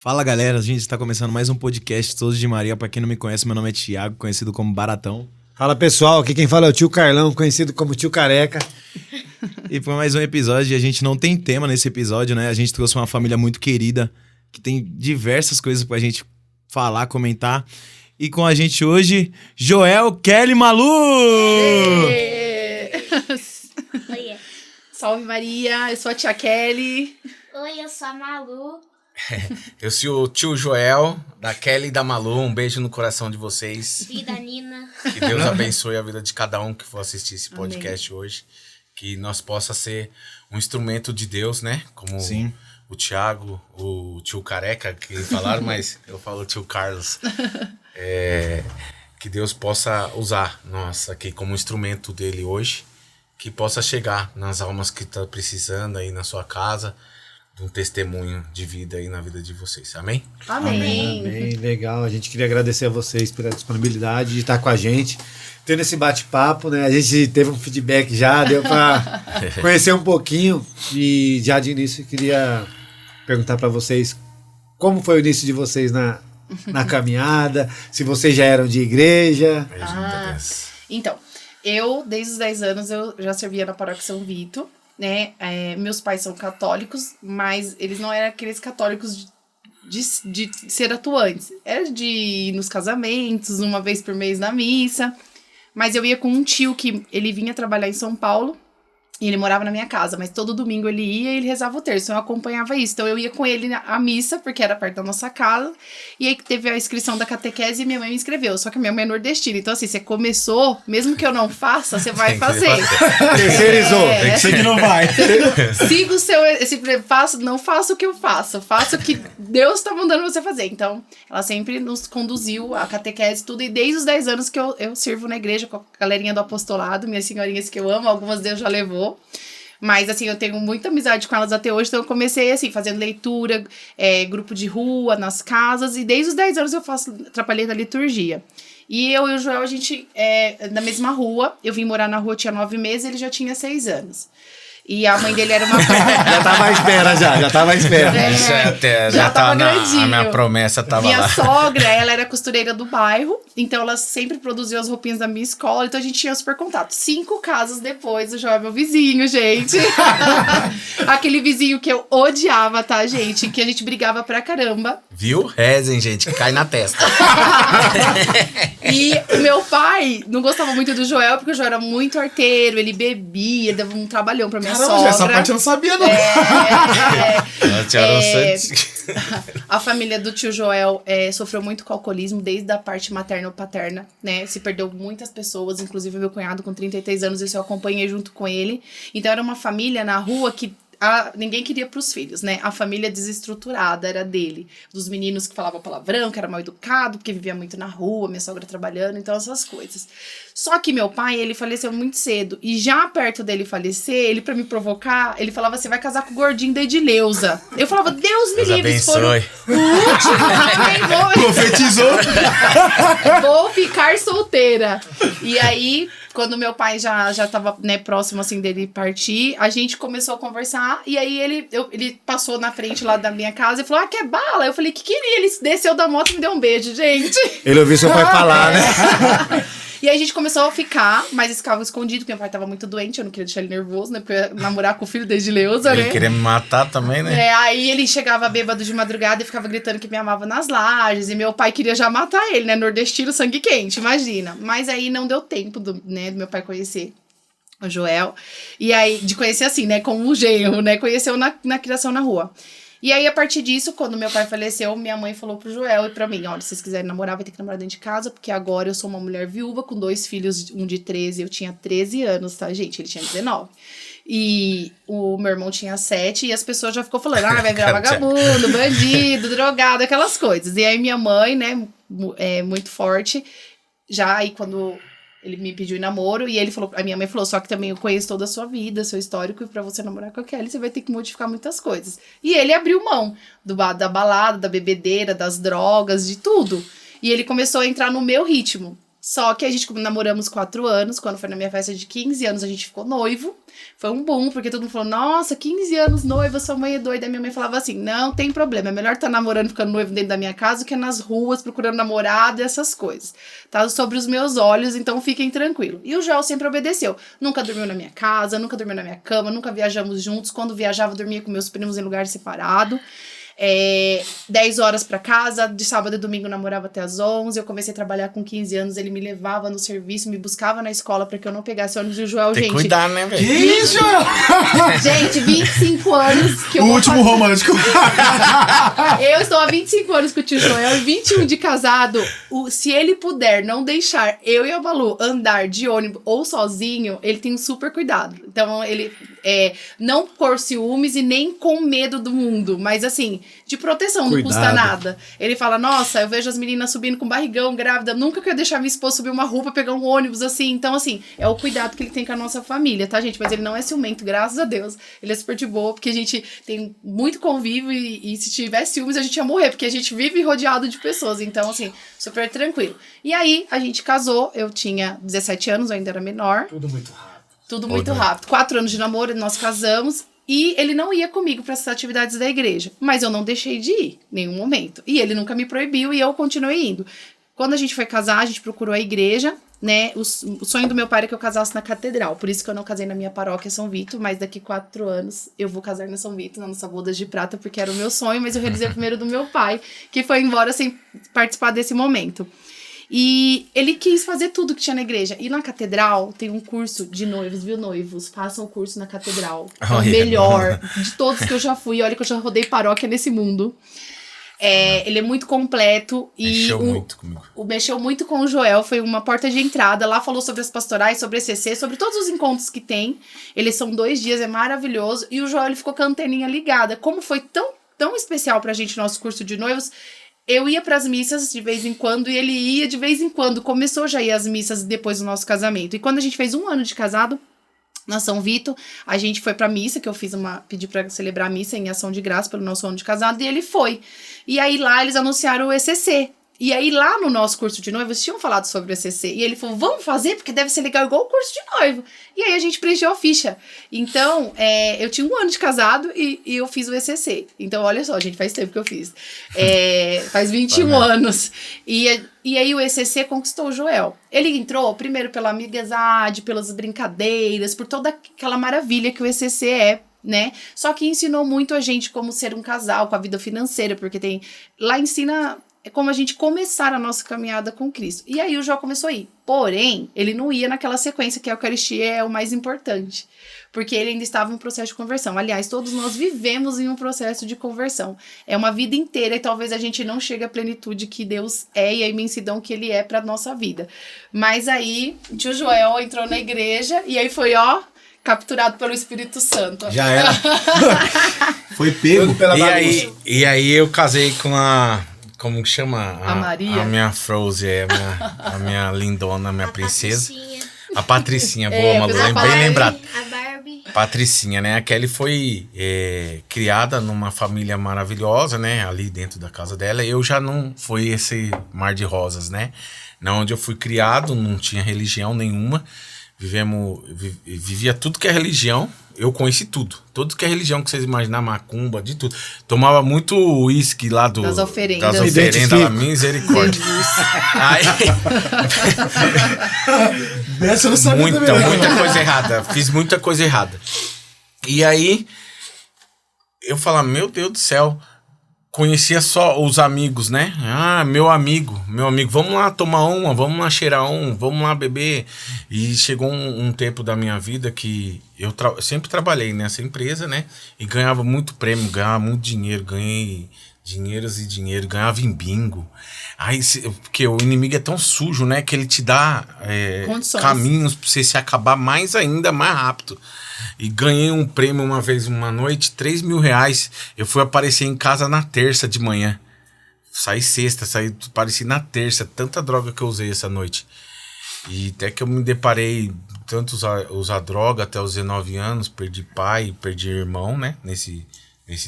Fala galera, a gente está começando mais um podcast Todos de Maria. Para quem não me conhece, meu nome é Thiago, conhecido como Baratão. Fala pessoal, aqui quem fala é o tio Carlão, conhecido como tio Careca. E foi mais um episódio e a gente não tem tema nesse episódio, né? A gente trouxe uma família muito querida, que tem diversas coisas pra gente falar, comentar. E com a gente hoje, Joel, Kelly, Malu! Oi, Salve Maria, eu sou a tia Kelly. oi, eu sou a Malu. Eu sou o tio Joel, da Kelly e da Malu. Um beijo no coração de vocês. Filho da Nina. Que Deus abençoe a vida de cada um que for assistir esse podcast Amém. hoje. Que nós possa ser um instrumento de Deus, né? Como Sim. o Thiago, o tio Careca, que falaram, mas eu falo o tio Carlos. Que Deus possa usar nós aqui como instrumento dele hoje. Que possa chegar nas almas que estão precisando aí na sua casa. Um testemunho de vida aí na vida de vocês. Amém? Amém. Bem legal, a gente queria agradecer a vocês pela disponibilidade de estar com a gente, tendo esse bate-papo, né? A gente teve um feedback já, deu para conhecer um pouquinho e já de início eu queria perguntar para vocês como foi o início de vocês na caminhada, se vocês já eram de igreja. Então, eu, desde os 10 anos, eu já servia na Paróquia São Vito, né? Meus pais são católicos, mas eles não eram aqueles católicos de ser atuantes. Era de ir nos casamentos, uma vez por mês na missa. Mas eu ia com um tio que ele vinha trabalhar em São Paulo e ele morava na minha casa, mas todo domingo ele ia e ele rezava o terço, então eu acompanhava isso. Então eu ia com ele à missa, porque era perto da nossa casa, e aí teve a inscrição da catequese e minha mãe me inscreveu, só que minha mãe é nordestina, então assim, você começou, mesmo que eu não faça, você vai fazer. Terceirizou. Tem que ser que não vai. Siga o seu, não faça o que eu faço, faça o que Deus tá mandando você fazer. Então, ela sempre nos conduziu a catequese e tudo, e desde os 10 anos que eu sirvo na igreja com a galerinha do apostolado, minhas senhorinhas que eu amo, algumas Deus já levou. Mas, assim, eu tenho muita amizade com elas até hoje, então eu comecei, assim, fazendo leitura, grupo de rua, nas casas, e desde os 10 anos eu trabalhei na liturgia. E eu e o Joel, a gente, na mesma rua, eu vim morar na rua, tinha 9 meses, ele já tinha 6 anos. E a mãe dele era uma... Já tava à espera, já tava à espera. Já tava tá grandinho. a minha promessa tava Minha lá. sogra, ela era costureira do bairro, então ela sempre produziu as roupinhas da minha escola, então a gente tinha super contato. 5 casas depois, o João é meu vizinho, gente. Aquele vizinho que eu odiava, tá, gente? Que a gente brigava pra caramba. Viu? Rezem, gente, que cai na testa. E o meu pai não gostava muito do Joel, porque o Joel era muito arteiro, ele bebia, dava um trabalhão pra minha sogra. Essa parte eu não sabia, não. A família do tio Joel sofreu muito com alcoolismo desde a parte materna ou paterna, né? Se perdeu muitas pessoas, inclusive meu cunhado com 33 anos, isso eu acompanhei junto com ele. Então era uma família na rua que ninguém queria pros filhos, né? A família desestruturada era dele. Dos meninos que falavam palavrão, que era mal educado, porque vivia muito na rua, minha sogra trabalhando, então essas coisas. Só que meu pai, ele faleceu muito cedo. E já perto dele falecer, ele pra me provocar, ele falava assim, vai casar com o gordinho da Edileuza. Eu falava, Deus me livre, se for o último também Profetizou. vou ficar solteira. E aí... Quando meu pai já tava, né, próximo, assim, dele partir, a gente começou a conversar, e aí ele passou na frente lá da minha casa e falou, quer bala? Eu falei, que queria? Ele desceu da moto e me deu um beijo, gente. Ele ouviu seu pai falar, né? E aí a gente começou a ficar, mas ficava escondido, porque meu pai tava muito doente, eu não queria deixar ele nervoso, né, porque eu ia namorar com o filho da Edileuza, né? Ele queria me matar também, né? Aí ele chegava bêbado de madrugada e ficava gritando que me amava nas lajes, e meu pai queria já matar ele, né, nordestino, sangue quente, imagina. Mas aí não deu tempo do meu pai conhecer o Joel, e aí, de conhecer assim, né, como um genro, né, conheceu na criação na rua. E aí, a partir disso, quando meu pai faleceu, minha mãe falou pro Joel e pra mim, olha, se vocês quiserem namorar, vai ter que namorar dentro de casa, porque agora eu sou uma mulher viúva com 2 filhos, um de 13, eu tinha 13 anos, tá, gente? Ele tinha 19. E o meu irmão tinha 7, e as pessoas já ficou falando, vai virar vagabundo, bandido, drogado, aquelas coisas. E aí, minha mãe, né, muito forte, já aí quando... Ele me pediu em namoro e a minha mãe falou, só que também eu conheço toda a sua vida, seu histórico, e pra você namorar com a Kelly, você vai ter que modificar muitas coisas. E ele abriu mão da balada, da bebedeira, das drogas, de tudo. E ele começou a entrar no meu ritmo. Só que a gente namoramos 4 anos, quando foi na minha festa de 15 anos, a gente ficou noivo. Foi um boom, porque todo mundo falou, nossa, 15 anos noiva, sua mãe é doida. Aí minha mãe falava assim, não tem problema, é melhor estar namorando, ficando noivo dentro da minha casa, do que nas ruas, procurando namorado e essas coisas. Tá sobre os meus olhos, então fiquem tranquilos. E o Joel sempre obedeceu. Nunca dormiu na minha casa, nunca dormiu na minha cama, nunca viajamos juntos. Quando viajava, dormia com meus primos em lugar separado. 10 horas pra casa, de sábado e domingo namorava até as 11, eu comecei a trabalhar com 15 anos, ele me levava no serviço, me buscava na escola pra que eu não pegasse ônibus. E o Joel, Tem gente... que cuidar, né, velho? Que isso? Gente, 25 anos que eu O vou último fazer... romântico. Eu estou há 25 anos com o tio Joel e 21 de casado. Se ele puder não deixar eu e a Malu andar de ônibus ou sozinho, ele tem um super cuidado. Então, ele não por ciúmes e nem com medo do mundo, mas assim, de proteção, não custa Cuidado. nada. Ele fala, nossa, eu vejo as meninas subindo com barrigão, grávida, nunca quero deixar minha esposa subir uma rua, pegar um ônibus, assim. Então, assim, é o cuidado que ele tem com a nossa família, tá, gente? Mas ele não é ciumento, graças a Deus. Ele é super de boa, porque a gente tem muito convívio e se tivesse ciúmes, a gente ia morrer, porque a gente vive rodeado de pessoas. Então, assim, super tranquilo. E aí, a gente casou, eu tinha 17 anos, eu ainda era menor. Tudo muito rápido. Tudo muito rápido. 4 anos de namoro, nós casamos. E ele não ia comigo para essas atividades da igreja. Mas eu não deixei de ir, em nenhum momento. E ele nunca me proibiu e eu continuei indo. Quando a gente foi casar, a gente procurou a igreja, né? O sonho do meu pai era que eu casasse na catedral. Por isso que eu não casei na minha paróquia São Vito. Mas daqui 4 anos eu vou casar na São Vito, na nossa bodas de prata, porque era o meu sonho. Mas eu realizei primeiro do meu pai, que foi embora sem participar desse momento. E ele quis fazer tudo que tinha na igreja. E na catedral tem um curso de noivos, viu, noivos? Façam o curso na catedral. É o melhor de todos que eu já fui. Olha que eu já rodei paróquia nesse mundo. Ele é muito completo. Mexeu muito comigo. Mexeu muito com o Joel. Foi uma porta de entrada. Lá falou sobre as pastorais, sobre a ECC, sobre todos os encontros que tem. Eles são 2 dias, é maravilhoso. E o Joel, ele ficou com a anteninha ligada. Como foi tão especial pra gente, nosso curso de noivos... Eu ia pras missas de vez em quando e ele ia de vez em quando. Começou já a ir às missas depois do nosso casamento. E quando a gente fez 1 ano de casado, na São Vito, a gente foi pra missa, que eu pedi pra celebrar a missa em ação de graça pelo nosso ano de casado, e ele foi. E aí lá eles anunciaram o ECC. E aí lá no nosso curso de noivos tinham falado sobre o ECC. E ele falou, vamos fazer, porque deve ser legal igual o curso de noivo. E aí a gente preencheu a ficha. Então, eu tinha 1 ano de casado e eu fiz o ECC. Então, olha só, gente, faz tempo que eu fiz. Faz 21 anos. E aí o ECC conquistou o Joel. Ele entrou primeiro pela amizade, pelas brincadeiras, por toda aquela maravilha que o ECC é. Né? Só que ensinou muito a gente como ser um casal, com a vida financeira, porque lá ensina como a gente começar a nossa caminhada com Cristo. E aí o João começou a ir. Porém, ele não ia naquela sequência que a Eucaristia é o mais importante, porque ele ainda estava em um processo de conversão. Aliás, todos nós vivemos em um processo de conversão. É uma vida inteira e talvez a gente não chegue à plenitude que Deus é e a imensidão que Ele é para nossa vida. Mas aí, o tio Joel entrou na igreja e aí foi, capturado pelo Espírito Santo. Já era. Foi pego. Pela bagunça. E aí eu casei com a... Como que chama? A Maria. A minha Frozen, a minha lindona, a minha princesa. Patricinha, A Patricinha, boa, Malu, pessoal bem fala aí. lembrado. a Barbie. Patricinha, né? A Kelly foi criada numa família maravilhosa, né? Ali dentro da casa dela. Eu já não fui esse mar de rosas, né? Na onde eu fui criado, não tinha religião nenhuma. Vivia tudo que é religião. Eu conheci tudo. Tudo que é religião que vocês imaginar, macumba, de tudo. Tomava muito uísque lá Das oferendas. das oferendas lá, misericórdia. Aí, Essa eu não sabia muita coisa errada. Fiz muita coisa errada. E aí, eu falava, meu Deus do céu. Conhecia só os amigos, né? Meu amigo, vamos lá tomar uma, vamos lá cheirar vamos lá beber. E chegou um tempo da minha vida que eu sempre trabalhei nessa empresa, né? E ganhava muito prêmio, ganhava muito dinheiro, ganhei dinheiros e dinheiro, ganhava em bingo. Aí, porque o inimigo é tão sujo, né? Que ele te dá caminhos pra você se acabar mais ainda, mais rápido. E ganhei um prêmio uma vez, uma noite, R$3.000. Eu fui aparecer em casa na terça de manhã. Saí sexta, apareci na terça. Tanta droga que eu usei essa noite. E até que eu me deparei tanto usar droga até os 19 anos. Perdi pai, perdi irmão, né? Nesse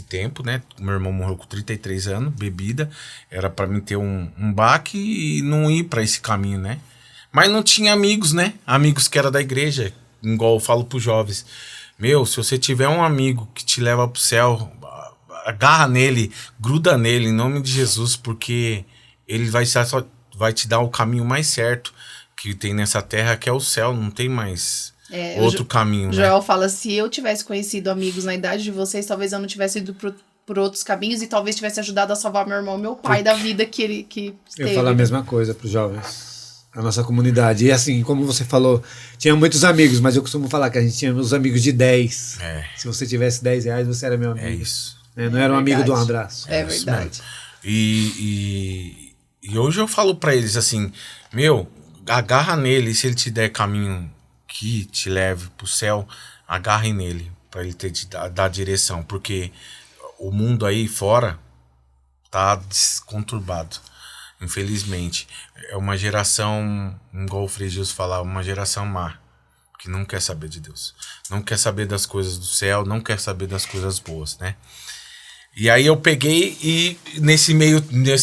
tempo, né? Meu irmão morreu com 33 anos, bebida. Era pra mim ter um baque e não ir pra esse caminho, né? Mas não tinha amigos, né? Amigos que era da igreja. Igual eu falo pros jovens. Meu, se você tiver um amigo que te leva pro céu, agarra nele, gruda nele, em nome de Jesus, porque ele vai te dar o caminho mais certo que tem nessa terra, que é o céu. Não tem mais outro caminho, né? Joel fala, se eu tivesse conhecido amigos na idade de vocês, talvez eu não tivesse ido por outros caminhos e talvez tivesse ajudado a salvar meu irmão e meu pai da vida que ele teve. Eu falo a mesma coisa pros jovens, a nossa comunidade. E assim, como você falou, tinha muitos amigos, mas eu costumo falar que a gente tinha os amigos de 10. Se você tivesse 10 reais, você era meu amigo. É isso. Não era um amigo de um abraço. É verdade. E hoje eu falo pra eles assim, meu, agarra nele, se ele te der caminho que te leve pro céu, agarre nele, pra ele te dar direção, porque o mundo aí fora tá desconturbado, infelizmente. É uma geração, igual o Frei Gils falava, uma geração má, que não quer saber de Deus, não quer saber das coisas do céu, não quer saber das coisas boas, né? E aí eu peguei e nesse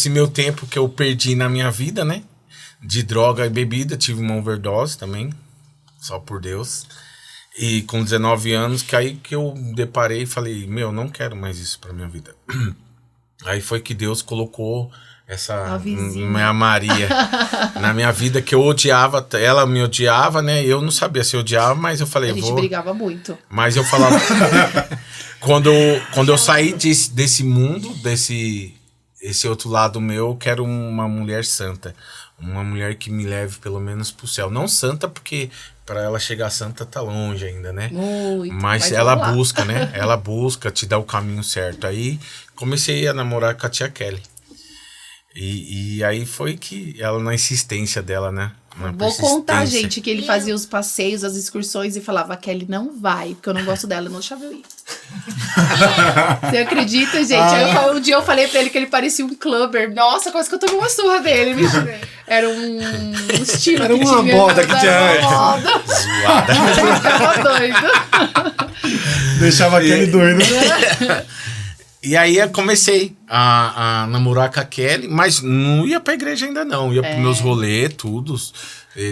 meu tempo que eu perdi na minha vida, né? De droga e bebida, tive uma overdose também, só por Deus. E com 19 anos, que aí que eu deparei e falei, meu, não quero mais isso pra minha vida. Aí foi que Deus colocou essa minha Maria na minha vida, que eu odiava, ela me odiava, né? Eu não sabia se eu odiava, mas eu falei, A gente brigava muito. Mas eu falava... quando eu saí desse mundo, esse outro lado meu, eu quero uma mulher santa. Uma mulher que me leve pelo menos pro céu. Não santa, porque para ela chegar santa tá longe ainda, né? Muito. Mas ela busca, né? Ela busca te dar o caminho certo. Aí comecei a namorar com a tia Kelly. E aí foi que ela, na insistência dela, né? Vou contar, gente, que ele fazia os passeios, as excursões e falava, a Kelly não vai, porque eu não gosto dela, não deixava eu ir. Você acredita, gente? Aí um dia eu falei pra ele que ele parecia um clubber. Nossa, quase que eu tomei uma surra dele. Era um estilo. Era uma moda que tinha. Zoada. Ele ficava doido. Deixava aquele doido. E aí eu comecei a namorar com a Kelly, mas não ia pra igreja ainda não. Ia pros meus rolês, tudo,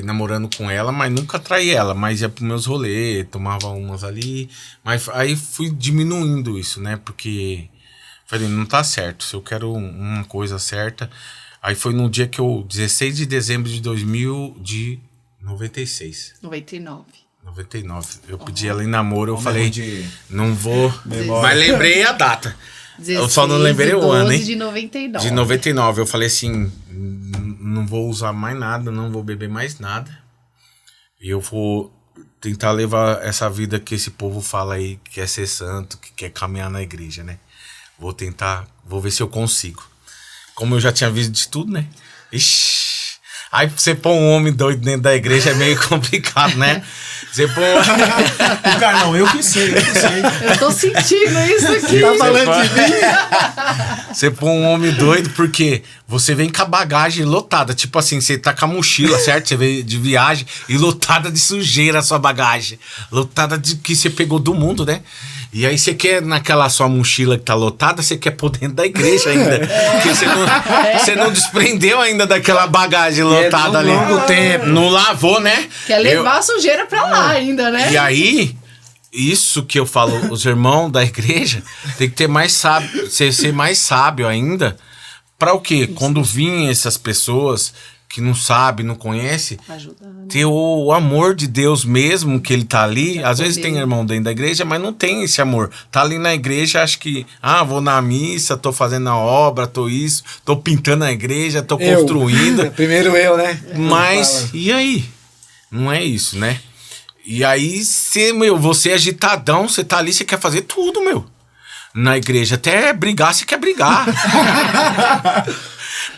namorando com ela, mas nunca traí ela. Mas ia pros meus rolês, tomava umas ali. Mas aí fui diminuindo isso, né? Porque falei, não tá certo. Se eu quero uma coisa certa... Aí foi no dia que 16 de dezembro de 96. 99. Eu pedi ela em namoro, eu falei, não vou... Mas lembrei a data. 16, eu só não lembrei o ano, hein? De 99. De 99. Eu falei assim, não vou usar mais nada, não vou beber mais nada. E eu vou tentar levar essa vida que esse povo fala aí, que quer ser santo, que quer caminhar na igreja, né? Vou ver se eu consigo. Como eu já tinha visto de tudo, né? Ixi... Aí você pôr um homem doido dentro da igreja é meio complicado, né? Você pôr... Cara, não, eu que sei. Eu tô sentindo isso aqui. Tá falando de mim? Você pôr um homem doido porque você vem com a bagagem lotada. Tipo assim, você tá com a mochila, certo? Você veio de viagem e lotada de sujeira a sua bagagem. Lotada de que você pegou do mundo, né? E aí você quer, naquela sua mochila que tá lotada, você quer pôr dentro da igreja ainda. Porque você não desprendeu ainda daquela bagagem lotada ali. Longo tempo. Não lavou, né? Quer levar a sujeira pra lá ainda, né? E aí, isso que eu falo, os irmãos da igreja tem que ter mais sábio, ser mais sábio ainda. Pra o quê? Quando vinham essas pessoas que não sabe, não conhece, ter o amor de Deus mesmo, que ele tá ali. Às vezes tem irmão dentro da igreja, mas não tem esse amor. Tá ali na igreja, acho que, vou na missa, tô fazendo a obra, tô pintando a igreja, tô construindo. Primeiro eu, né? Mas, e aí? Não é isso, né? E aí, você é agitadão, você tá ali, você quer fazer tudo, meu. Na igreja, até brigar, você quer brigar.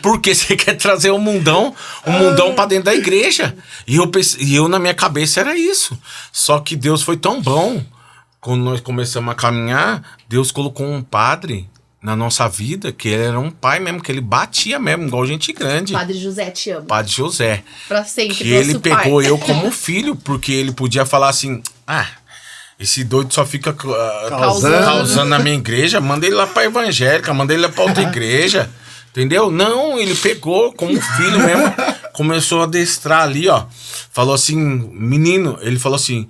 Porque você quer trazer o mundão pra dentro da igreja. E eu, na minha cabeça, era isso. Só que Deus foi tão bom. Quando nós começamos a caminhar, Deus colocou um padre na nossa vida, que ele era um pai mesmo, que ele batia mesmo, igual gente grande. Padre José, te amo. Padre José. Pra sempre, que ele pegou eu como filho, porque ele podia falar assim, esse doido só fica causando na minha igreja, manda ele lá pra evangélica, manda ele lá pra outra igreja. Entendeu? Não, ele pegou como filho mesmo, começou a adestrar ali, ó. Falou assim, menino, ele falou assim,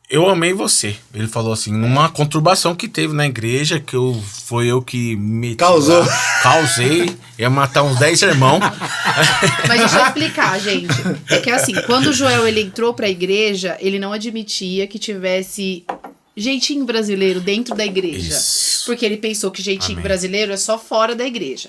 eu amei você. Ele falou assim, numa conturbação que teve na igreja, que foi eu que meti Causou. lá, causei, ia matar uns 10 irmãos. Mas deixa eu explicar, gente. É que assim, quando o Joel ele entrou pra igreja, ele não admitia que tivesse jeitinho brasileiro dentro da igreja. Isso. Porque ele pensou que jeitinho Amém. brasileiro é só fora da igreja.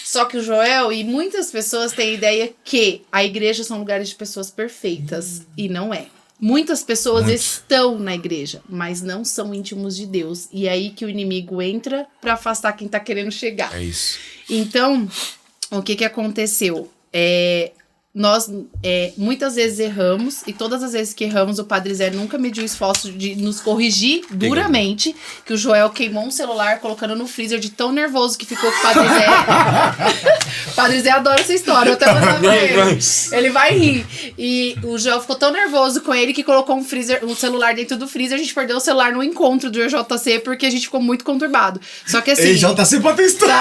Só que o Joel e muitas pessoas têm a ideia que a igreja são lugares de pessoas perfeitas. E não é. Muitas pessoas estão na igreja, mas não são íntimos de Deus. E é aí que o inimigo entra pra afastar quem tá querendo chegar. É isso. Então, o que aconteceu? Nós muitas vezes erramos, e todas as vezes que erramos, o Padre Zé nunca mediu esforço de nos corrigir duramente, que o Joel queimou um celular colocando no freezer de tão nervoso que ficou com o Padre Zé. O Padre Zé adora essa história, eu até mandava pra ele. Ele vai rir. E o Joel ficou tão nervoso com ele que colocou um celular dentro do freezer. A gente perdeu o celular no encontro do EJC porque a gente ficou muito conturbado. Só que assim... EJC pode ter história.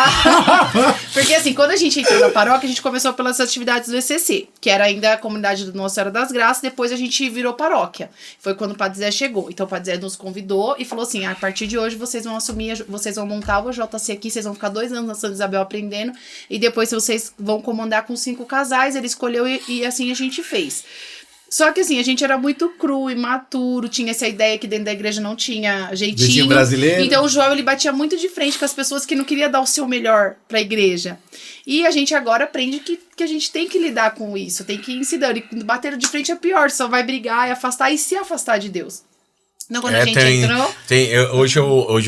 Porque assim, quando a gente entrou na paróquia, a gente começou pelas atividades do ECC, que era ainda a comunidade do Nossa Senhora das Graças. Depois a gente virou paróquia. Foi quando o Padre Zé chegou. Então o Padre Zé nos convidou e falou assim, a partir de hoje vocês vão assumir, vocês vão montar o EJC aqui, vocês vão ficar 2 anos na Santa Isabel aprendendo, e depois vocês vão comandar com 5 casais. Ele escolheu e assim a gente fez. Só que assim, a gente era muito cru, imaturo, tinha essa ideia que dentro da igreja não tinha jeitinho brasileiro. Então o Joel, ele batia muito de frente com as pessoas que não queriam dar o seu melhor pra igreja. E a gente agora aprende que a gente tem que lidar com isso, tem que ir ensinando. E bater de frente é pior, só vai brigar e afastar e se afastar de Deus. Então quando a gente entrou... Hoje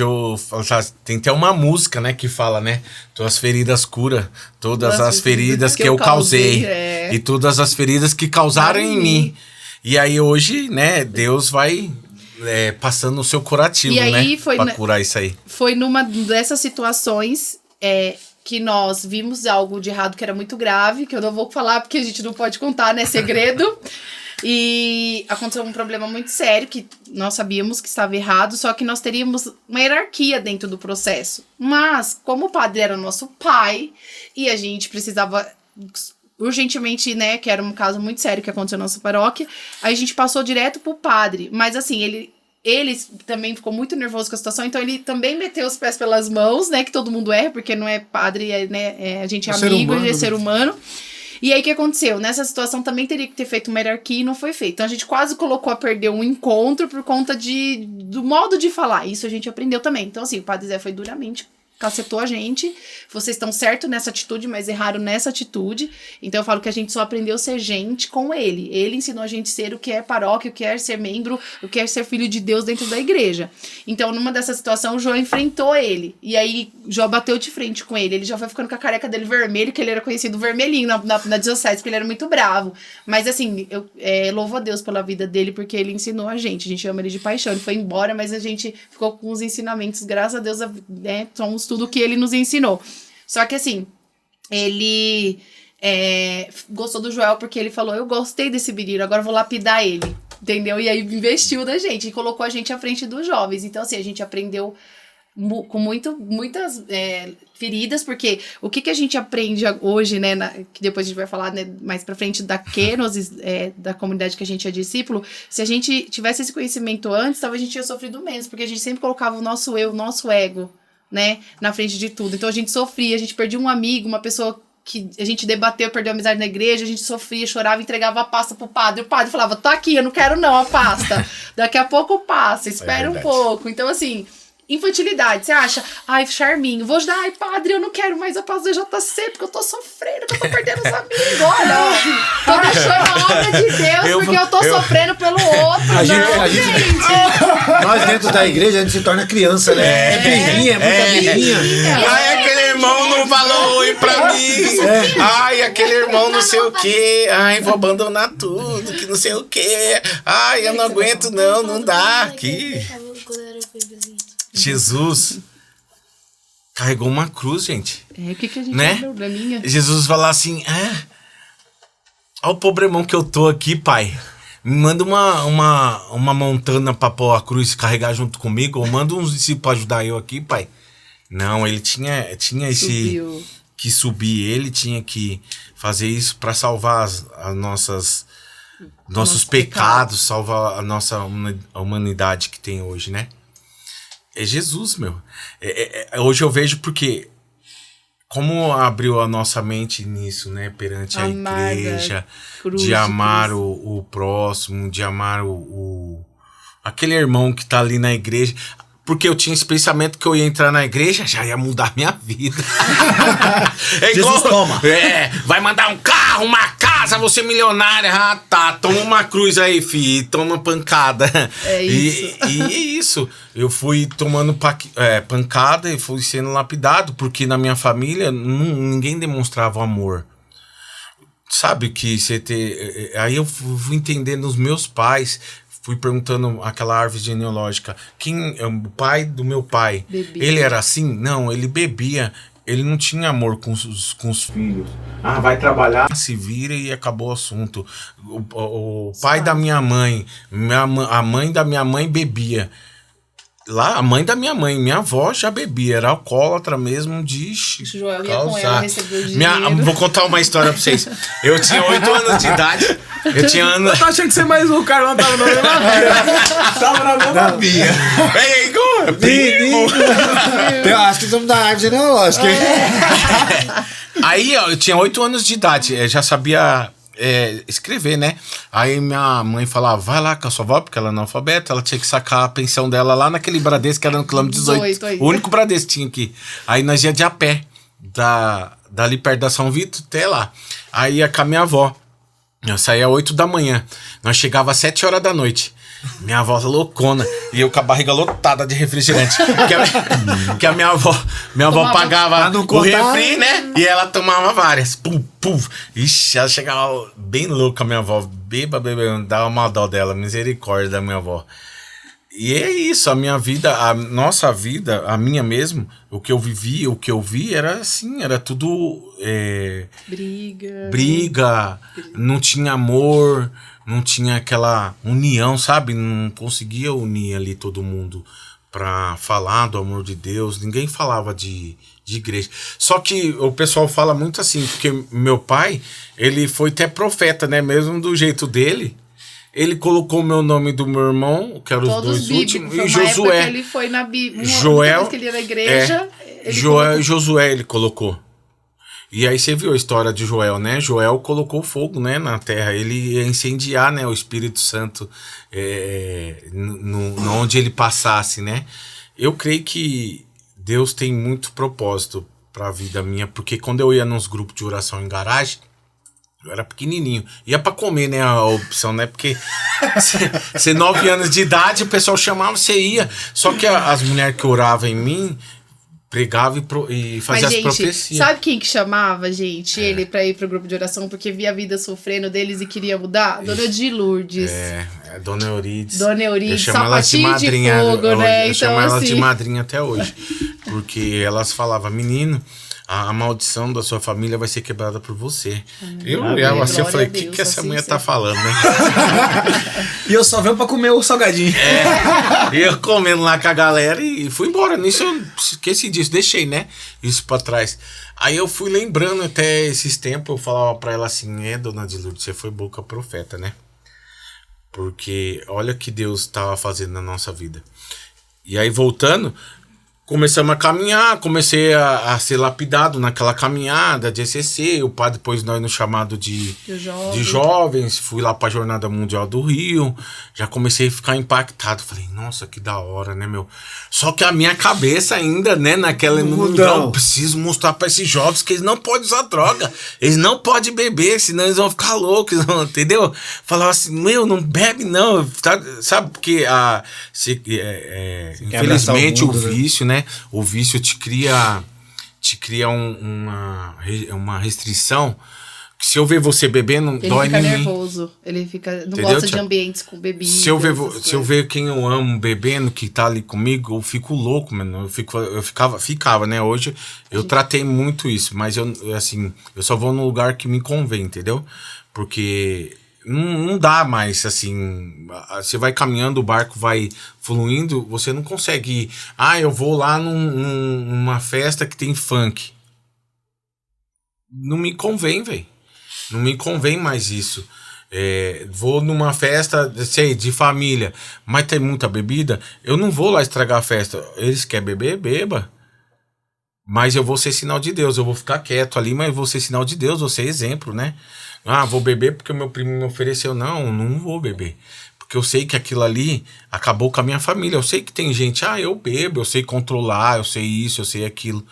eu falo, tem até uma música, né, que fala, né? Tuas feridas cura, todas as feridas que eu causei. E todas as feridas que causaram em mim. E aí hoje, né, Deus vai passando o seu curativo, e aí, né? Pra curar isso aí. Foi numa dessas situações que nós vimos algo de errado que era muito grave, que eu não vou falar porque a gente não pode contar, né? Segredo. E aconteceu um problema muito sério, que nós sabíamos que estava errado, só que nós teríamos uma hierarquia dentro do processo. Mas, como o padre era nosso pai, e a gente precisava urgentemente, né, que era um caso muito sério que aconteceu na nossa paróquia, aí a gente passou direto pro padre. Mas assim, ele também ficou muito nervoso com a situação, então ele também meteu os pés pelas mãos, né, que todo mundo erra, porque não é padre, a gente é amigo, ele é ser humano. E aí, o que aconteceu? Nessa situação, também teria que ter feito uma hierarquia e não foi feito. Então, a gente quase colocou a perder um encontro por conta do modo de falar. Isso a gente aprendeu também. Então, assim, o Padre Zé foi duramente, cacetou a gente. Vocês estão certos nessa atitude, mas erraram nessa atitude. Então, eu falo que a gente só aprendeu a ser gente com ele. Ele ensinou a gente a ser o que é paróquia, o que é ser membro, o que é ser filho de Deus dentro da igreja. Então, numa dessa situação, o João enfrentou ele. E aí, o João bateu de frente com ele. Ele já foi ficando com a careca dele vermelho, que ele era conhecido vermelhinho na diocese, porque ele era muito bravo. Mas, assim, eu louvo a Deus pela vida dele, porque ele ensinou a gente ama ele de paixão. Ele foi embora, mas a gente ficou com os ensinamentos, graças a Deus, né, somos tudo que ele nos ensinou. Só que assim, ele gostou do Joel porque ele falou, eu gostei desse menino, agora eu vou lapidar ele, entendeu? E aí investiu na gente e colocou a gente à frente dos jovens. Então assim, a gente aprendeu com muitas feridas, porque o que a gente aprende hoje, né, que depois a gente vai falar, né, mais pra frente da Kenosis, da comunidade que a gente é discípulo, se a gente tivesse esse conhecimento antes, talvez a gente tinha sofrido menos, porque a gente sempre colocava o nosso eu, o nosso ego, né, na frente de tudo. Então a gente sofria, a gente perdia um amigo, uma pessoa que a gente debateu, perdeu a amizade na igreja, a gente sofria, chorava, entregava a pasta pro padre. O padre falava, tá aqui, eu não quero não a pasta. Daqui a pouco passa, espera um pouco. Então assim, infantilidade, você acha, ai, charminho, vou ajudar, ai, padre, eu não quero mais a paz do EJC, porque eu tô sofrendo, que eu tô perdendo os amigos, olha, tô deixando a obra de Deus, porque eu tô sofrendo pelo outro, gente. Nós dentro da igreja, a gente se torna criança, né? Birrinha, muita birrinha. Ai, aquele irmão não falou oi pra mim. Ai, aquele irmão não sei o quê. Ai, vou abandonar tudo, que não sei o quê. Ai, eu não aguento não dá aqui. Jesus carregou uma cruz, gente. O que a gente né? Probleminha? Jesus fala assim, olha o problemão que eu tô aqui, pai. Me manda uma montana pra pôr a cruz e carregar junto comigo, ou manda uns discípulos pra ajudar eu aqui, pai. Não, ele tinha esse... que subir, ele tinha que fazer isso para salvar as nossos pecados, salvar a nossa humanidade que tem hoje, né? É Jesus, meu. Hoje eu vejo porque como abriu a nossa mente nisso, né? Perante a igreja, de amar o próximo, de amar aquele irmão que tá ali na igreja. Porque eu tinha esse pensamento que eu ia entrar na igreja, já ia mudar minha vida. Jesus toma. Vai mandar um carro, uma casa, você milionária. Ah, tá, toma uma cruz aí, filho, toma pancada. É isso. E é isso. Eu fui tomando pancada e fui sendo lapidado, porque na minha família ninguém demonstrava amor. Sabe que você ter... Aí eu fui entendendo os meus pais... Fui perguntando aquela árvore genealógica. Quem é o pai do meu pai? Bebia. Ele era assim? Não, ele bebia. Ele não tinha amor com os filhos. Ah, vai trabalhar, se vira e acabou o assunto. O pai da minha mãe, a mãe da minha mãe bebia. Lá, a mãe da minha mãe, minha avó já bebia, era alcoólatra mesmo de Joel ia com ela, recebeu dinheiro. Vou contar uma história pra vocês. Eu tinha 8 anos de idade. Eu tô achando que você mais o Carlão tava na mesma via. Tava na mesma via. Ei, como? Eu acho que somos da árvore genealógica. Aí, ó, eu tinha 8 anos de idade, já sabia escrever, né? Aí minha mãe falava, vai lá com a sua avó, porque ela é analfabeta, ela tinha que sacar a pensão dela lá naquele Bradesco que era no quilômetro 18. O único Bradesco que tinha aqui. Aí nós ia de a pé, dali perto da São Vitor até lá. Aí ia com a minha avó. Eu saía às 8 da manhã. Nós chegava às 7 horas da noite. Minha avó loucona. E eu com a barriga lotada de refrigerante. Que a minha avó pagava o refri, né? E ela tomava várias. Pum, pum. Ixi, ela chegava bem louca, minha avó. Beba, dava uma dó dela. Misericórdia da minha avó. E é isso, a minha vida, a nossa vida, a minha mesmo, o que eu vivi, o que eu vi era assim, era tudo briga, não tinha amor, não tinha aquela união, sabe? Não conseguia unir ali todo mundo pra falar do amor de Deus, ninguém falava de igreja. Só que o pessoal fala muito assim, porque meu pai, ele foi até profeta, né? Mesmo do jeito dele. Ele colocou o meu nome do meu irmão, que eram os dois últimos, e Josué. Ele foi na Bíblia. Joel, que ele ia na igreja. Joel e Josué ele colocou. E aí você viu a história de Joel, né? Joel colocou fogo, né, na terra. Ele ia incendiar, né, o Espírito Santo onde ele passasse, né? Eu creio que Deus tem muito propósito para a vida minha, porque quando eu ia nos grupos de oração em garagem, eu era pequenininho. Ia pra comer, né, a opção, né? Porque você 9 anos de idade, o pessoal chamava, você ia. Só que as mulheres que oravam em mim, pregavam e faziam as profecias. Sabe quem que chamava, gente, ele pra ir pro grupo de oração? Porque via a vida sofrendo deles e queria mudar? Dona de Lourdes. Dona Eurides. Dona Eurides, eu chamo ela de madrinha, de fogo, né? Eu chamo ela de madrinha até hoje. Porque elas falavam, menino, a maldição da sua família vai ser quebrada por você. Eu olhava assim, eu falei, o que essa mulher tá falando, né? E eu só venho pra comer o salgadinho. E eu comendo lá com a galera e fui embora. Nisso eu esqueci disso, deixei, né? Isso pra trás. Aí eu fui lembrando até esses tempos, eu falava pra ela assim, dona de Lourdes, você foi boca profeta, né? Porque olha o que Deus tava fazendo na nossa vida. E aí voltando... Começamos a caminhar, comecei a ser lapidado naquela caminhada de ECC, o padre pôs nós no chamado de jovens, fui lá pra Jornada Mundial do Rio, já comecei a ficar impactado, falei, nossa, que da hora, né, meu? Só que a minha cabeça ainda, né, naquela... Não, preciso mostrar pra esses jovens que eles não podem usar droga, eles não podem beber, senão eles vão ficar loucos, entendeu? Falava assim, meu, não bebe não, sabe, porque infelizmente o vício, né? O vício te cria uma restrição que se eu ver você bebendo, dói em mim. Ele fica nervoso, ele não gosta de ambientes com bebida. Se eu ver quem eu amo bebendo, que tá ali comigo, eu fico louco, mano. Eu ficava, né? Hoje eu tratei muito isso, mas eu só vou no lugar que me convém, entendeu? Porque... Não dá mais, assim, você vai caminhando, o barco vai fluindo, você não consegue ir. Eu vou lá numa festa que tem funk. não me convém, velho. Não me convém mais isso. Vou numa festa, sei, de família, mas tem muita bebida, eu não vou lá estragar a festa. Eles querem beber, beba. Mas eu vou ser sinal de Deus, eu vou ficar quieto ali, mas vou ser sinal de Deus, vou ser exemplo, né? Ah, vou beber porque o meu primo me ofereceu. Não vou beber. Porque eu sei que aquilo ali acabou com a minha família. Eu sei que tem gente, eu bebo, eu sei controlar, eu sei isso, eu sei aquilo.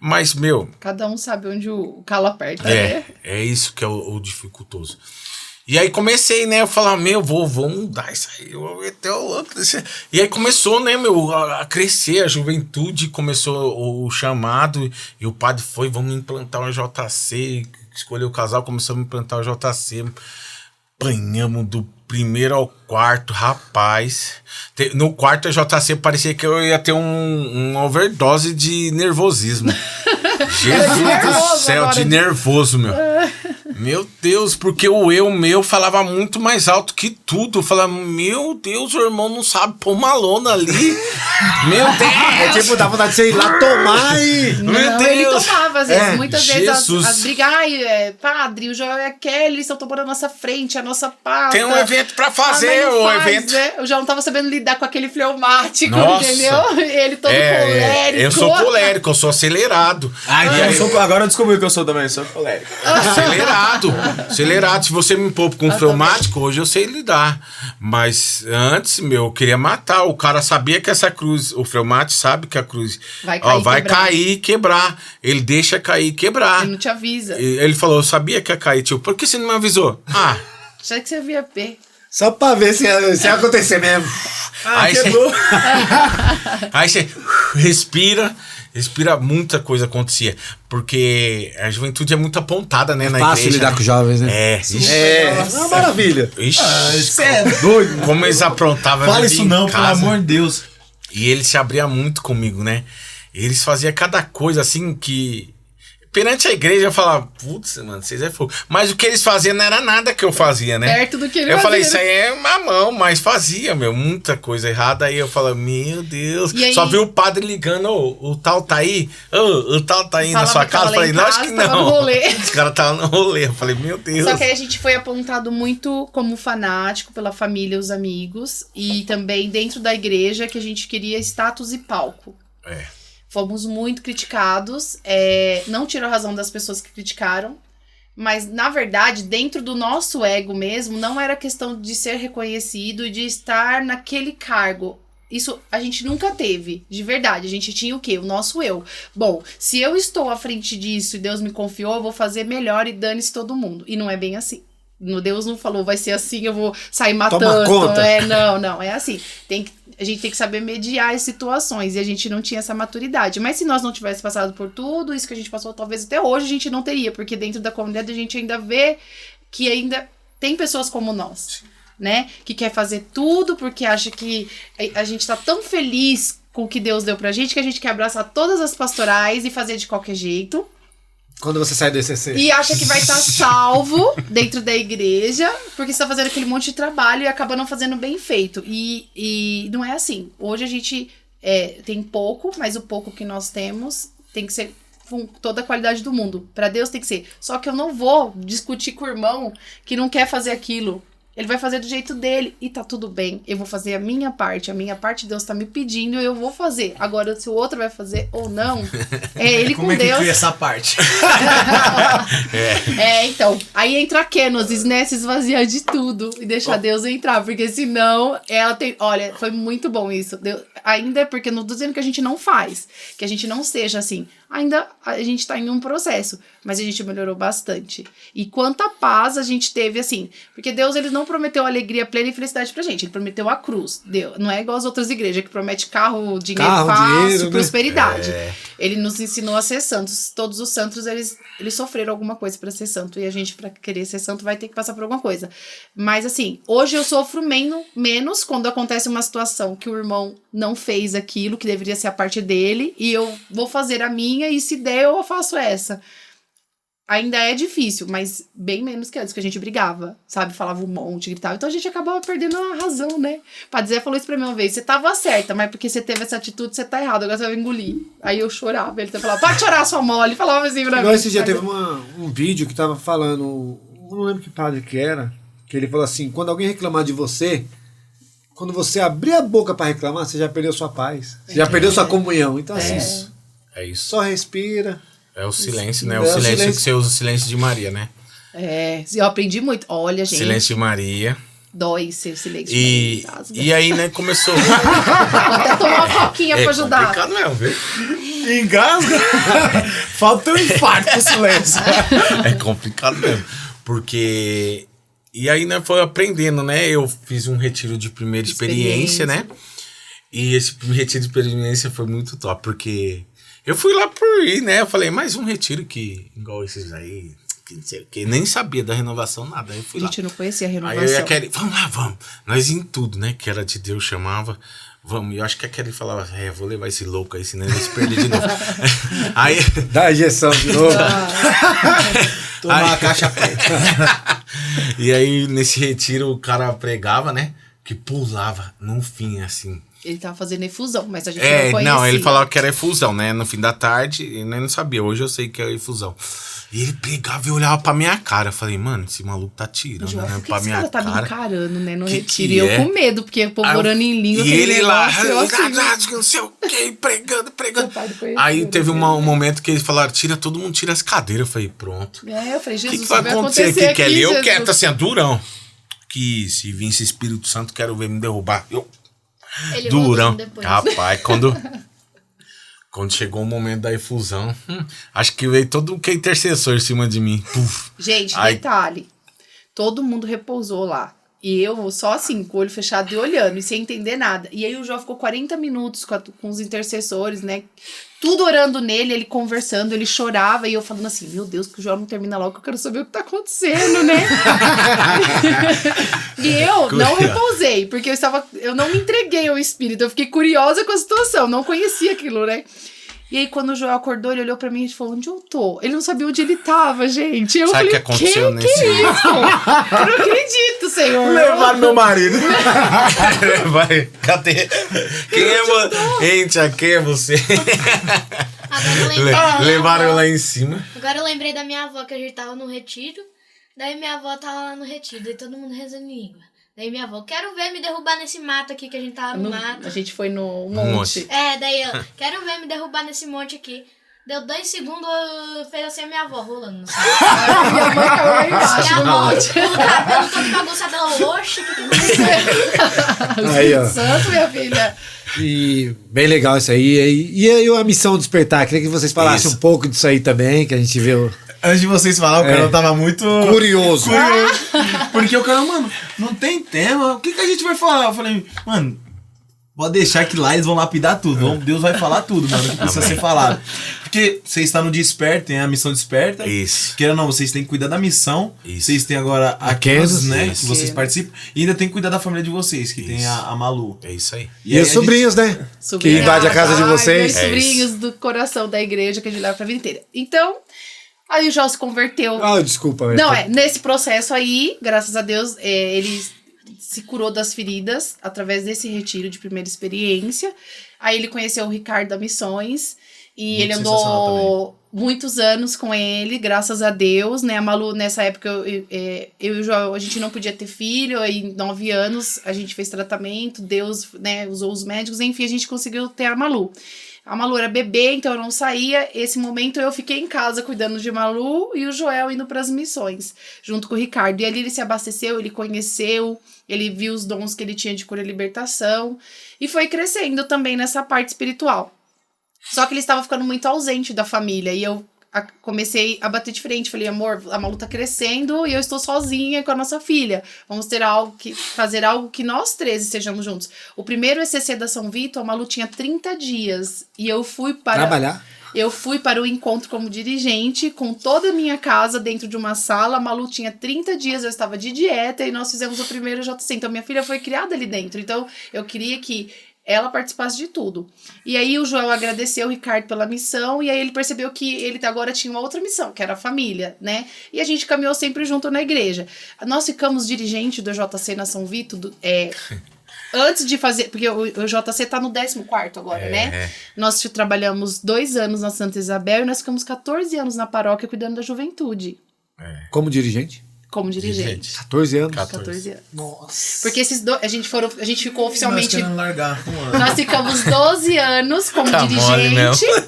Mas, cada um sabe onde o calo aperta, né? É isso que é o dificultoso. E aí comecei, né? Eu falava, vou mudar isso aí. Eu vou meter o louco. E aí começou, né, a crescer, a juventude, começou o chamado. E o padre foi, vamos implantar o JC. Escolheu o casal, começamos a implantar o JC. Apanhamos do primeiro ao quarto, rapaz. No quarto, a JC parecia que eu ia ter uma overdose de nervosismo. Jesus do céu, de nervoso, meu. Meu Deus, porque o meu falava muito mais alto que tudo. Eu falava, meu Deus, o irmão não sabe pôr uma lona ali. Meu Deus. Dá vontade de você ir lá tomar e... Não, ele tomava, às vezes. Muitas vezes as brigas, padre, o Joel e a Kelly, eles estão tomando a nossa frente, a nossa pasta. Tem um evento pra fazer, evento. Né? Eu já não tava sabendo lidar com aquele fleumático, nossa. Entendeu? Ele todo colérico. Eu sou colérico, eu sou acelerado. Agora eu descobri que eu sou também, eu sou colérico. Acelerado. Se você me pôr com um fleumático, hoje eu sei lidar. Mas antes, eu queria matar. O cara sabia que essa cruz, o fleumático sabe que a cruz vai cair e quebrar. Ele deixa cair e quebrar. Ele não te avisa. Ele falou, eu sabia que ia cair, tio. Por que você não me avisou? Já que você via P. Só pra ver se ia acontecer mesmo. Aí você respira, muita coisa acontecia. Porque a juventude é muito apontada, né, na igreja. Fácil lidar com os jovens, né? É uma maravilha. Você é doido. Como eles aprontavam. Fala isso não, pelo amor de Deus. E ele se abria muito comigo, né? Eles faziam cada coisa assim que... Perante a igreja eu falava, putz, mano, vocês é fogo. Mas o que eles faziam não era nada que eu fazia, né? Perto do que ele fazia. Eu falei, né? isso aí é mamão, mas fazia, muita coisa errada. Aí eu falava, meu Deus. Aí, só vi o padre ligando, o tal tá aí? O tal tá aí na sua casa? Eu falei, lógico que não. Os caras estavam no rolê. Eu falei, meu Deus. Só que aí a gente foi apontado muito como fanático pela família e os amigos. E também dentro da igreja que a gente queria status e palco. Fomos muito criticados, não tiro a razão das pessoas que criticaram, mas, na verdade, dentro do nosso ego mesmo, não era questão de ser reconhecido e de estar naquele cargo. Isso a gente nunca teve, de verdade. A gente tinha o quê? O nosso eu. Bom, se eu estou à frente disso e Deus me confiou, eu vou fazer melhor e dane-se todo mundo. E não é bem assim. Deus não falou, vai ser assim, eu vou sair matando. Toma conta. Não, é assim. A gente tem que saber mediar as situações e a gente não tinha essa maturidade. Mas se nós não tivéssemos passado por tudo isso que a gente passou, talvez até hoje a gente não teria, porque dentro da comunidade a gente ainda vê que ainda tem pessoas como nós, né? Que quer fazer tudo porque acha que a gente tá tão feliz com o que Deus deu pra gente que a gente quer abraçar todas as pastorais e fazer de qualquer jeito. Quando você sai do ECC. E acha que vai estar salvo dentro da igreja, porque está fazendo aquele monte de trabalho e acaba não fazendo bem feito. E não é assim. Hoje a gente tem pouco, mas o pouco que nós temos tem que ser com toda a qualidade do mundo. Para Deus tem que ser. Só que eu não vou discutir com o irmão que não quer fazer aquilo. Ele vai fazer do jeito dele e tá tudo bem. Eu vou fazer a minha parte. A minha parte Deus tá me pedindo e eu vou fazer. Agora, se o outro vai fazer ou não, é ele com Deus. Como é que cria essa parte? Então. Aí entra a Kenosis, né? Se esvaziar de tudo e deixar Deus entrar. Porque senão, ela tem... Olha, foi muito bom isso. Ainda é porque não tô dizendo que a gente não faz. Que a gente não seja assim. Ainda a gente tá em um processo. Mas a gente melhorou bastante. E quanta paz a gente teve, assim. Porque Deus, ele não prometeu alegria plena e felicidade pra gente. Ele prometeu a cruz. Não é igual as outras igrejas que promete carro, dinheiro fácil, dinheiro, prosperidade. Né? Ele nos ensinou a ser santos. Todos os santos, eles sofreram alguma coisa pra ser santo. E a gente, pra querer ser santo, vai ter que passar por alguma coisa. Mas, assim, hoje eu sofro menos quando acontece uma situação que o irmão não fez aquilo que deveria ser a parte dele. E eu vou fazer a minha. E se der, eu faço essa. ainda é difícil, mas bem menos que antes, que a gente brigava, sabe? Falava um monte, gritava. Então a gente acabava perdendo a razão, né? Padre falou isso pra mim uma vez: você tava certa, mas porque você teve essa atitude, você tá errado, agora você vai engolir. Aí eu chorava, ele falava: pode chorar, sua mole. Falava assim pra mim. Igual esse dia teve um vídeo que tava falando, não lembro que padre que era, que ele falou assim: quando alguém reclamar de você, quando você abrir a boca pra reclamar, você já perdeu sua paz, você já perdeu sua comunhão. Então assim, É isso. só respira. É o silêncio, né? É O o silêncio silêncio. que você usa, o silêncio de Maria, né? Eu aprendi muito. Olha, gente, Silêncio de Maria. dói ser o silêncio. E aí, né, começou... Vou até tomar uma coquinha pra ajudar. complicado mesmo, viu? Engasga. Falta um infarto pro silêncio. É complicado mesmo. Porque... E aí, né, foi aprendendo, né? Eu fiz um retiro de primeira experiência, né? E esse retiro de experiência foi muito top, porque... Eu fui lá por ir, né? Eu falei, mais um retiro que... Igual esses aí... Que não sei o quê. Nem sabia da renovação, nada. Aí eu fui A lá. gente não conhecia a Aí renovação. eu e a Kelly, vamos lá, vamos. Nós em tudo, né? Que era de Deus, chamava. Vamos. E eu acho que a Kelly falava, vou levar esse louco aí, senão ele se perder de novo. Aí... Dá a injeção de novo. Tomar a caixa preta. E aí, nesse retiro, o cara pregava, né? Que pulava no fim, assim. Ele tava fazendo efusão, mas a gente não conhecia. Não, ele falava que era efusão, né? No fim da tarde, e eu não sabia. Hoje eu sei que é efusão. E ele pegava e olhava pra minha cara. Eu falei, mano, esse maluco tá tirando, João, né? por que Pra esse minha cara tá me cara. encarando, né, no Que retiro? que E eu é? com medo, porque o povo Aí eu- orando em língua. E aquele ele lá, negócio, eu assim, não sei o que, pregando. Meu pai não conhecia, Aí né? teve um momento que eles falaram, todo mundo tira as cadeiras. Eu falei, pronto. eu falei, O Jesus, que vai vai acontecer aqui, Kelly? Eu Jesus? quero, assim, durão. Que se vir esse Espírito Santo, quero ver me derrubar. Eu, Ele durão. voltou depois. Rapaz, quando chegou o momento da efusão, acho que veio todo o que é intercessor em cima de mim. Puf. Gente, Aí- detalhe. Todo mundo repousou lá. E eu só assim, com o olho fechado e olhando, e sem entender nada. E aí o João ficou 40 minutos com os intercessores, né? Tudo orando nele, ele conversando, ele chorava. E eu falando assim, meu Deus, que o João não termina logo, que eu quero saber o que tá acontecendo, né? E eu não repousei, porque eu não me entreguei ao Espírito. Eu fiquei curiosa com a situação, não conhecia aquilo, né? E aí, quando o Joel acordou, ele olhou pra mim e falou, onde eu tô? Ele não sabia onde ele tava, gente. Eu Sabe o falei, que aconteceu que nesse é isso? Eu não acredito, Senhor. Levaram meu marido. Vai, cadê? Quem é você? Gente, quem é você? Agora eu lembrei da minha Levaram avó. lá em cima. Agora eu lembrei da minha avó, que a gente tava no retiro. Daí minha avó tava lá no retiro, daí todo mundo rezando em língua. Daí minha avó, quero ver me derrubar nesse mato aqui, que a gente tava no mato. A gente foi no monte. monte. Daí eu, quero ver me derrubar nesse monte aqui. Deu 2 segundos, fez assim a minha avó rolando. Assim. Minha mãe caiu lá embaixo Minha no avó, monte. com o cabelo todo bagunçado, ela, oxe, que aconteceu? Aí, ó. Santo, minha filha. E bem legal isso aí. E aí a missão despertar, queria que vocês falassem Isso. um pouco disso aí também, que a gente viu. Antes de vocês falar, o Carol tava muito Curioso. Porque o Carol, mano, não tem tema. O que a gente vai falar? Eu falei, mano, pode deixar que lá eles vão lapidar tudo. Deus vai falar tudo, mano, que precisa ser falado. Porque vocês estão no Desperta, tem a missão Desperta. Isso. Queira ou não, vocês têm que cuidar da missão. Isso. Vocês têm agora a Kansas, Kansas, né? isso. Que vocês participam. E ainda tem que cuidar da família de vocês, que tem a Malu. É isso aí. E os sobrinhos, né? Sobrinhos. Que invade a casa de Ai, vocês. Meus É sobrinhos do coração da igreja que a gente leva pra vida inteira. Então, aí o João se converteu. Ah, desculpa. Não, nesse processo aí, graças a Deus, ele se curou das feridas através desse retiro de primeira experiência. Aí ele conheceu o Ricardo da Missões e Muito ele sensacional andou muitos anos com ele, graças a Deus, né? A Malu, nessa época, eu e o João, a gente não podia ter filho, aí em 9 anos a gente fez tratamento, Deus, né, usou os médicos, enfim, a gente conseguiu ter a Malu. A Malu era bebê, então eu não saía. Esse momento eu fiquei em casa cuidando de Malu e o Joel indo para as missões, junto com o Ricardo. E ali ele se abasteceu, ele conheceu, ele viu os dons que ele tinha de cura e libertação e foi crescendo também nessa parte espiritual. Só que ele estava ficando muito ausente da família e eu comecei a bater de frente. Falei, amor, a Malu tá crescendo e eu estou sozinha com a nossa filha. Vamos ter fazer algo que nós 13 estejamos juntos. O primeiro ECC da São Vito, a Malu tinha 30 dias e eu fui para... Trabalhar? Eu fui para o encontro como dirigente, com toda a minha casa dentro de uma sala. A Malu tinha 30 dias, eu estava de dieta e nós fizemos o primeiro JC. Então, minha filha foi criada ali dentro. Então, eu queria que ela participasse de tudo. E aí o Joel agradeceu o Ricardo pela missão, e aí ele percebeu que ele agora tinha uma outra missão, que era a família, né? E a gente caminhou sempre junto na igreja. Nós ficamos dirigente do JC na São Vito, antes de fazer, porque o JC tá no 14º agora, né? Nós trabalhamos 2 anos na Santa Isabel e nós ficamos 14 anos na paróquia cuidando da juventude. Como dirigente? Como dirigente. 14 anos? 14 anos. Nossa. Porque a gente ficou oficialmente... Nós querendo largar um ano. Nós ficamos 12 anos como Tá mole dirigente. mesmo.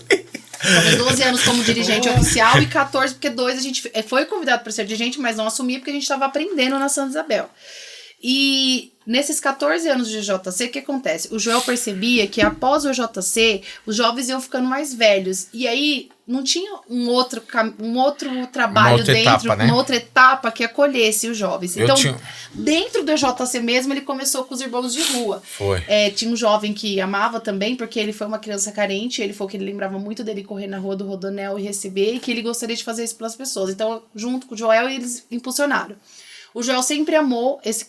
Ficamos 12 anos como dirigente oficial e 14, porque 2 a gente foi convidado para ser dirigente, mas não assumia porque a gente estava aprendendo na Santa Isabel. E nesses 14 anos de JC, o que acontece? O Joel percebia que após o JC, os jovens iam ficando mais velhos. E aí não tinha um outro trabalho etapa, né? uma outra etapa que acolhesse os jovens. Então, dentro do JC mesmo, ele começou com os irmãos de rua. Foi. Tinha um jovem que amava também, porque ele foi uma criança carente, ele falou que ele lembrava muito dele correr na rua do Rodonel e receber, e que ele gostaria de fazer isso pelas pessoas. Então, junto com o Joel, eles impulsionaram. O Joel sempre amou esse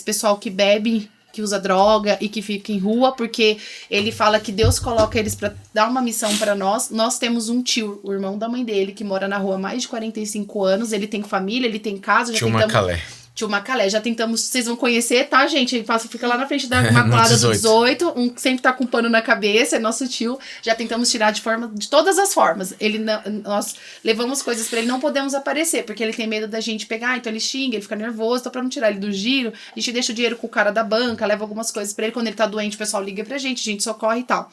pessoal que bebe, que usa droga e que fica em rua, porque ele fala que Deus coloca eles para dar uma missão para nós. Nós temos um tio, o irmão da mãe dele, que mora na rua há mais de 45 anos. Ele tem família, ele tem casa. Tio Macalé. Tio Macalé, já tentamos, vocês vão conhecer, tá, gente? Ele fica lá na frente da Imaculada do 18, sempre tá com pano na cabeça, é nosso tio. Já tentamos tirar de todas as formas. Nós levamos coisas pra ele, não podemos aparecer, porque ele tem medo da gente pegar, então ele xinga, ele fica nervoso, então pra não tirar ele do giro, a gente deixa o dinheiro com o cara da banca, leva algumas coisas pra ele, quando ele tá doente, o pessoal liga pra gente, a gente socorre e tal.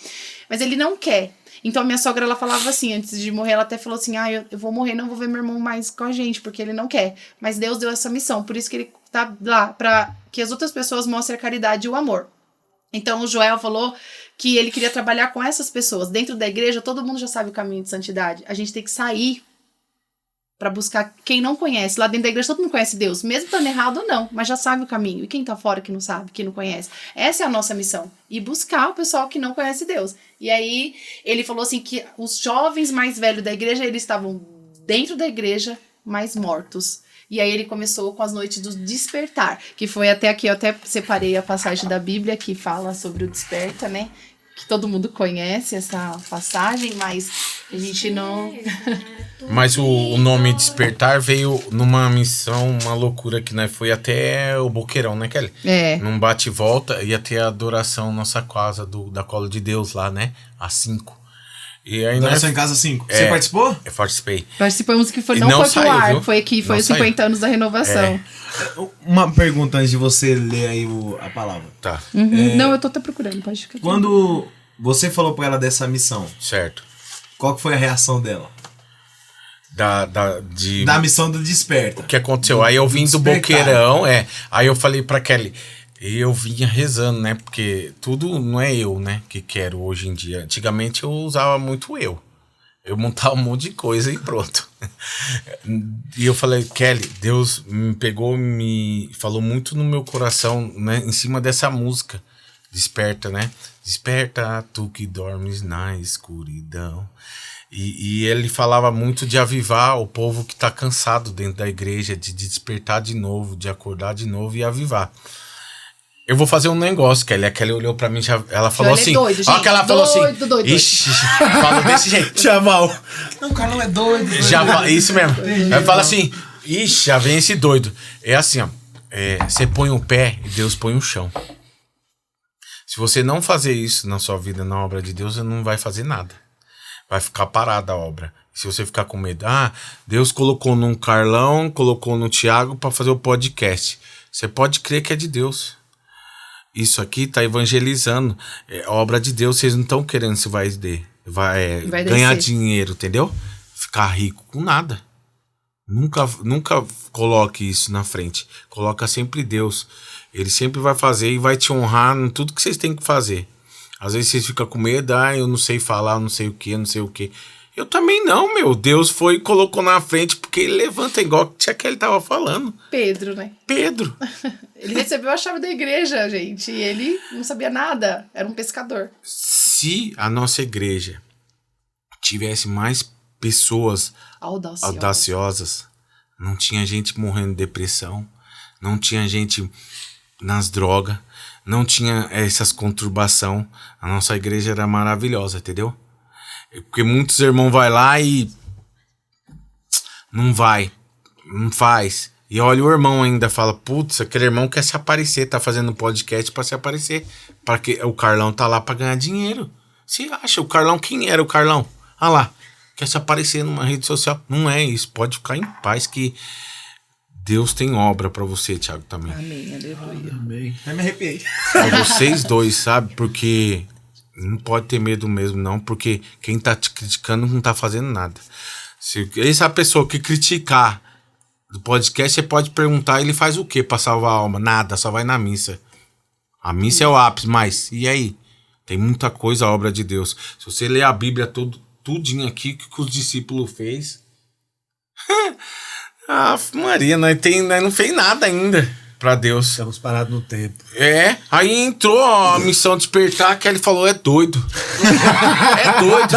Mas ele não quer. Então, a minha sogra, ela falava assim, antes de morrer, ela até falou assim, eu vou morrer, não vou ver meu irmão mais com a gente, porque ele não quer. Mas Deus deu essa missão, por isso que ele tá lá, pra que as outras pessoas mostrem a caridade e o amor. Então, o Joel falou que ele queria trabalhar com essas pessoas. Dentro da igreja, todo mundo já sabe o caminho de santidade. A gente tem que sair para buscar quem não conhece. Lá dentro da igreja, todo mundo conhece Deus, mesmo estando errado ou não, mas já sabe o caminho. E quem tá fora que não sabe, que não conhece? Essa é a nossa missão. E buscar o pessoal que não conhece Deus. E aí, ele falou assim que os jovens mais velhos da igreja, eles estavam dentro da igreja, mais mortos. E aí ele começou com as noites do despertar, que foi até aqui, eu até separei a passagem da Bíblia que fala sobre o desperta, né? Que todo mundo conhece essa passagem, mas a gente não... Mas o nome Despertar veio numa missão, uma loucura que né, foi até o Boqueirão, né, Kelly? Num bate e volta, ia ter a adoração nossa casa da Cola de Deus lá, né? Às 5. E aí Adoração em Casa 5. Você participou? Eu participei. Participamos que foi, E não foi saiu, pro ar, viu? foi aqui, foi Não os 50 saiu. anos da renovação. Uma pergunta antes de você ler aí a palavra. Tá, Não, eu tô até procurando, pode ficar. Quando você falou pra ela dessa missão, certo. qual que foi a reação dela? Da missão do Desperta. O que aconteceu? Aí eu vim do Despertar. Boqueirão, aí eu falei pra Kelly, e eu vinha rezando, né? Porque tudo não é eu, né? Que quero hoje em dia. Antigamente eu usava muito eu. Eu montava um monte de coisa e pronto. E eu falei, Kelly, Deus me pegou, me falou muito no meu coração, né? Em cima dessa música. Desperta, né? Desperta, tu que dormes na escuridão. E ele falava muito de avivar o povo que tá cansado dentro da igreja, de despertar de novo, de acordar de novo e avivar. Eu vou fazer um negócio, Kelly. A Kelly olhou pra mim, ela falou assim... doido, Olha que ela falou assim... doido. Ixi, falou desse jeito. Chaval. Não, o cara não é doido. Isso mesmo. Ela fala assim... Ixi, já vem esse doido. É assim, ó. Você põe o pé e Deus põe o chão. Se você não fazer isso na sua vida, na obra de Deus, você não vai fazer nada. Vai ficar parada a obra. Se você ficar com medo, Deus colocou no Carlão, colocou no Tiago para fazer o podcast. Você pode crer que é de Deus. Isso aqui tá evangelizando. É obra de Deus, vocês não estão querendo se vai ganhar dinheiro, entendeu? Ficar rico com nada. Nunca coloque isso na frente. Coloca sempre Deus. Ele sempre vai fazer e vai te honrar em tudo que vocês têm que fazer. Às vezes vocês ficam com medo, eu não sei falar, não sei o que. Eu também não, meu. Deus foi e colocou na frente porque ele levanta igual que tia Kelly tava falando. Pedro, né? Pedro. Ele recebeu a chave da igreja, gente, e ele não sabia nada. Era um pescador. Se a nossa igreja tivesse mais pessoas audaciosas, não tinha gente morrendo de depressão, não tinha gente nas drogas, não tinha essas conturbação. A nossa igreja era maravilhosa, entendeu? Porque muitos irmãos vai lá e não faz. E olha, o irmão ainda fala, putz, aquele irmão quer se aparecer, tá fazendo podcast pra se aparecer. Porque o Carlão tá lá pra ganhar dinheiro. Você acha, o Carlão, quem era o Carlão? Ah lá, quer se aparecer numa rede social. Não é isso, pode ficar em paz que Deus tem obra pra você, Thiago, também. Amém, aleluia. Amém. Até me arrepiei. Pra vocês dois, sabe? Porque não pode ter medo mesmo, não. Porque quem tá te criticando não tá fazendo nada. Se essa pessoa que criticar do podcast, você pode perguntar, ele faz o quê pra salvar a alma? Nada, só vai na missa. A missa é o ápice, mas e aí? Tem muita coisa, a obra de Deus. Se você ler a Bíblia tudinho aqui, o que os discípulos fez... Maria, nós não fez nada ainda pra Deus. Estamos parados no tempo. Aí entrou a missão despertar, que ele falou, é doido. É doido.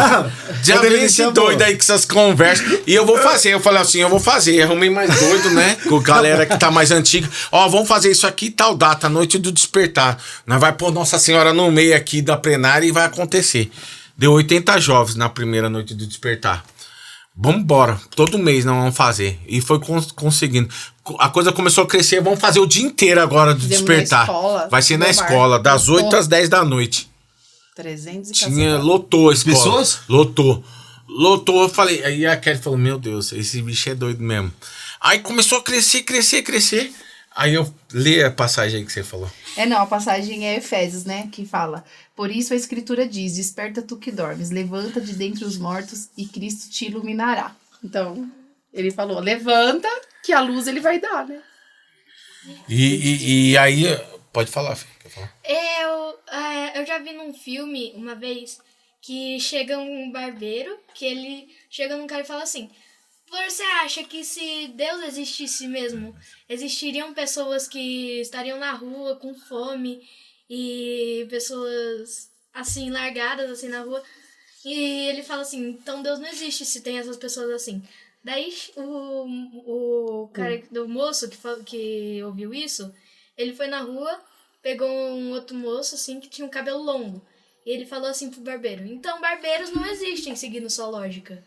Já vem esse doido aí com essas conversas. E eu vou fazer. Eu falei assim, eu vou fazer. Arrumei mais doido, né? Com a galera que tá mais antiga. Vamos fazer isso aqui tal data, noite do despertar. Nós vai pôr Nossa Senhora no meio aqui da plenária e vai acontecer. Deu 80 jovens na primeira noite do despertar. Vamos embora, todo mês nós vamos fazer. E foi conseguindo. A coisa começou a crescer, vamos fazer o dia inteiro agora do despertar. Escola, vai ser na escola, das 8 às 10 da noite. 300 lotou a escola. Pessoas? Lotou, eu falei, aí a Kelly falou, meu Deus, esse bicho é doido mesmo. Aí começou a crescer. Aí eu li a passagem aí que você falou. Não, a passagem é Efésios, né? Que fala, por isso a escritura diz, desperta tu que dormes, levanta de dentre os mortos e Cristo te iluminará. Então, ele falou, levanta que a luz ele vai dar, né? E aí, pode falar, filho. Eu já vi num filme uma vez que chega um barbeiro, que ele chega num cara e fala assim, você acha que se Deus existisse mesmo, existiriam pessoas que estariam na rua com fome e pessoas assim, largadas assim na rua? E ele fala assim, então Deus não existe se tem essas pessoas assim. Daí o cara, do moço que ouviu isso, ele foi na rua, pegou um outro moço assim que tinha um cabelo longo. E ele falou assim pro barbeiro, então barbeiros não existem seguindo sua lógica.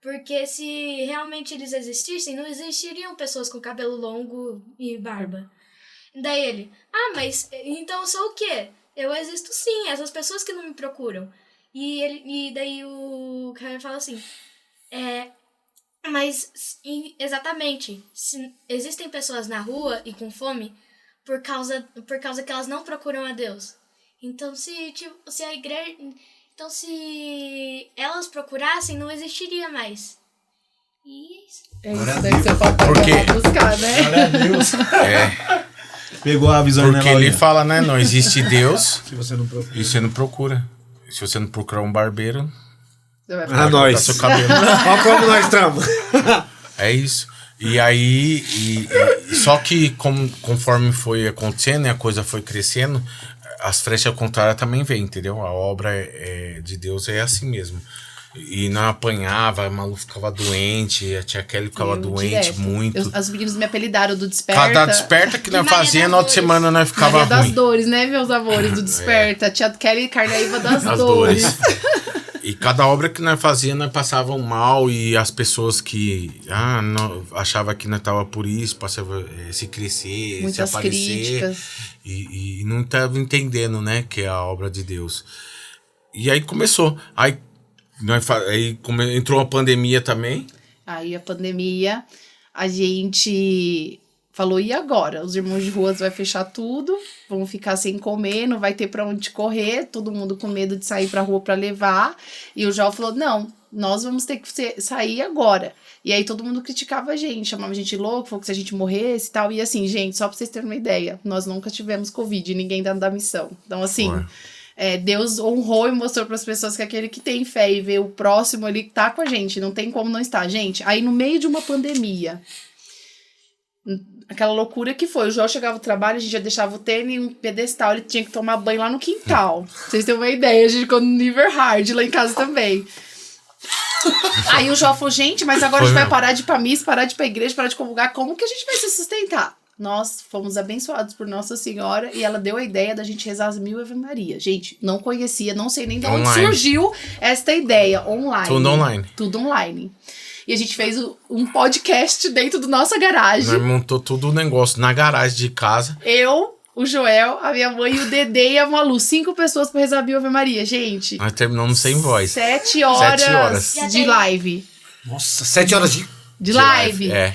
Porque se realmente eles existissem, não existiriam pessoas com cabelo longo e barba. Daí ele, mas então eu sou o quê? Eu existo sim, essas pessoas que não me procuram. E daí o cara fala assim, mas exatamente, se existem pessoas na rua e com fome por causa que elas não procuram a Deus. Então se a igreja... Então, se elas procurassem, não existiria mais. E é isso. É isso, daí você pode buscar, né? Glória a Deus. Pegou a visão, porque ele fala, né? Não existe Deus. Se você não procura. E você não procura. Se você não procurar um barbeiro... Você vai ficar nós. Seu cabelo. Olha como nós estamos. É isso. E aí... só que conforme foi acontecendo e a coisa foi crescendo... As frechas contrárias também vêm, entendeu? A obra de Deus é assim mesmo. E não apanhava, a Malu ficava doente, a tia Kelly ficava doente direto. muito. As meninas me apelidaram do Desperta. Cada desperta que nós fazia, na outra semana nós ficava Maria ruim. das Dores, né, meus amores, do Desperta. Tia Kelly Carnaíba das Dores. E cada obra que nós fazia, nós passavam mal e as pessoas que achavam que nós tava por isso, passava se crescer, muitas se aparecer. Críticas. E não estavam entendendo, né, que é a obra de Deus. E aí começou. Aí entrou a pandemia também. Aí a pandemia, a gente falou, e agora? Os irmãos de ruas vai fechar tudo, vão ficar sem comer, não vai ter pra onde correr, todo mundo com medo de sair pra rua pra levar. E o João falou, não, nós vamos ter que sair agora. E aí todo mundo criticava a gente, chamava a gente louco, falou que se a gente morresse e tal. E assim, gente, só pra vocês terem uma ideia, nós nunca tivemos Covid, ninguém da missão. Então assim... Deus honrou e mostrou para as pessoas que aquele que tem fé e vê o próximo, ele tá com a gente, não tem como não estar. Gente, aí no meio de uma pandemia, aquela loucura que foi, o João chegava do trabalho, a gente já deixava o tênis em um pedestal, ele tinha que tomar banho lá no quintal. Pra vocês terem uma ideia, a gente ficou no nível hard lá em casa também. Aí o João falou, gente, mas agora a gente vai parar de ir pra missa, parar de ir pra igreja, parar de comungar, como que a gente vai se sustentar? nós fomos abençoados por Nossa Senhora e ela deu a ideia da gente rezar as 1000 Ave Maria. Gente, não conhecia, não sei nem de onde surgiu esta ideia. Online. Tudo online. Tudo online. E a gente fez um podcast dentro da nossa garagem. Nós montou tudo o negócio na garagem de casa. Eu, o Joel, a minha mãe, o Dedê e a Malu. 5 pessoas pra rezar a 1000 Ave Maria, gente. Nós terminamos sem voz. 7 horas de live. Nossa, 7 horas de live. É.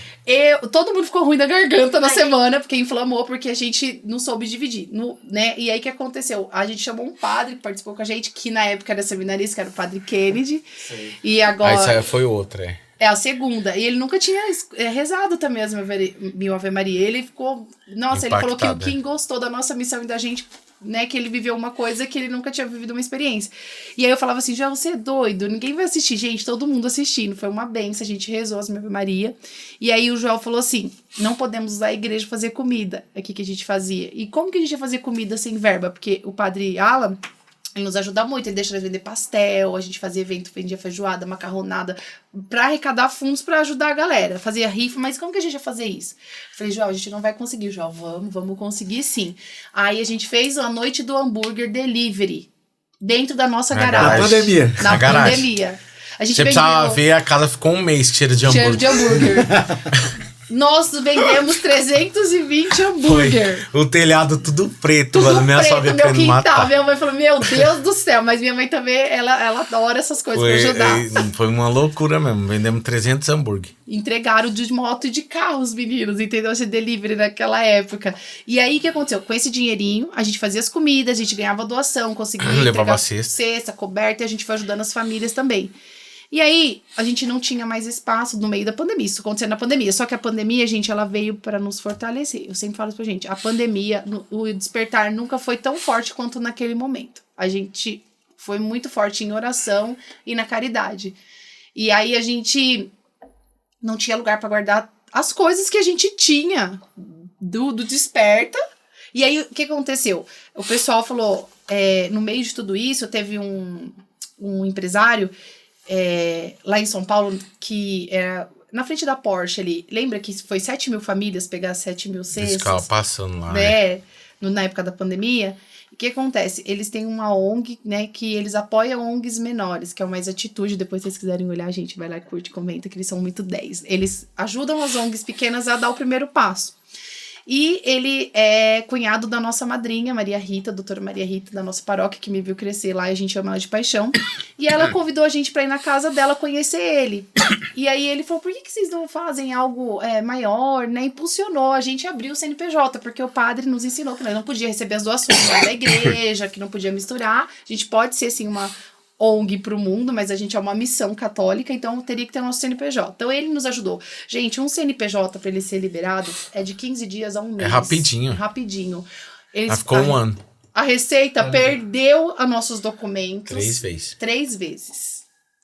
Todo mundo ficou ruim da garganta na semana, porque inflamou, porque a gente não soube dividir, né? E aí, o que aconteceu? A gente chamou um padre que participou com a gente, que na época era seminarista, que era o padre Kennedy. Sim. E agora... Aí foi outra, É a segunda. E ele nunca tinha rezado também as 1000 Ave Maria. Ele ficou... Nossa, impactado. Ele falou que quem gostou da nossa missão e da gente... Né, que ele viveu uma coisa que ele nunca tinha vivido uma experiência. E aí eu falava assim, João, você é doido, ninguém vai assistir. Gente, todo mundo assistindo, foi uma benção, a gente rezou as 1000 Ave Maria. E aí o João falou assim, não podemos usar a igreja fazer comida, aqui que a gente fazia. E como que a gente ia fazer comida sem verba? Porque o padre Alan, ele nos ajuda muito, ele deixa nós vender pastel, a gente fazia evento, vendia feijoada, macarronada, pra arrecadar fundos pra ajudar a galera. Fazia rifa, mas como que a gente ia fazer isso? Eu falei, João, a gente não vai conseguir, João, vamos conseguir sim. Aí a gente fez a noite do hambúrguer delivery, dentro da nossa garagem. Na pandemia. Na pandemia. A gente Você precisava ver, a casa ficou um mês cheira de hambúrguer. Cheiro de hambúrguer. Nós vendemos 320 hambúrguer. O telhado tudo preto, tudo mano. Minha preto, sogra meu querendo quintal. matar. Minha mãe falou, meu Deus do céu. Mas minha mãe também, ela adora essas coisas pra ajudar. Foi uma loucura mesmo. Vendemos 300 hambúrguer. Entregaram de moto e de carro os meninos, entendeu? Esse delivery naquela época. E aí, o que aconteceu? Com esse dinheirinho, a gente fazia as comidas, a gente ganhava doação, conseguia levava cesta, coberta, e a gente foi ajudando as famílias também. E aí, a gente não tinha mais espaço no meio da pandemia. Isso aconteceu na pandemia. Só que a pandemia, gente, ela veio para nos fortalecer. Eu sempre falo isso pra gente. A pandemia, o despertar nunca foi tão forte quanto naquele momento. A gente foi muito forte em oração e na caridade. E aí, a gente não tinha lugar para guardar as coisas que a gente tinha do desperta. E aí, o que aconteceu? O pessoal falou, no meio de tudo isso, teve um empresário... lá em São Paulo, que era na frente da Porsche ali, lembra que foi 7.000 famílias pegar 7.000 cestas? Ficava passando lá, na época da pandemia. O que acontece? Eles têm uma ONG, né, que eles apoiam ONGs menores, que é o Mais Atitude. Depois, se vocês quiserem olhar, gente, vai lá, curte, comenta, que eles são muito 10. Eles ajudam as ONGs pequenas a dar o primeiro passo. E ele é cunhado da nossa madrinha, Maria Rita, doutora Maria Rita, da nossa paróquia, que me viu crescer lá e a gente ama ela de paixão. E ela convidou a gente pra ir na casa dela conhecer ele. E aí ele falou, por que vocês não fazem algo maior, né? Impulsionou a gente a abrir o CNPJ, porque o padre nos ensinou que nós não podíamos receber as doações da igreja, que não podia misturar. A gente pode ser, sim, uma ONG pro mundo, mas a gente é uma missão católica, então teria que ter o nosso CNPJ. Então ele nos ajudou. Gente, um CNPJ para ele ser liberado é de 15 dias a um mês. É rapidinho. Rapidinho. Ficou um ano. A Receita perdeu os nossos documentos. 3 vezes. 3 vezes.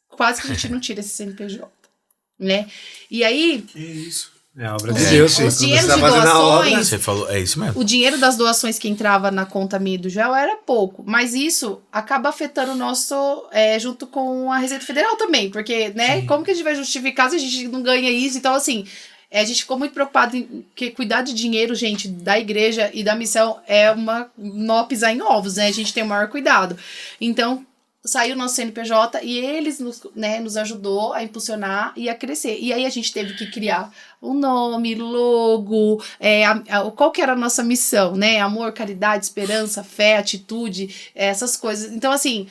Quase que a gente não tira esse CNPJ. Né? E aí... Que isso? É a obra de Deus, sim. Os dinheiros de doações... Você falou, é isso mesmo. O dinheiro das doações que entrava na conta minha e do Joel era pouco. Mas isso acaba afetando o nosso... junto com a Receita Federal também. Porque, né? Sim. Como que a gente vai justificar se a gente não ganha isso? Então, assim... A gente ficou muito preocupado em que cuidar de dinheiro, gente, da igreja e da missão é não pisar em ovos, né? A gente tem o maior cuidado. Então, saiu o nosso CNPJ e eles nos ajudou a impulsionar e a crescer. E aí a gente teve que criar um nome, logo, qual que era a nossa missão, né? Amor, caridade, esperança, fé, atitude, essas coisas. Então, assim...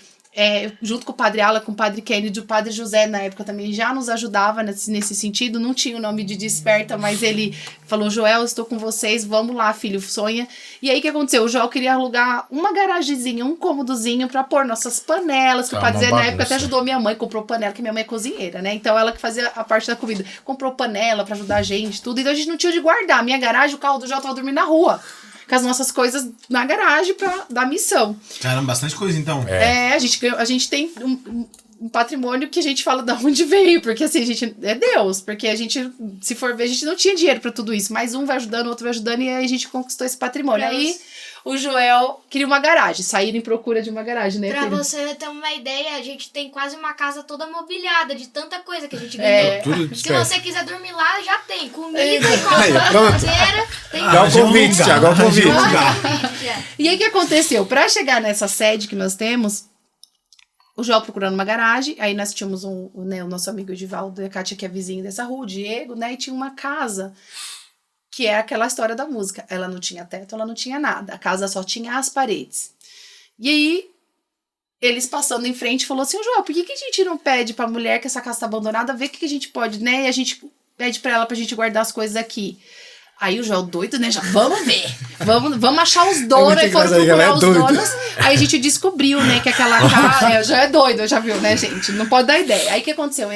junto com o padre Ala, com o padre Kennedy, o padre José na época também já nos ajudava nesse sentido, não tinha o nome de Desperta, mas ele falou, Joel, estou com vocês, vamos lá, filho, sonha. E aí o que aconteceu? O Joel queria alugar uma garagemzinha, um cômodozinho pra pôr nossas panelas, que o padre Zé na época até ajudou minha mãe, comprou panela, que minha mãe é cozinheira, né? Então ela que fazia a parte da comida, comprou panela pra ajudar a gente, tudo, então a gente não tinha onde guardar. A minha garagem, o carro do Joel tava dormindo na rua, com as nossas coisas na garagem da missão. Caramba, bastante coisa então. A gente tem um patrimônio que a gente fala de onde veio, porque assim, a gente é Deus, porque a gente, se for ver, a gente não tinha dinheiro pra tudo isso, mas um vai ajudando, o outro vai ajudando, e aí a gente conquistou esse patrimônio. Aí o Joel queria uma garagem, sair em procura de uma garagem, né? Pra você ter uma ideia, a gente tem quase uma casa toda mobiliada de tanta coisa que a gente ganhou. Tudo Se você quiser dormir lá, já tem comida, pronto. cadeira, tem Dá o convite, Thiago, dá o convite. E aí o que aconteceu? Pra chegar nessa sede que nós temos, o João procurando uma garagem, aí nós tínhamos o nosso amigo Edivaldo e a Kátia, que é vizinho dessa rua, o Diego, né? E tinha uma casa, que é aquela história da música. Ela não tinha teto, ela não tinha nada. A casa só tinha as paredes. E aí, eles passando em frente, falou assim, João, por que a gente não pede pra mulher que essa casa tá abandonada, ver o que a gente pode, né? E a gente pede pra ela pra gente guardar as coisas aqui. Aí o João doido, né? Já, vamos ver. Vamos achar os donos. Aí foram procurar os donos. Aí a gente descobriu, né? Que aquela casa... já é doido, já viu, né, gente? Não pode dar ideia. Aí o que aconteceu?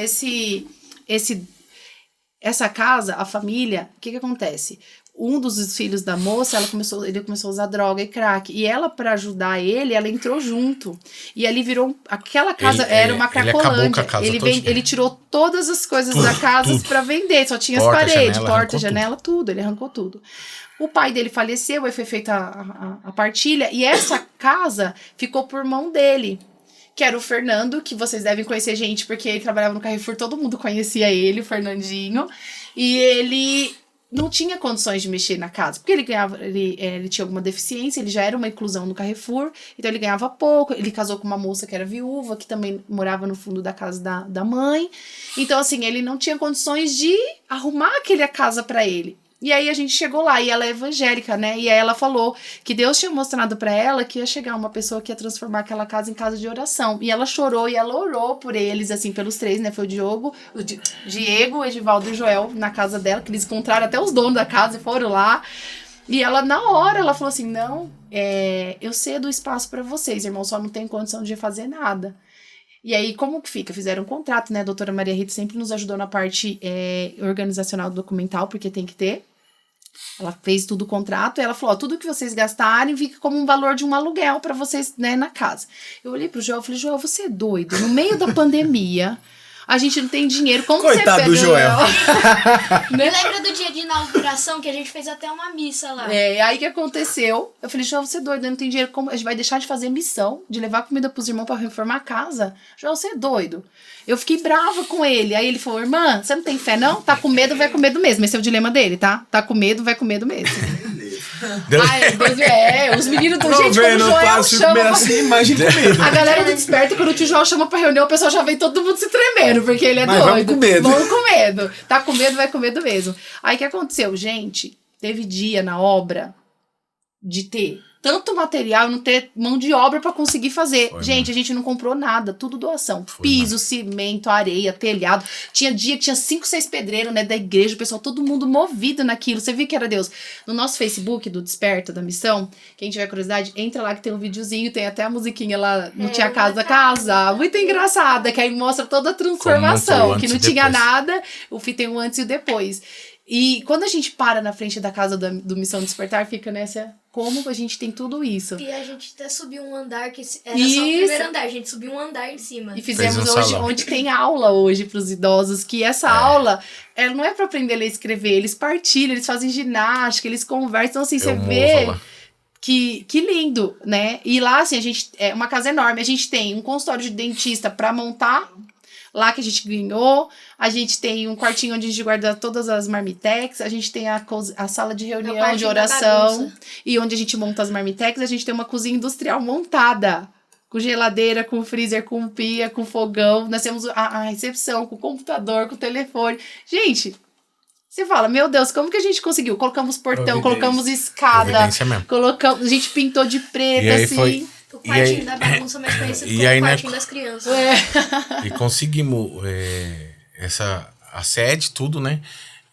Essa casa, a família, o que acontece? Um dos filhos da moça, ele começou a usar droga e crack. E ela, pra ajudar ele, ela entrou junto. E ali virou... Aquela casa era uma cracolândia. Ele tirou todas as coisas da casa pra vender. Só tinha porta, as paredes, porta, janela, tudo. Ele arrancou tudo. O pai dele faleceu, aí foi feita a partilha. E essa casa ficou por mão dele. Que era o Fernando, que vocês devem conhecer, gente, porque ele trabalhava no Carrefour, todo mundo conhecia ele, o Fernandinho. E ele não tinha condições de mexer na casa, porque ele tinha alguma deficiência, ele já era uma inclusão no Carrefour, então ele ganhava pouco, ele casou com uma moça que era viúva, que também morava no fundo da casa da mãe. Então, assim, ele não tinha condições de arrumar aquela casa pra ele. E aí a gente chegou lá, e ela é evangélica, né? E aí ela falou que Deus tinha mostrado pra ela que ia chegar uma pessoa que ia transformar aquela casa em casa de oração. E ela chorou, e ela orou por eles, assim, pelos três, né? Foi o Diego, o Edivaldo e o Joel na casa dela, que eles encontraram até os donos da casa e foram lá. E ela, na hora, ela falou assim, não, eu cedo o espaço pra vocês, irmão, só não tenho condição de fazer nada. E aí, como que fica? Fizeram um contrato, né? A doutora Maria Rita sempre nos ajudou na parte organizacional do documental, porque tem que ter. Ela fez tudo o contrato e ela falou, tudo que vocês gastarem fica como um valor de um aluguel pra vocês, né, na casa. Eu olhei pro Joel e falei, Joel, você é doido? No meio da pandemia, a gente não tem dinheiro. Como coitado você do Joel. Me lembra do dia de inauguração que a gente fez até uma missa lá. Aí o que aconteceu? Eu falei, Joel, você é doido, não tem dinheiro. Como? A gente vai deixar de fazer missão, de levar comida pros irmãos pra reformar a casa? Joel, você é doido. Eu fiquei brava com ele. Aí ele falou, irmã, você não tem fé não? Tá com medo, vai com medo mesmo. Esse é o dilema dele, tá? Tá com medo, vai com medo mesmo. Os meninos do gente, quando o Joel chama... assim, imagina com medo. A galera do Desperta, quando o tio Joel chama pra reunião, o pessoal já vem todo mundo se tremendo, porque ele é doido. Vamos com medo. Vamos com medo. Tá com medo, vai com medo mesmo. Aí o que aconteceu? Gente, teve dia na obra de ter tanto material, não ter mão de obra pra conseguir fazer. A gente não comprou nada, tudo doação. Piso, cimento, areia, telhado. Tinha dia que tinha 5, 6 pedreiros, né, da igreja, o pessoal, todo mundo movido naquilo. Você viu que era Deus. No nosso Facebook do Desperta, da Missão, quem tiver curiosidade, entra lá que tem um videozinho, tem até a musiquinha lá, não tinha casa, muito engraçada, que aí mostra toda a transformação, que não tinha nada, tem o antes e o depois. E quando a gente para na frente da casa do Missão Despertar, fica nessa... Como a gente tem tudo isso. E a gente até subiu um andar, que era só o primeiro andar, a gente subiu um andar em cima. E fizemos hoje, onde tem aula hoje para os idosos, que essa aula, ela não é para aprender a ler e escrever, eles partilham, eles fazem ginástica, eles conversam, então assim, você vê... Que lindo, né? E lá, assim, a gente... É uma casa enorme, a gente tem um consultório de dentista para montar... Lá que a gente ganhou, a gente tem um quartinho onde a gente guarda todas as marmitex, a gente tem a sala de reunião, de oração, e onde a gente monta as marmitex, a gente tem uma cozinha industrial montada, com geladeira, com freezer, com pia, com fogão, nós temos a recepção, com computador, com telefone. Gente, você fala, meu Deus, como que a gente conseguiu? Colocamos portão, colocamos escada, a gente pintou de preto, assim... O quartinho da bagunça, mais conhecido como o quartinho das crianças. E conseguimos a sede, tudo, né?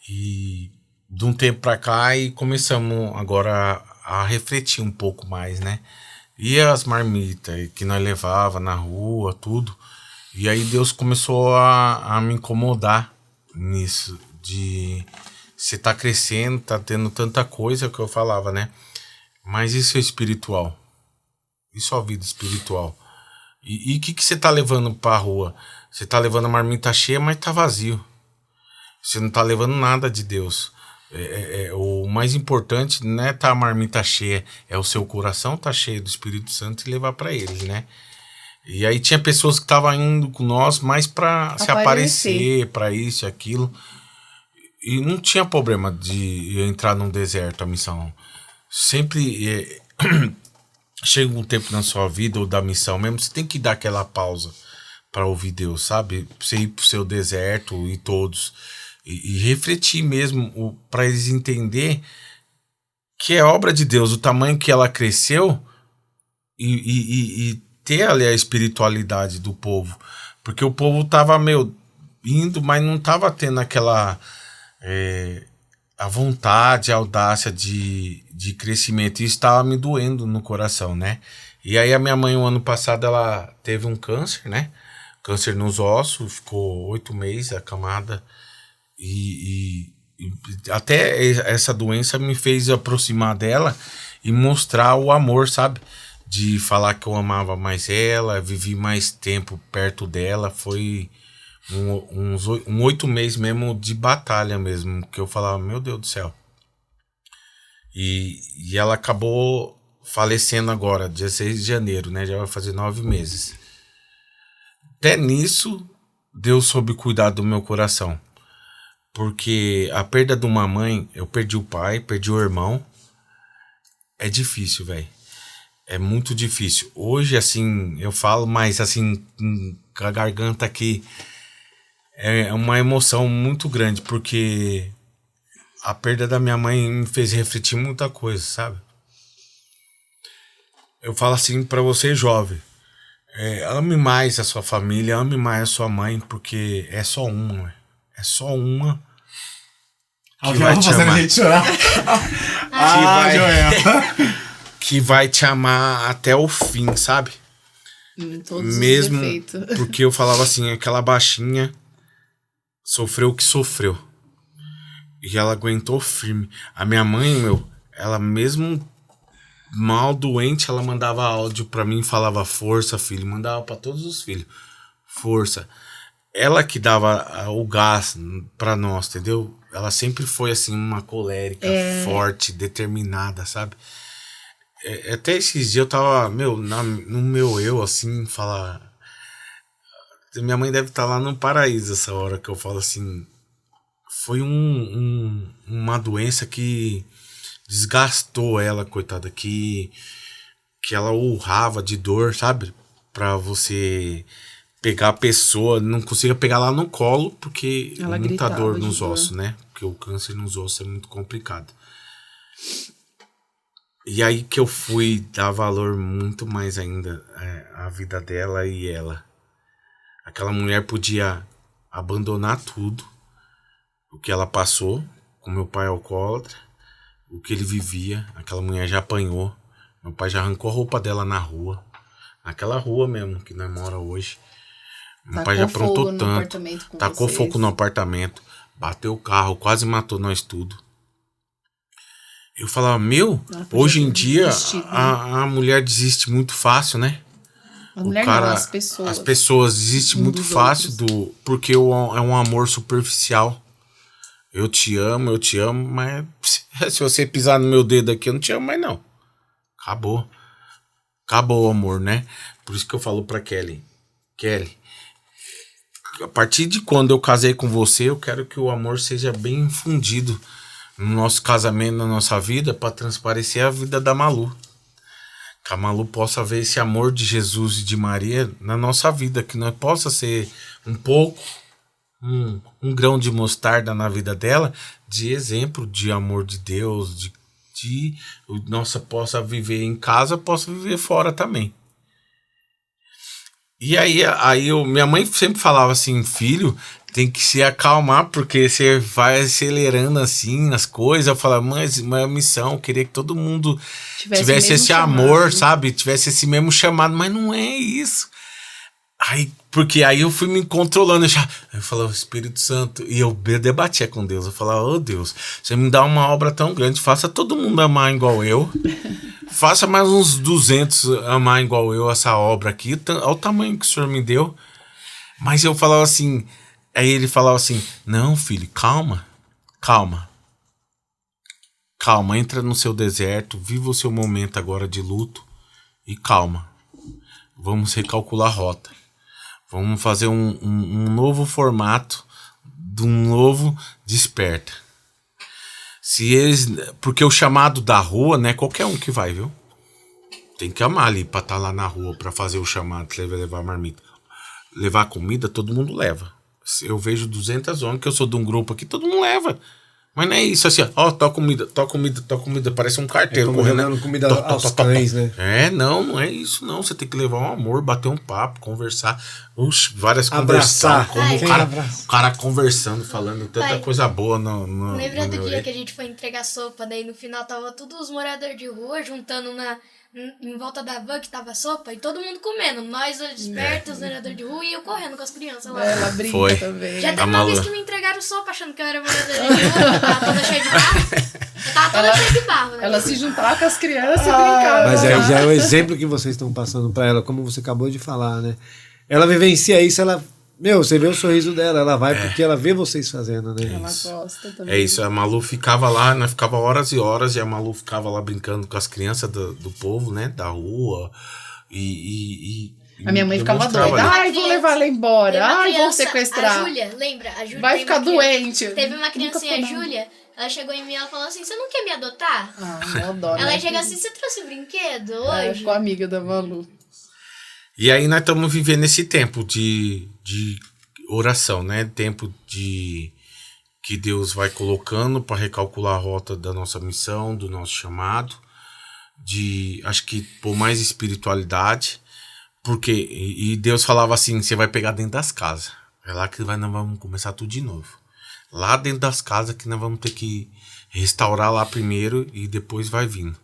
E de um tempo pra cá, e começamos agora a refletir um pouco mais, né? E as marmitas que nós levava na rua, tudo. E aí Deus começou a me incomodar nisso, de você tá crescendo, tá tendo tanta coisa, que eu falava, né? Mas isso é espiritual. Isso é a vida espiritual. E o que você tá levando pra rua? Você tá levando a marmita cheia, mas tá vazio. Você não tá levando nada de Deus. O mais importante não é tá a marmita cheia, é o seu coração tá cheio do Espírito Santo e levar para eles, né? E aí tinha pessoas que estavam indo com nós mais para se aparecer, para isso e aquilo. E não tinha problema de entrar num deserto, a missão. Sempre chega um tempo na sua vida ou da missão mesmo, você tem que dar aquela pausa para ouvir Deus, sabe? Você ir pro seu deserto e todos. E refletir mesmo para eles entender que é obra de Deus, o tamanho que ela cresceu e ter ali a espiritualidade do povo. Porque o povo tava, indo, mas não tava tendo aquela a vontade, a audácia de crescimento. E isso estava me doendo no coração, né? E aí a minha mãe, o ano passado, ela teve um câncer, né? Câncer nos ossos, ficou 8 meses acamada. E até essa doença me fez aproximar dela e mostrar o amor, sabe? De falar que eu amava mais ela, vivi mais tempo perto dela. Foi uns 8 meses mesmo de batalha mesmo, que eu falava, meu Deus do céu. E ela acabou falecendo agora, 16 de janeiro, né? Já vai fazer 9 meses. Até nisso, Deus soube cuidar do meu coração. Porque a perda de uma mãe, eu perdi o pai, perdi o irmão. É difícil, velho. É muito difícil. Hoje, assim, eu falo, mas assim, com a garganta aqui, é uma emoção muito grande, porque a perda da minha mãe me fez refletir muita coisa, sabe? Eu falo assim pra você, jovem, ame mais a sua família, ame mais a sua mãe, porque é só uma, é só uma que vai te amar. A gente chorar. Que vai te amar até o fim, sabe? Todos mesmo os defeitos. Porque eu falava assim, aquela baixinha sofreu o que sofreu. E ela aguentou firme. A minha mãe, ela mesmo mal doente, ela mandava áudio pra mim, falava força, filho. Mandava pra todos os filhos. Força. Ela que dava o gás pra nós, entendeu? Ela sempre foi assim, uma colérica, forte, determinada, sabe? Até esses dias eu tava, no meu eu, assim, falar... Minha mãe deve estar lá no paraíso essa hora que eu falo assim... Foi uma doença que desgastou ela, coitada, que ela urrava de dor, sabe? Pra você pegar a pessoa, não consiga pegar lá no colo, porque ela muita dor nos dor. ossos, né? Porque o câncer nos ossos é muito complicado. E aí que eu fui dar valor muito mais ainda à vida dela e ela. Aquela mulher podia abandonar tudo, o que ela passou com meu pai alcoólatra, o que ele vivia. Aquela mulher já apanhou. Meu pai já arrancou a roupa dela na rua. Naquela rua mesmo que nós mora hoje. Meu pai já aprontou tanto. Tacou fogo no apartamento. Bateu o carro, quase matou nós tudo. Eu falava, hoje em dia a mulher desiste muito fácil, né? A mulher não, as pessoas. As pessoas desistem muito fácil porque é um amor superficial. Eu te amo, mas se você pisar no meu dedo aqui, eu não te amo mais não. Acabou. Acabou o amor, né? Por isso que eu falo pra Kelly, a partir de quando eu casei com você, eu quero que o amor seja bem infundido no nosso casamento, na nossa vida, para transparecer a vida da Malu. Que a Malu possa ver esse amor de Jesus e de Maria na nossa vida, que nós possa ser um pouco, um grão de mostarda na vida dela, de exemplo de amor de Deus, de nossa, possa viver em casa, possa viver fora também. E aí minha mãe sempre falava assim, filho, tem que se acalmar, porque você vai acelerando assim as coisas. Eu falava, mãe, é missão, eu queria que todo mundo tivesse esse amor, sabe? Tivesse esse mesmo chamado, mas não é isso. Porque aí eu fui me controlando, eu falava, Espírito Santo, e eu debatia com Deus, eu falava, oh Deus, você me dá uma obra tão grande, faça todo mundo amar igual eu, faça mais uns 200 amar igual eu essa obra aqui, olha o tamanho que o Senhor me deu. Mas eu falava assim, aí ele falava assim, não filho, calma, entra no seu deserto, viva o seu momento agora de luto e calma, vamos recalcular a rota. Vamos fazer um novo formato de um novo desperta. Se eles, porque o chamado da rua não é qualquer um que vai, viu? Tem que amar ali pra estar lá na rua, pra fazer o chamado, levar marmita. Levar comida, todo mundo leva. Eu vejo 200 homens, que eu sou de um grupo aqui, todo mundo leva. Mas não é isso assim, ó, toca comida, parece um carteiro correndo. Comida aos cães, né? Não é isso não, você tem que levar um amor, bater um papo, conversar, várias Abraçar. conversas. O cara conversando, falando tanta coisa boa no Lembra do dia que a gente foi entregar sopa, daí no final tava todos os moradores de rua juntando em volta da van que tava sopa e todo mundo comendo. Nós, os despertos, os moradores de rua e eu correndo com as crianças lá. Ela brinca Foi. também. Já teve uma vez que me entregaram sopa achando que eu era morador de rua, eu tava toda cheia de barro. Eu tava toda cheia de barro, né? Ela se juntava com as crianças e brincava. Mas aí já é o exemplo que vocês estão passando pra ela, como você acabou de falar, né? Ela vivencia isso, você vê o sorriso dela, ela vai porque ela vê vocês fazendo, né? Ela gosta também. É isso, a Malu ficava lá, nós ficava horas e horas, e a Malu ficava lá brincando com as crianças do povo, né, da rua, A minha mãe ficava mostrava doida. ali. Ai, vou levar ela embora. Teve uma Ai, vou criança, sequestrar. A Júlia, lembra? A Júlia Vai tem ficar uma criança- doente. Teve uma Nunca criancinha, a foi nada. Júlia, ela chegou em mim e ela falou assim, você não quer me adotar? Ah, eu adoro. Ela né? chega assim, você trouxe brinquedo É, hoje? ficou amiga da Malu. E aí nós estamos vivendo esse tempo de oração, né? Tempo que Deus vai colocando para recalcular a rota da nossa missão, do nosso chamado, acho que por mais espiritualidade, porque e Deus falava assim, você vai pegar dentro das casas, é lá que nós vamos começar tudo de novo, lá dentro das casas que nós vamos ter que restaurar lá primeiro e depois vai vindo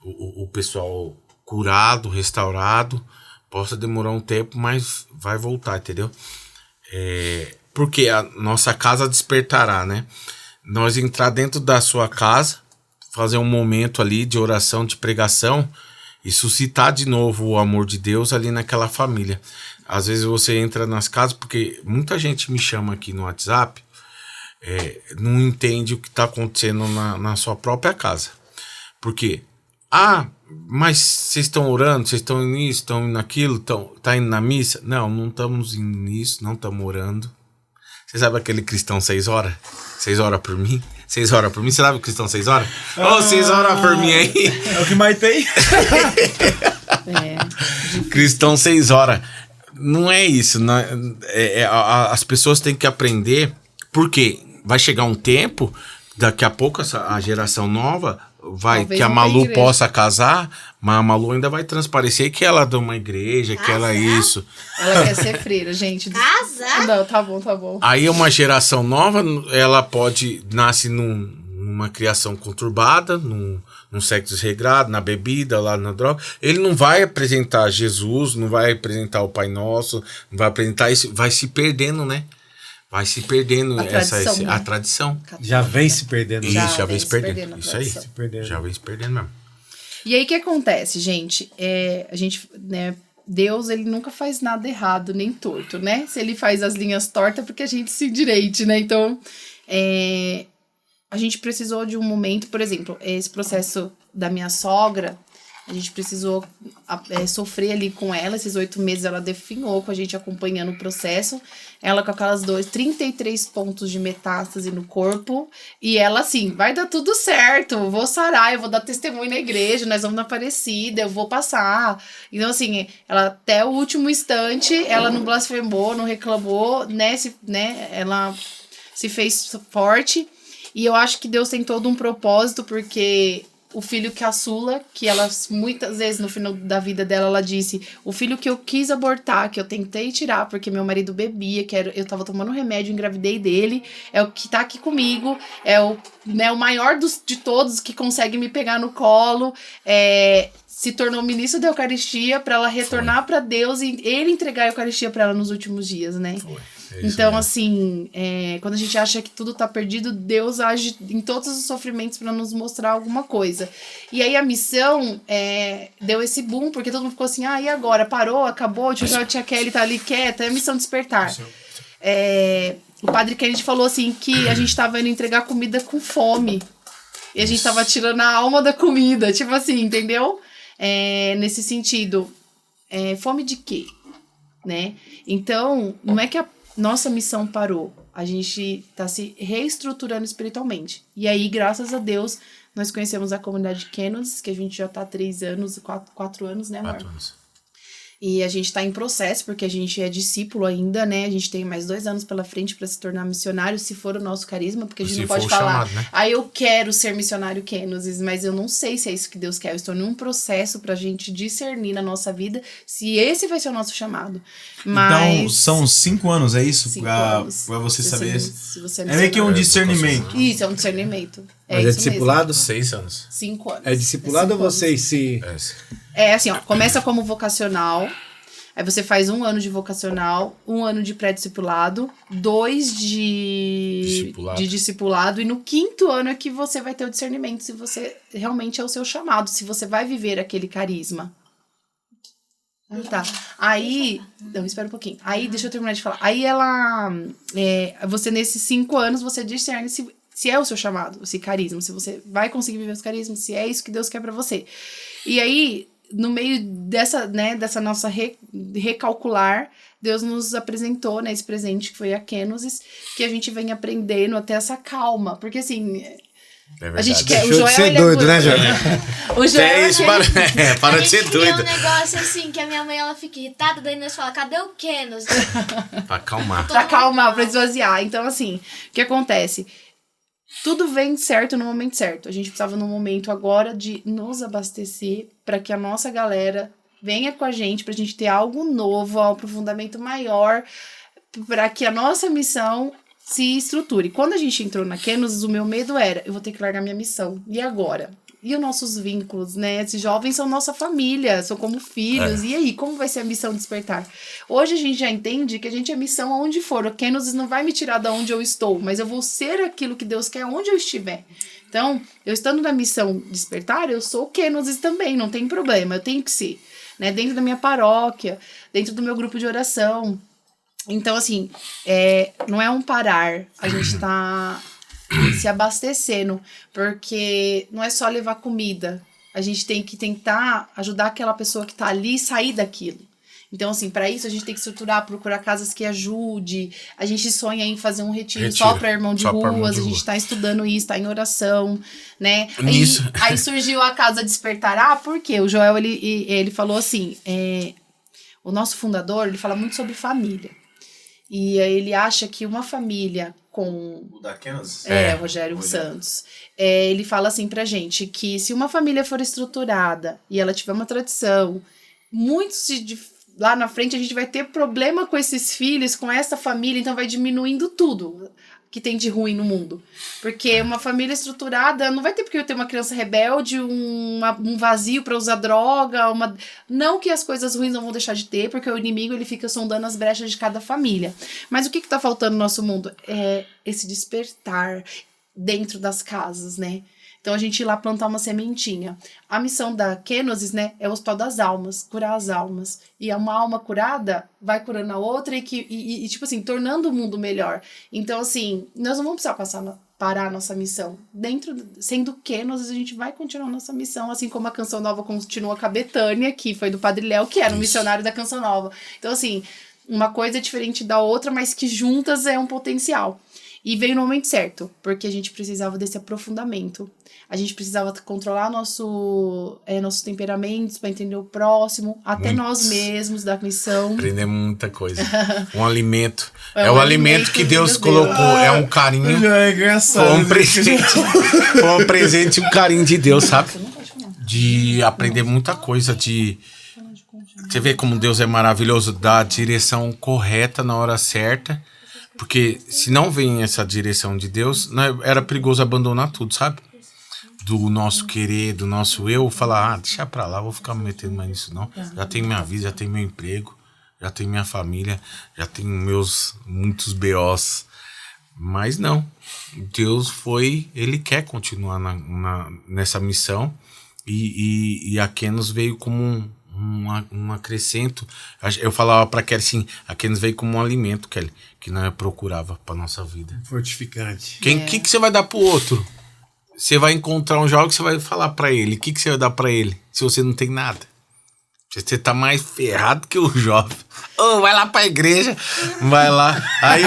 o pessoal curado, restaurado, possa demorar um tempo, mas vai voltar, entendeu? Porque a nossa casa despertará, né? Nós entrar dentro da sua casa, fazer um momento ali de oração, de pregação e suscitar de novo o amor de Deus ali naquela família. Às vezes você entra nas casas, porque muita gente me chama aqui no WhatsApp, não entende o que está acontecendo na sua própria casa. Por quê? Mas vocês estão orando, vocês estão nisso, estão indo naquilo, tá indo na missa? Não estamos indo nisso, não estamos orando. Você sabe aquele cristão 6 horas? 6 horas por mim? 6 horas por mim? Você sabe o cristão 6 horas? 6 horas por mim aí. É o que mais tem. Cristão 6 horas. Não é isso. Não as pessoas têm que aprender, porque vai chegar um tempo, daqui a pouco a geração nova Talvez que a não Malu tenha igreja. possa casar, mas a Malu ainda vai transparecer que ela é de uma igreja, que ela é isso. Ela quer ser freira, gente. Casar? Não, tá bom. Aí uma geração nova, ela nasce numa criação conturbada, num sexo desregrado, na bebida, lá na droga. Ele não vai apresentar Jesus, não vai apresentar o Pai Nosso, não vai apresentar isso, vai se perdendo, né? Vai se perdendo a tradição. Já vem se perdendo. Isso, já vem se perdendo. a Isso aí. tradição. Já vem se perdendo mesmo. E aí o que acontece, gente? A gente, né, Deus, ele nunca faz nada errado, nem torto, né? Se ele faz as linhas tortas, é porque a gente se endireite, né? Então, a gente precisou de um momento, por exemplo, esse processo da minha sogra, a gente precisou sofrer ali com ela, esses 8 meses ela definhou com a gente acompanhando o processo, ela com aquelas 33 pontos de metástase no corpo, e ela assim, vai dar tudo certo, vou sarar, eu vou dar testemunho na igreja, nós vamos na Aparecida, eu vou passar. Então assim, ela até o último instante, ela não blasfemou, não reclamou, né, ela se fez forte, e eu acho que Deus tem todo um propósito, porque o filho caçula, que ela muitas vezes no final da vida dela, ela disse, o filho que eu quis abortar, que eu tentei tirar, porque meu marido bebia, eu tava tomando remédio, engravidei dele, é o que tá aqui comigo, é o maior de todos que consegue me pegar no colo, se tornou ministro da Eucaristia para ela retornar para Deus e ele entregar a Eucaristia para ela nos últimos dias, né? Então, assim, quando a gente acha que tudo tá perdido, Deus age em todos os sofrimentos para nos mostrar alguma coisa. E aí a missão deu esse boom, porque todo mundo ficou assim, e agora? Parou? Acabou? A tia Kelly tá ali quieta, é a missão despertar. O padre Kennedy falou assim, que a gente tava indo entregar comida com fome. E a gente tava tirando a alma da comida, tipo assim, entendeu? Nesse sentido, fome de quê? Né? Então, não é que nossa missão parou. A gente tá se reestruturando espiritualmente. E aí, graças a Deus, nós conhecemos a comunidade de Kenosis, que a gente já tá há 3 anos, 4 anos, né, amor? 4 anos. E a gente tá em processo, porque a gente é discípulo ainda, né? A gente tem mais 2 anos pela frente para se tornar missionário, se for o nosso carisma, porque a gente Se não pode for o falar, chamado, né? eu quero ser missionário Kenosis, mas eu não sei se é isso que Deus quer. Eu estou num processo pra gente discernir na nossa vida se esse vai ser o nosso chamado. Mas... Então, são 5 anos, é isso? 5 Pra anos. você saber. Se você É meio que um discernimento. Isso, é um discernimento. Mas é isso discipulado? 6 anos. mesmo. 5 anos. É discipulado ou 5 vocês se... É assim, ó, começa como vocacional, aí você faz 1 ano de vocacional, 1 ano de pré-discipulado, 2 de discipulado, e no 5º ano é que você vai ter o discernimento se você realmente é o seu chamado, se você vai viver aquele carisma. Tá. Aí, não, espera um pouquinho. Aí, deixa eu terminar de falar. Aí você nesses 5 anos, você discerne se é o seu chamado, esse carisma, se você vai conseguir viver esse carisma, se é isso que Deus quer pra você. E aí, no meio dessa nossa recalcular, Deus nos apresentou, né, esse presente que foi a Kenosis, que a gente vem aprendendo até essa calma, porque assim... É a gente verdade. quer, o Deixou Joel, de ser ele doido, é né, Joel? O Joel É isso, para de ser A gente cria doido. um negócio assim, que a minha mãe, ela fica irritada, daí nós fala, cadê o Kenos? Pra acalmar. pra acalmar, pra esvaziar. Então, assim, o que acontece? Tudo vem certo no momento certo. A gente precisava, no momento agora, de nos abastecer para que a nossa galera venha com a gente, pra gente ter algo novo, um aprofundamento maior, para que a nossa missão se estruture. Quando a gente entrou na Kenosis, o meu medo era, eu vou ter que largar minha missão. E agora? E os nossos vínculos, né? Esses jovens são nossa família, são como filhos. E aí, como vai ser a missão despertar? Hoje a gente já entende que a gente é missão aonde for. O Kenosis não vai me tirar da onde eu estou, mas eu vou ser aquilo que Deus quer onde eu estiver. Então, eu estando na missão despertar, eu sou o Kenosis também, não tem problema, eu tenho que ser. Né? Dentro da minha paróquia, dentro do meu grupo de oração. Então, assim, não é um parar, a gente tá se abastecendo, porque não é só levar comida, a gente tem que tentar ajudar aquela pessoa que tá ali a sair daquilo. Então, assim, para isso a gente tem que estruturar, procurar casas que ajude, a gente sonha em fazer um retiro só para irmão de ruas, a gente tá estudando isso, tá em oração, né? Aí surgiu a Casa Despertar, por quê? O Joel, ele falou assim, o nosso fundador, ele fala muito sobre família. E ele acha que uma família com... O da Kenosis? Rogério Santos. Ele fala assim pra gente que se uma família for estruturada e ela tiver uma tradição, lá na frente a gente vai ter problema com esses filhos, com essa família, então vai diminuindo tudo que tem de ruim no mundo. Porque uma família estruturada não vai ter porque eu ter uma criança rebelde, um vazio para usar droga, não que as coisas ruins não vão deixar de ter, porque o inimigo ele fica sondando as brechas de cada família. Mas o que tá faltando no nosso mundo? É esse despertar dentro das casas, né? Então a gente ir lá plantar uma sementinha. A missão da Kenosis, né, é o hospital das almas, curar as almas. E uma alma curada vai curando a outra e tipo assim, tornando o mundo melhor. Então, assim, nós não vamos precisar parar a nossa missão. Sendo Kenosis, a gente vai continuar a nossa missão, assim como a Canção Nova continua com a Betânia, que foi do Padre Léo, que era um missionário da Canção Nova. Então, assim, uma coisa é diferente da outra, mas que juntas é um potencial. E veio no momento certo, porque a gente precisava desse aprofundamento. A gente precisava controlar nossos temperamentos para entender o próximo, até nós mesmos da missão. Aprendemos muita coisa. Um alimento. É o alimento que Deus colocou. É um carinho. É engraçado. Foi um presente e um carinho de Deus, sabe? De aprender muita coisa. Você vê como Deus é maravilhoso, dar a direção correta na hora certa. Porque se não vem essa direção de Deus, era perigoso abandonar tudo, sabe? Do nosso querer, do nosso eu, falar, deixa pra lá, vou ficar me metendo mais nisso não. Já tenho minha vida, já tenho meu emprego, já tenho minha família, já tenho muitos BOs. Mas não, Deus ele quer continuar nessa missão e a Kenosis veio como um acrescento. Eu falava pra Kelly assim, a Kenosis veio como um alimento, Kelly, que nós procurava pra nossa vida. Fortificante. Que você vai dar pro outro? Você vai encontrar um jovem que você vai falar pra ele. O que você vai dar pra ele? Se você não tem nada. Você tá mais ferrado que o jovem. Ô, vai lá pra igreja. Vai lá. Aí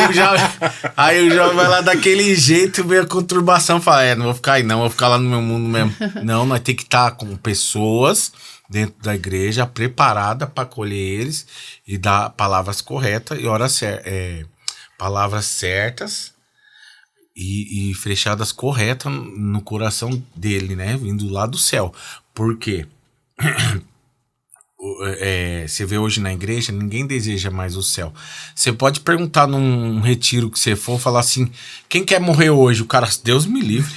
o jovem vai lá daquele jeito, vê a conturbação, fala, não vou ficar aí não, vou ficar lá no meu mundo mesmo. Não, nós tem que estar com pessoas dentro da igreja, preparada para acolher eles e dar palavras corretas e palavras certas e fechadas corretas no coração dele, né? Vindo lá do céu. Por quê? Você vê hoje na igreja, ninguém deseja mais o céu. Você pode perguntar num retiro que você for, falar assim, quem quer morrer hoje? O cara, Deus me livre.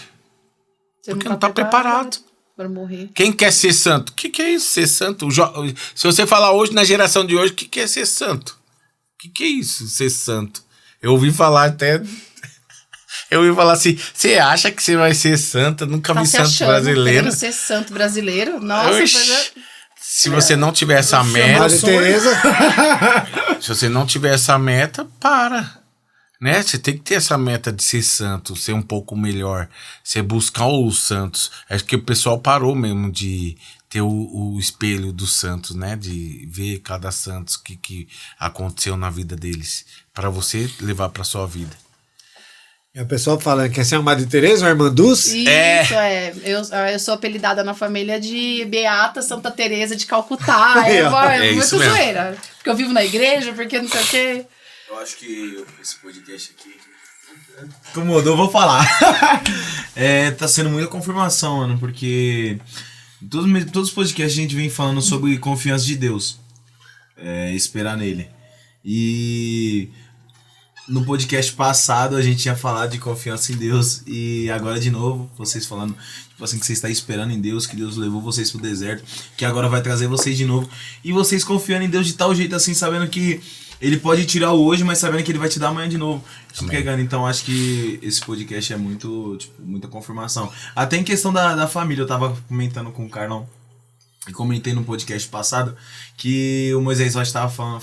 Porque não tá preparado para morrer. Quem quer ser santo? O que é isso, ser santo? Se você falar hoje, na geração de hoje, o que é ser santo? O que é isso, ser santo? Eu ouvi falar até... Eu ouvi falar assim, você acha que você vai ser santa? Nunca vi santo brasileiro. Querendo ser santo brasileiro? Nossa, se você não tiver essa meta... Se você não tiver essa meta, para. Né? Você tem que ter essa meta de ser santo, ser um pouco melhor. Você buscar os santos. Acho que o pessoal parou mesmo de ter o espelho dos santos, né? De ver cada santo que aconteceu na vida deles. Para você levar para sua vida. E o pessoal fala, quer ser a Madre Teresa ou a Irmã Dulce? Eu sou apelidada na família de Beata Santa Teresa de Calcutá. É muito zoeira. Porque eu vivo na igreja, porque não sei o quê. Eu acho que esse podcast aqui incomodou, vou falar. Tá sendo muita confirmação, mano, porque todos os podcasts a gente vem falando sobre confiança de Deus. Esperar nele. E... no podcast passado a gente tinha falado de confiança em Deus e agora de novo, vocês falando, tipo assim, que vocês estão esperando em Deus, que Deus levou vocês pro deserto, que agora vai trazer vocês de novo. E vocês confiando em Deus de tal jeito assim, sabendo que Ele pode tirar o hoje, mas sabendo que Ele vai te dar amanhã de novo. Então acho que esse podcast é muito, muita confirmação. Até em questão da família, eu tava comentando com o Carlão e comentei no podcast passado que o Moisés Rocha tava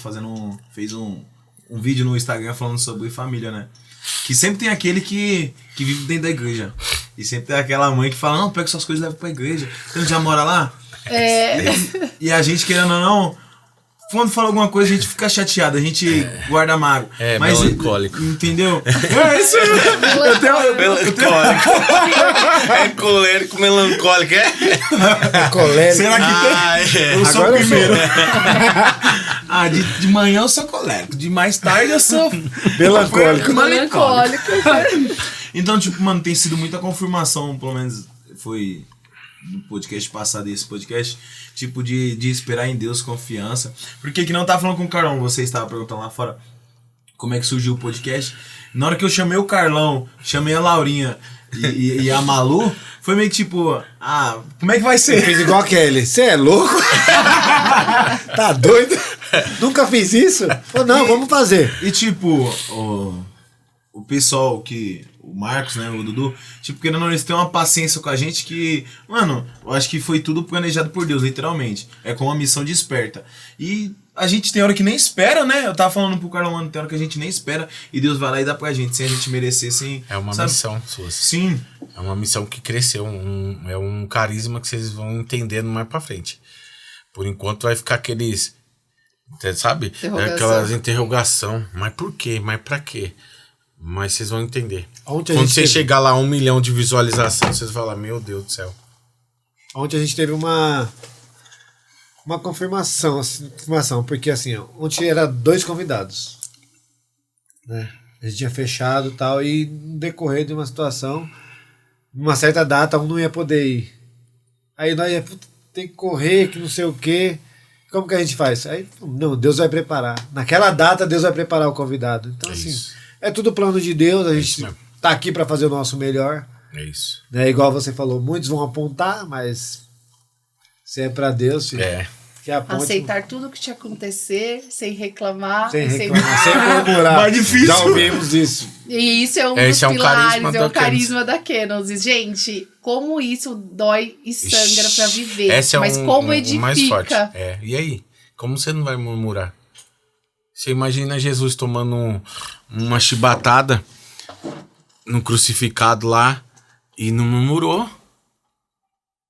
fez um vídeo no Instagram falando sobre família, né? Que sempre tem aquele que vive dentro da igreja. E sempre tem aquela mãe que fala, não, pega suas coisas e leva pra igreja. Você não já mora lá? E a gente, querendo ou não, quando fala alguma coisa, a gente fica chateado, a gente guarda mágoa. Mas, melancólico. Entendeu? Isso eu tenho melancólico. É colérico, melancólico, É colérico. Será que tem? Eu sou o primeiro. De manhã eu sou colérico, de mais tarde eu sou melancólico. Então, mano, tem sido muita confirmação, pelo menos foi no podcast passado e esse podcast, de esperar em Deus, confiança. Porque que não tava falando com o Carlão, você estava perguntando lá fora como é que surgiu o podcast. Na hora que eu chamei o Carlão, chamei a Laurinha e a Malu, foi meio que como é que vai ser? Eu fiz igual a Kelly. Você é louco? Tá doido? Nunca fiz isso? Não, vamos fazer. E o pessoal o Marcos, né, o Dudu, porque não, eles têm uma paciência com a gente que, mano, eu acho que foi tudo planejado por Deus, literalmente. É com uma missão desperta. E a gente tem hora que nem espera, né? Eu tava falando pro Carlão, mano, tem hora que a gente nem espera e Deus vai lá e dá pra gente, sem a gente merecer, sem... É uma missão sua. Sim. É uma missão que cresceu, é um carisma que vocês vão entendendo mais pra frente. Por enquanto vai ficar aqueles, sabe? Aquelas interrogação. Mas por quê? Mas pra quê? Mas vocês vão entender. Quando você chegar lá a 1 milhão de visualizações, vocês vão falar, meu Deus do céu. Ontem a gente teve uma confirmação, porque assim, ontem era 2 convidados, né? A gente tinha fechado e tal, e no decorrer de uma situação, numa certa data, um não ia poder ir. Aí nós ia ter que correr, que não sei o quê. Como que a gente faz? Aí, não, Deus vai preparar. Naquela data, Deus vai preparar o convidado. Então, é tudo plano de Deus, a gente tá aqui para fazer o nosso melhor. É isso. Né? Igual você falou, muitos vão apontar, mas se é para Deus, filho, que aponte. Aceitar tudo que te acontecer, sem reclamar. Sem murmurar. Mais difícil. Já ouvimos isso. E isso é um dos pilares, é o carisma da Kenosis. Gente, como isso dói e sangra para viver. Mas como edifica. Mais forte. E aí? Como você não vai murmurar? Você imagina Jesus tomando uma chibatada no crucificado lá e não murmurou.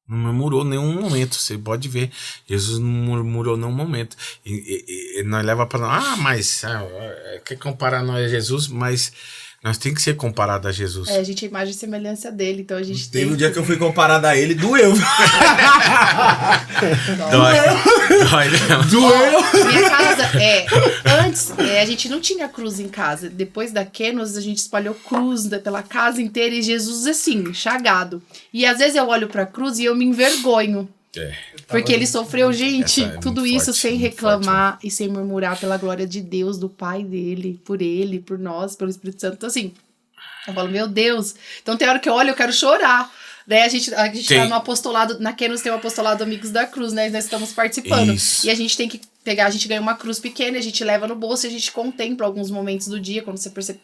Não murmurou nenhum momento. Você pode ver. Jesus não murmurou nenhum momento. E nós leva para mas quer comparar nós a Jesus, mas nós tem que ser comparado a Jesus. A gente é imagem e semelhança dele, então a gente Teve tem um dia que eu fui comparado a ele, doeu. Dói mesmo. Ó, minha casa, antes, a gente não tinha cruz em casa. Depois da Kenos, a gente espalhou cruz pela casa inteira e Jesus assim, chagado. E às vezes eu olho pra cruz e eu me envergonho. Porque ele sofreu, gente, tudo isso forte, sem muito reclamar e sem murmurar pela glória de Deus, do Pai dele, por nós, pelo Espírito Santo. Então assim, eu falo, meu Deus. Então tem hora que eu olho, eu quero chorar. Daí a gente tá no apostolado, na Kenos tem o apostolado Amigos da Cruz, né? Nós estamos participando. Isso. E a gente tem que pegar, a gente ganha uma cruz pequena, a gente leva no bolso e a gente contempla alguns momentos do dia, quando você percebe.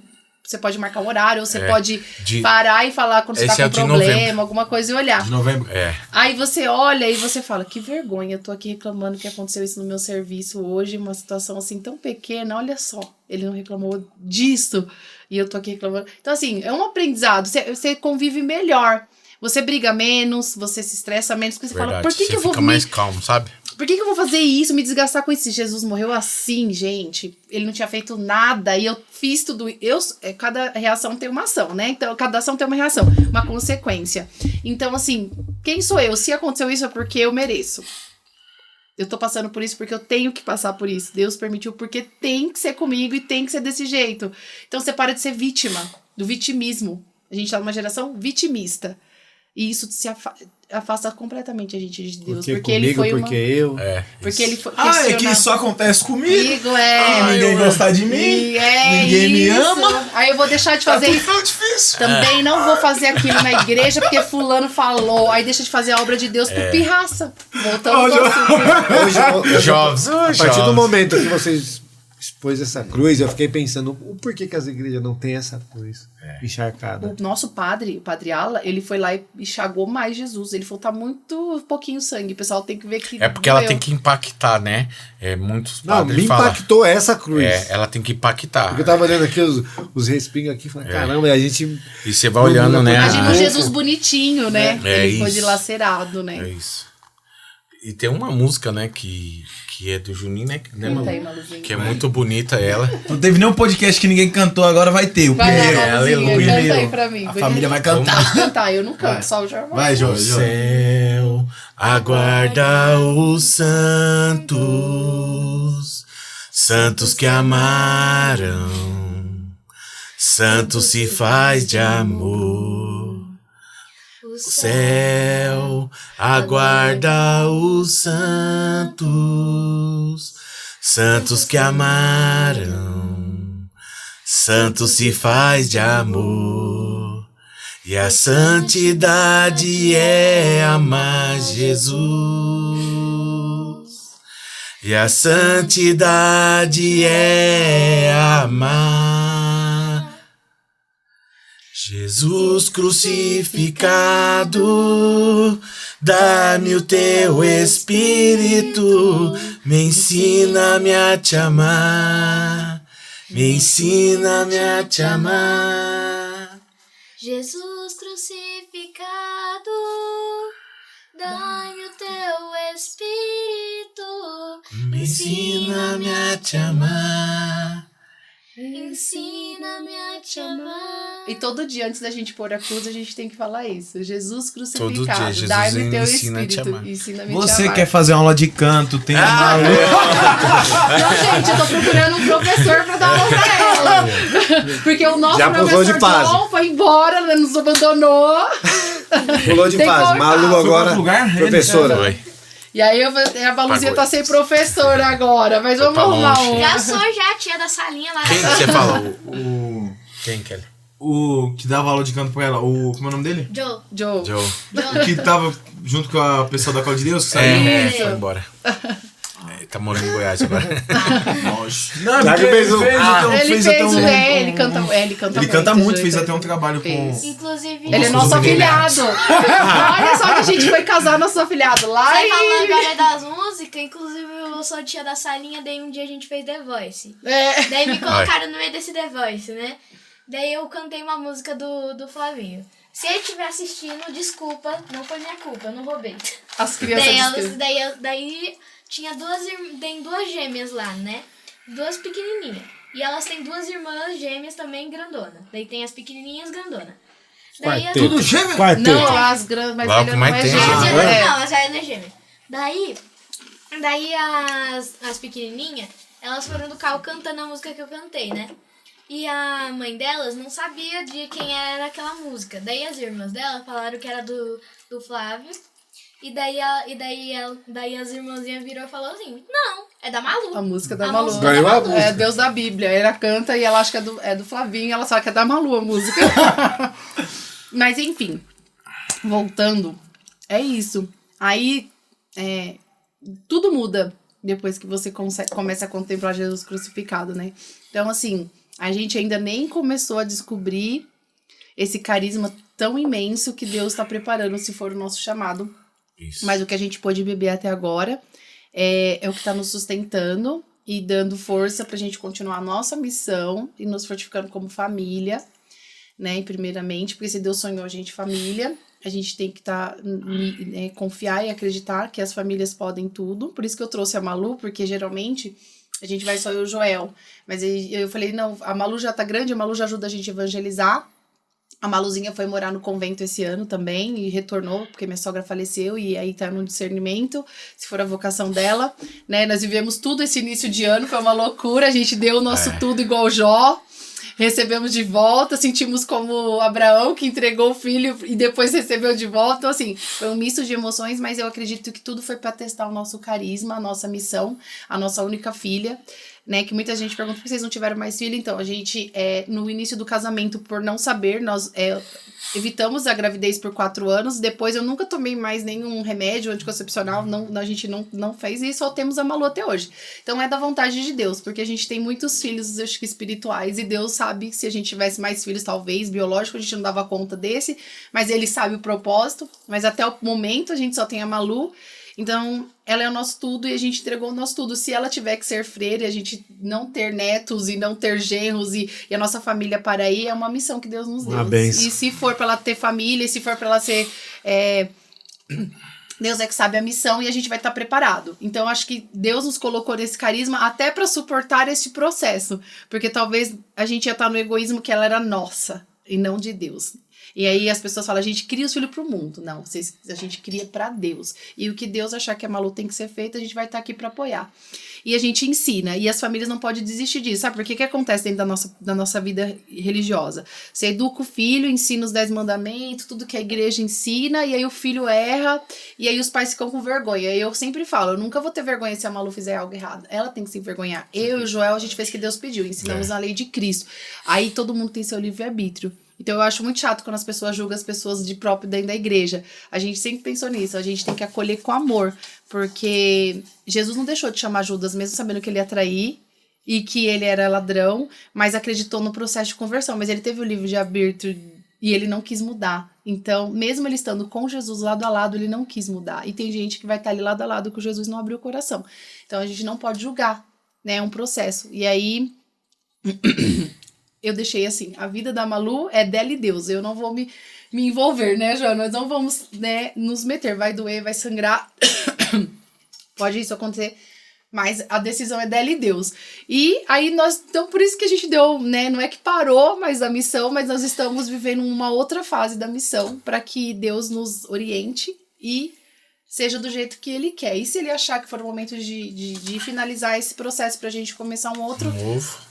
Você pode marcar um horário, ou você pode parar e falar quando você tá com um problema, alguma coisa e olhar. De novembro. Aí você olha e você fala, que vergonha, eu tô aqui reclamando que aconteceu isso no meu serviço hoje, uma situação assim tão pequena, olha só, ele não reclamou disso, e eu tô aqui reclamando. Então assim, é um aprendizado, você convive melhor, você briga menos, você se estressa menos, porque você fala, por que eu vou fica mais calmo, sabe? Por que eu vou fazer isso, me desgastar com isso? Jesus morreu assim, gente. Ele não tinha feito nada e eu fiz tudo. Cada reação tem uma ação, né? Então, cada ação tem uma reação, uma consequência. Então, assim, quem sou eu? Se aconteceu isso é porque eu mereço. Eu tô passando por isso porque eu tenho que passar por isso. Deus permitiu porque tem que ser comigo e tem que ser desse jeito. Então, você para de ser vítima, do vitimismo. A gente tá numa geração vitimista. E isso se afasta completamente a gente de Deus. Porque comigo, ele foi porque eu. Porque ele foi É que isso acontece comigo. Ninguém gosta de mim. Ninguém me ama. Aí eu vou deixar de fazer isso. Tão difícil. Também não vou fazer aquilo na igreja porque fulano falou. Aí deixa de fazer a obra de Deus por pirraça. Voltando Hoje, Jovens. a partir do momento que vocês expôs essa cruz, eu fiquei pensando o porquê que as igrejas não têm essa cruz encharcada. O nosso padre, o padre Ala, ele foi lá e enxagou mais Jesus. Ele falou, tá muito pouquinho sangue. O pessoal tem que ver que É porque ela tem que impactar, né? Muitos Não, padres me falam. impactou essa cruz. Ela tem que impactar. Porque eu tava olhando aqui os respingos aqui e falei, caramba, e a gente... E você vai olhando, né? Imagina um Jesus bonitinho, né? Ele foi isso. dilacerado, né? É isso. E tem uma música, né, que é do Juninho, né? Canta aí, Maluzinho. Que é muito bonita ela. Não teve nenhum podcast que ninguém cantou, agora vai ter. O Vai primeiro. lá, Maluzinho, Aleluia. canta aí pra mim. A família vai cantar. Pode cantar, eu não canto, só o Jorge. Vai, O Jorge. céu aguarda os santos, santos que amaram, santos se faz de amor. O céu aguarda os santos, santos que amaram, santos se faz de amor. E a santidade é amar Jesus. E a santidade é amar Jesus crucificado. Dá-me o teu espírito, me ensina-me a te amar, me ensina-me a te amar. Jesus crucificado, dá-me o teu espírito, Me ensina-me a te amar. ensina-me a te amar. E todo dia, antes da gente pôr a cruz, a gente tem que falar isso. Jesus Todo crucificado, dia, Jesus dá-me o teu ensina a te espírito, amar. ensina-me a te Você amar. quer fazer aula de canto, tem uma Não, gente, eu tô procurando um professor pra dar aula pra ela. Porque o nosso Já pulou professor de fase. John foi embora, né, nos abandonou. Pulou de Tem que fase. voltar. Malu Foi pra agora, outro lugar? professora. Foi. E aí a Baluzinha Pagou. tá sem professor agora, mas vamos pra arrumar longe. um. Já sou já a tia da salinha lá. Quem que você falou? O Quem, Kelly? que dava aula de canto pra ela. Como é o nome dele? Joe. Joe. Joe. O que tava junto com a pessoa da Cola de Deus, que saiu. Foi embora. Tá morando em Goiás agora. Não, Já porque que fez um- Ele fez até ele canta Ele canta muito, Joe. fez até um trabalho com... Fez. Inclusive, Ele é nosso afilhado. Olha só que a gente foi casar nosso afilhado lá você falou e... agora das músicas, inclusive eu sou tia da salinha, daí um dia a gente fez The Voice. É. Daí me colocaram no meio desse The Voice, né? Daí eu cantei uma música do Flavinho. Se ele estiver assistindo, desculpa, não foi minha culpa, eu não roubei. As crianças... Daí tinha tem duas gêmeas lá, né? Duas pequenininhas. E elas têm duas irmãs gêmeas também grandona. Daí tem as pequenininhas grandona. Daí Tudo gêmeo? Não, as grandes, mas Lá ele o que não é mais tem, gêmeo. né? Não, as velhas não é gêmea. Daí as pequenininhas, elas foram do carro cantando a música que eu cantei, né? E a mãe delas não sabia de quem era aquela música. Daí as irmãs dela falaram que era do Flávio. E daí as irmãzinhas virou e falou assim, não, é da Malu. A música da A Malu. música Ganhou da a Malu. música. É Deus da Bíblia. Ela canta e ela acha que é do Flavinho. Ela sabe que é da Malu a música. Mas enfim, voltando, é isso. Aí, tudo muda depois que você começa a contemplar Jesus crucificado, né? Então, assim, a gente ainda nem começou a descobrir esse carisma tão imenso que Deus está preparando, se for o nosso chamado. Isso. Mas o que a gente pôde beber até agora é o que está nos sustentando e dando força para a gente continuar a nossa missão e nos fortificando como família, né? Primeiramente, porque se Deus sonhou a gente família, a gente tem que confiar e acreditar que as famílias podem tudo. Por isso que eu trouxe a Malu, porque geralmente a gente vai só eu e o Joel. Mas eu falei, não, a Malu já tá grande, a Malu já ajuda a gente a evangelizar. A Maluzinha foi morar no convento esse ano também e retornou, porque minha sogra faleceu e aí tá no discernimento, se for a vocação dela, né? Nós vivemos tudo esse início de ano, foi uma loucura, a gente deu o nosso tudo igual Jó, recebemos de volta, sentimos como Abraão que entregou o filho e depois recebeu de volta, então assim, foi um misto de emoções, mas eu acredito que tudo foi para testar o nosso carisma, a nossa missão, a nossa única filha, né, que muita gente pergunta por que vocês não tiveram mais filho. Então, a gente, no início do casamento, por não saber, nós evitamos a gravidez por 4 anos. Depois, eu nunca tomei mais nenhum remédio anticoncepcional, a gente não fez isso, só temos a Malu até hoje. Então, é da vontade de Deus, porque a gente tem muitos filhos, acho que espirituais, e Deus sabe que se a gente tivesse mais filhos, talvez, biológicos, a gente não dava conta desse, mas Ele sabe o propósito, mas até o momento a gente só tem a Malu. Então, ela é o nosso tudo e a gente entregou o nosso tudo. Se ela tiver que ser freira e a gente não ter netos e não ter genros e a nossa família para aí, é uma missão que Deus nos deu. Uma bênção. E se for para ela ter família, se for para ela ser... Deus é que sabe a missão e a gente vai estar preparado. Então, acho que Deus nos colocou nesse carisma até para suportar esse processo. Porque talvez a gente ia estar no egoísmo que ela era nossa e não de Deus. E aí as pessoas falam, a gente cria os filhos pro mundo. Não, a gente cria para Deus. E o que Deus achar que a Malu tem que ser feito, a gente vai estar aqui para apoiar. E a gente ensina. E as famílias não podem desistir disso. Sabe por que acontece dentro da nossa vida religiosa? Você educa o filho, ensina os 10 mandamentos, tudo que a igreja ensina, e aí o filho erra, e aí os pais ficam com vergonha. E eu sempre falo, eu nunca vou ter vergonha se a Malu fizer algo errado. Ela tem que se envergonhar. Eu e o Joel, a gente fez o que Deus pediu. Ensinamos a lei de Cristo. Aí todo mundo tem seu livre-arbítrio. Então eu acho muito chato quando as pessoas julgam as pessoas de próprio dentro da igreja. A gente sempre pensou nisso, a gente tem que acolher com amor, porque Jesus não deixou de chamar Judas, mesmo sabendo que ele ia trair e que ele era ladrão, mas acreditou no processo de conversão, mas ele teve o livro de arbítrio e ele não quis mudar. Então, mesmo ele estando com Jesus lado a lado, ele não quis mudar. E tem gente que vai estar ali lado a lado com Jesus e não abriu o coração. Então a gente não pode julgar, né? É um processo. E aí... eu deixei assim, a vida da Malu é dela e Deus, eu não vou me envolver, né, Joana? Nós não vamos, né, nos meter, vai doer, vai sangrar, pode isso acontecer, mas a decisão é dela e Deus. E aí então por isso que a gente deu, né, não é que parou mais a missão, mas nós estamos vivendo uma outra fase da missão, para que Deus nos oriente e seja do jeito que Ele quer. E se Ele achar que for o momento de finalizar esse processo pra gente começar um outro...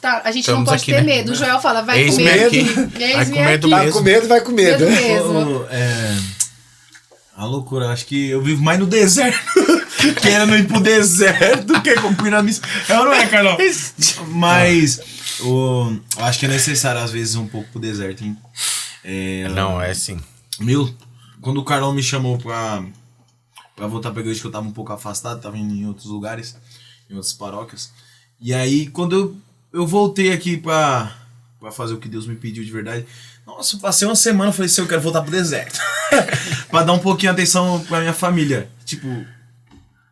Tá, a gente não pode aqui, ter né? medo. O Joel fala, vai com Eis-me medo. aqui. Vai com medo Tá mesmo. com medo, vai com medo. Medo mesmo. A loucura, acho que eu vivo mais no deserto, querendo ir pro deserto, que cumprir a missão. É ou não é, Carlão? Mas eu acho que é necessário, às vezes, um pouco pro deserto, hein? Não, é sim. Quando o Carlão me chamou pra voltar pra igreja, que eu tava um pouco afastado, tava indo em outros lugares, em outras paróquias. E aí, quando eu voltei aqui pra fazer o que Deus me pediu de verdade, nossa, eu passei uma semana, falei assim, eu quero voltar pro deserto. Pra dar um pouquinho de atenção pra minha família. Tipo,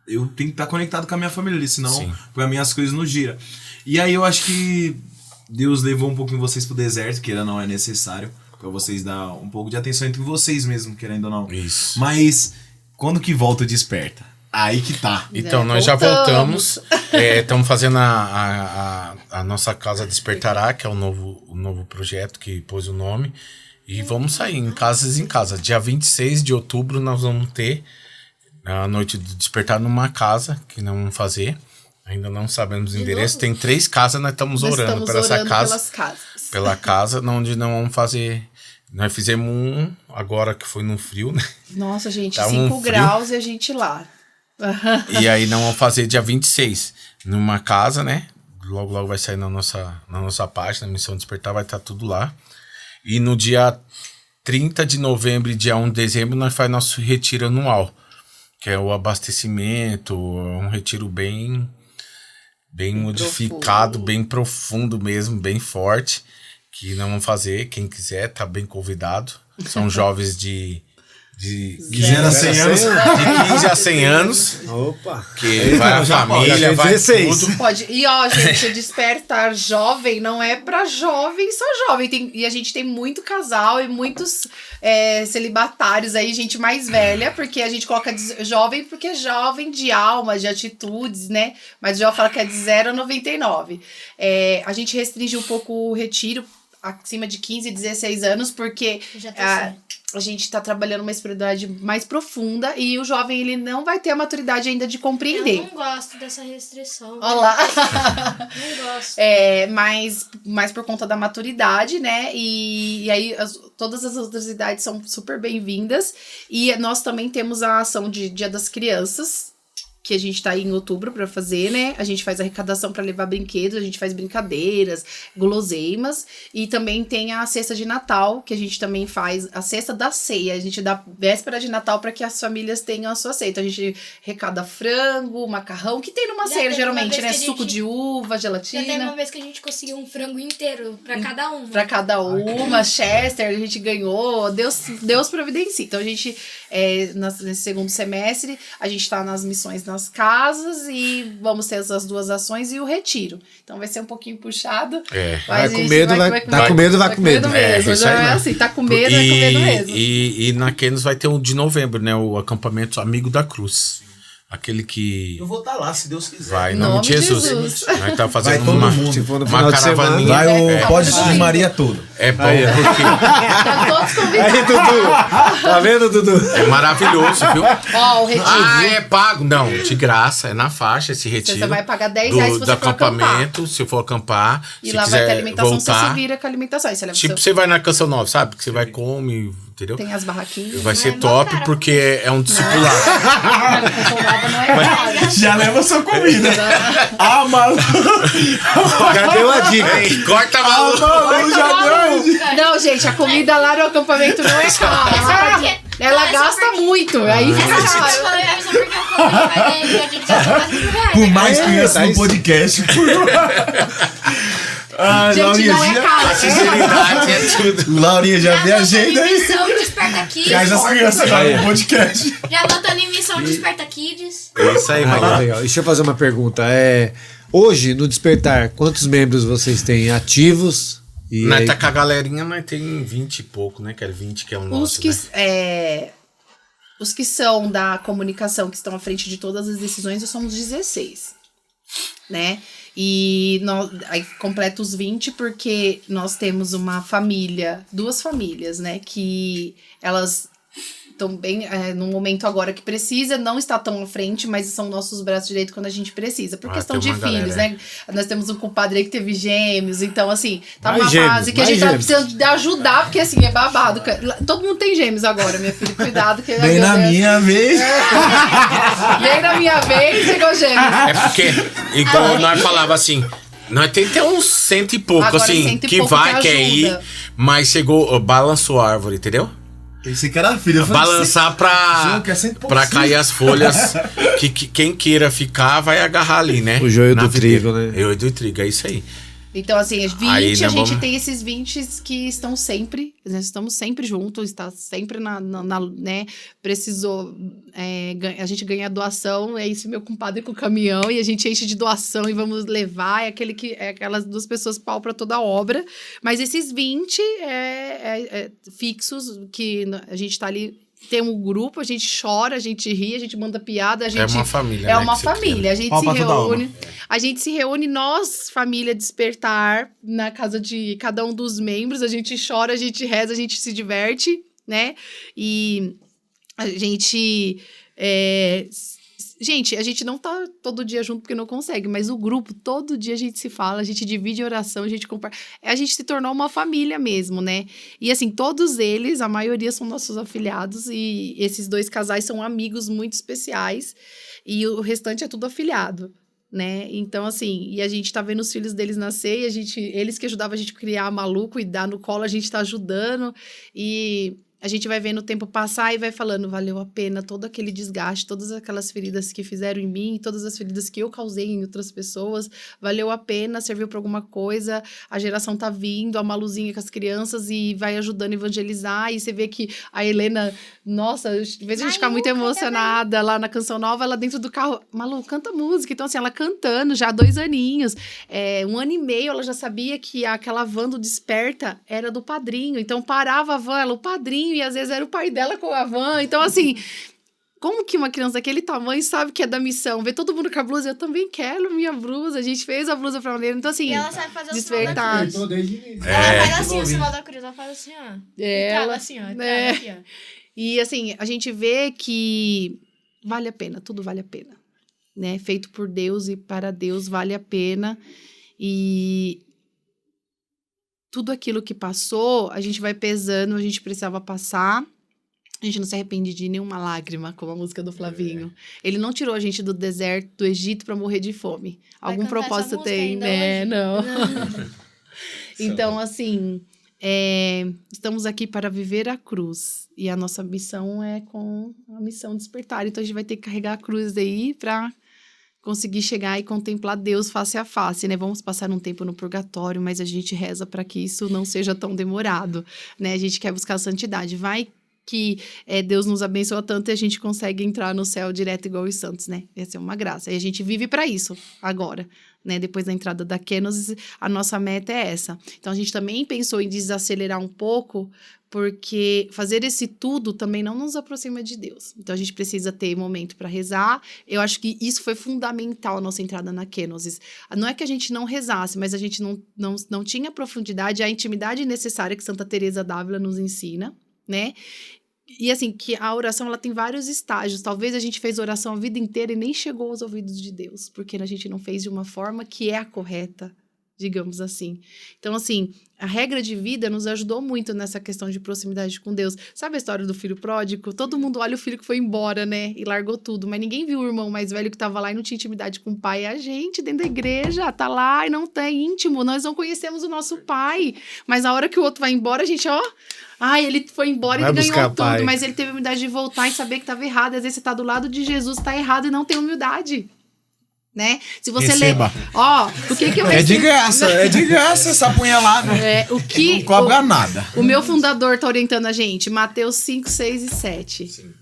eu tenho que estar conectado com a minha família ali, senão Sim. pra mim as coisas não giram. E aí eu acho que Deus levou um pouquinho vocês pro deserto, que ainda não é necessário, Pra vocês dar um pouco de atenção entre vocês mesmo, querendo ou não. Isso. Mas quando que volta o Desperta? Aí que tá. Então, nós já voltamos. Estamos fazendo a nossa Casa Despertará, que é o novo projeto que pôs o nome. E vamos sair em casa. Dia 26 de outubro nós vamos ter a noite do Despertar numa casa que nós vamos fazer. Ainda não sabemos o endereço. Tem 3 casas, nós estamos orando por essa casa. Pelas casas. Pela casa, onde nós vamos fazer. Nós fizemos um agora que foi no frio, né? Nossa, gente, Tá 5 graus e a gente lá. E aí nós vamos fazer dia 26 numa casa, né? Logo vai sair na nossa página, Missão Despertar, vai estar tudo lá. E no dia 30 de novembro e dia 1 de dezembro nós faz nosso retiro anual, que é o abastecimento, um retiro bem modificado, bem profundo mesmo, bem forte, que nós vamos fazer. Quem quiser tá bem convidado. São jovens de 0 a 100 anos. De 15 a 100 anos. Opa! Que vai a família, vai 16. tudo. Pode. E ó, gente, o Despertar Jovem não é pra jovem, só jovem. E a gente tem muito casal e muitos celibatários aí, gente mais velha, porque a gente coloca jovem porque é jovem de alma, de atitudes, né? Mas já fala que é de 0 a 99. A gente restringe um pouco o retiro acima de 15 e 16 anos, porque a gente tá trabalhando uma espiritualidade mais profunda e o jovem, ele não vai ter a maturidade ainda de compreender. Eu não gosto dessa restrição. Olha lá. Não gosto. Mais por conta da maturidade, né? E aí todas as outras idades são super bem-vindas. E nós também temos a ação de Dia das Crianças, que a gente tá aí em outubro pra fazer, né? A gente faz arrecadação pra levar brinquedos, a gente faz brincadeiras, guloseimas, e também tem a cesta de Natal, que a gente também faz a cesta da ceia. A gente dá véspera de Natal pra que as famílias tenham a sua ceia. Então a gente arrecada frango, macarrão, que tem numa ceia geralmente, né? Suco de uva, gelatina. Já teve uma vez que a gente conseguiu um frango inteiro pra cada um. Pra cada uma, Chester, a gente ganhou, Deus providencia. Então a gente, nesse segundo semestre, a gente tá nas missões nas casas e vamos ter essas 2 ações e o retiro. Então vai ser um pouquinho puxado. Vai com medo, tá com medo, vai com medo. Mesmo. Já é assim, tá com medo, vai com medo mesmo. E na Kenos vai ter um de novembro, né? O acampamento Amigo da Cruz. Aquele que... Eu vou estar lá, se Deus quiser. Vai, em nome de Jesus. Nós tá fazendo uma caravaninha. Vai o Pode de Maria todo. É bom porque... Tá todos convidados. Aí, Dudu. Tá vendo, Dudu? É maravilhoso, viu? Ó, o retiro. É pago. Não, de graça. É na faixa esse retiro. Você vai pagar R$10 se você do for acampamento, acampar. se for acampar. E se lá quiser vai ter alimentação, voltar, você se vira com a alimentação. Aí você leva tipo, você vai na Canção Nova, sabe? Que você vai come, entendeu? Tem as barraquinhas. Vai ser top porque é um discipulado. Não é caro. Já leva sua comida. Malu. Já deu a dica. Corta a Malu. Malu já deu. Não, gente, a comida lá no acampamento não é cara. Ela gasta muito, aí fica caro. Por mais criança no podcast. Gente, não é caro. Sinceridade é tudo. Laurinha, já vê a agenda aí. Missão Desperta Kids. Traz as crianças lá no podcast. Já botando em Missão Desperta Kids. É isso aí, Malu. Legal. Deixa eu fazer uma pergunta. Hoje, no Despertar, quantos membros vocês têm ativos? E Nós aí- tá com a galerinha, nós tem 20 e pouco, né? Que é 20 que é o nosso, Os que são da comunicação, que estão à frente de todas as decisões, nós somos 16, né? E aí completa os 20 porque nós temos uma família, 2 famílias, né? Que elas estão bem num momento agora que precisa, não está tão à frente, mas são nossos braços direitos quando a gente precisa. Por questão de tem uma filhos, galera, né? Nós temos um compadre aí que teve gêmeos, então assim, tá Mais numa gêmeos, fase que a mais gente tá gêmeos. precisando de ajudar, porque assim, é babado. Todo mundo tem gêmeos agora, minha filha, cuidado. Que Bem na minha vez. Bem na minha vez, chegou gêmeos. É porque, igual nós falava assim, nós tem até uns 100 e pouco, Agora, assim, 100 e que pouco vai, que quer ir, ajuda. mas chegou, balançou a árvore, entendeu? Pensei que era filho. Eu falei, Balançar pra, que é 100 e pouco, pra sim. cair as folhas, que quem queira ficar vai agarrar ali, né? O joio Na do videira. trigo, né? O joio do trigo, é isso aí. Então, assim, 20, Aí, a gente vamos... tem esses 20 que estão sempre, nós estamos sempre juntos, está sempre né, precisou, a gente ganha doação, é isso, meu compadre com o caminhão, e a gente enche de doação e vamos levar, aquelas 2 pessoas pau para toda a obra, mas esses 20 fixos, que a gente tá ali, tem um grupo, a gente chora, a gente ri, a gente manda piada, a gente... É uma família, É né, uma que você família, a gente Pau se pra toda reúne... alma. A gente se reúne, nós, família Despertar, na casa de cada um dos membros. A gente chora, a gente reza, a gente se diverte, né? E a gente... Gente, a gente não tá todo dia junto porque não consegue, mas o grupo, todo dia a gente se fala, a gente divide oração, a gente compartilha. A gente se tornou uma família mesmo, né? E assim, todos eles, a maioria são nossos afiliados e esses 2 casais são amigos muito especiais e o restante é tudo afiliado, né? Então, assim, e a gente tá vendo os filhos deles nascer e eles que ajudavam a gente a criar maluco e dar no colo, a gente tá ajudando e... A gente vai vendo o tempo passar e vai falando, valeu a pena todo aquele desgaste, todas aquelas feridas que fizeram em mim, todas as feridas que eu causei em outras pessoas, valeu a pena, serviu para alguma coisa, a geração tá vindo, a Maluzinha com as crianças e vai ajudando a evangelizar, e você vê que a Helena, nossa, às vezes a gente fica muito emocionada lá na Canção Nova, ela dentro do carro, Malu, canta música, então assim, ela cantando já há 2 aninhos, 1 ano e meio ela já sabia que aquela van do Desperta era do padrinho, então parava a van, ela, o padrinho, e às vezes era o pai dela com a van. Então, assim, como que uma criança daquele tamanho sabe que é da missão? Vê todo mundo com a blusa, eu também quero minha blusa. A gente fez a blusa pra mulher. Então, assim, E ela sabe fazer o Despertar. sinal da cruz. Ela faz assim, o sinal da cruz. Ela faz assim, ó. Ela, assim, ó. né? Aqui, ó. E, assim, a gente vê que vale a pena. Tudo vale a pena. Né? Feito por Deus e para Deus vale a pena. E... tudo aquilo que passou, a gente vai pesando, a gente precisava passar. A gente não se arrepende de nenhuma lágrima, como a música do Flavinho. Ele não tirou a gente do deserto, do Egito, para morrer de fome. Vai Algum cantar essa propósito música tem, ainda né? hoje? Não. Então, assim, estamos aqui para viver a cruz. E a nossa missão é com a missão Despertar. Então, a gente vai ter que carregar a cruz aí para conseguir chegar e contemplar Deus face a face, né? Vamos passar um tempo no purgatório, mas a gente reza para que isso não seja tão demorado, né? A gente quer buscar a santidade. Vai que Deus nos abençoa tanto e a gente consegue entrar no céu direto igual os santos, né? Ia ser uma graça. E a gente vive para isso agora, né? Depois da entrada da Kenosis, a nossa meta é essa. Então, a gente também pensou em desacelerar um pouco, porque fazer esse tudo também não nos aproxima de Deus. Então, a gente precisa ter momento para rezar. Eu acho que isso foi fundamental, a nossa entrada na Kenosis. Não é que a gente não rezasse, mas a gente não tinha a profundidade, a intimidade necessária que Santa Teresa d'Ávila nos ensina, né? E assim, que a oração ela tem vários estágios. Talvez a gente fez oração a vida inteira e nem chegou aos ouvidos de Deus, porque a gente não fez de uma forma que é a correta, digamos assim. Então, assim, a regra de vida nos ajudou muito nessa questão de proximidade com Deus. Sabe a história do filho pródigo? Todo mundo olha o filho que foi embora, né? E largou tudo. Mas ninguém viu o irmão mais velho que tava lá e não tinha intimidade com o pai. A gente, dentro da igreja, tá lá e não tem íntimo. Nós não conhecemos o nosso pai. Mas a hora que o outro vai embora, a gente, ó... Ai, ele foi embora e ele ganhou tudo. Pai. Mas ele teve a humildade de voltar e saber que tava errado. Às vezes você tá do lado de Jesus, tá errado e não tem humildade. Né? Se você Receba. lê... Ó, o que eu É de graça essa punhalada. o que Não cobra nada. o meu fundador tá orientando a gente, Mateus 5, 6 e 7. Sim.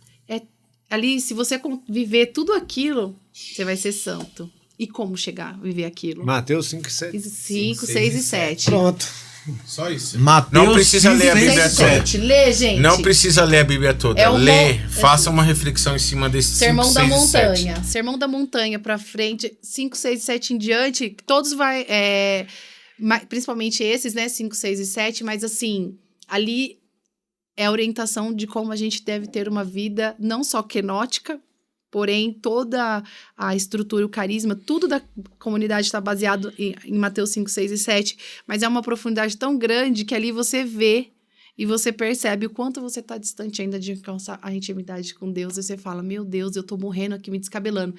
Ali, se você viver tudo aquilo, você vai ser santo. E como chegar a viver aquilo? Mateus 5, 7. 5, 6 e 7. Pronto. Só isso. Mateus Não precisa ler a 6, Bíblia 7. Lê, gente. Não precisa ler a Bíblia toda. É uma- Lê, faça uma reflexão em cima desse Sermão 5, da 6 e 7. Montanha. Sermão da Montanha pra frente, 5, 6 e 7 em diante, todos vai... principalmente esses, né? 5, 6 e 7, mas assim, ali é a orientação de como a gente deve ter uma vida não só quenótica, porém toda a estrutura, o carisma, tudo da comunidade está baseado em Mateus 5, 6 e 7, mas é uma profundidade tão grande que ali você vê e você percebe o quanto você está distante ainda de alcançar a intimidade com Deus, e você fala, meu Deus, eu tô morrendo aqui, me descabelando.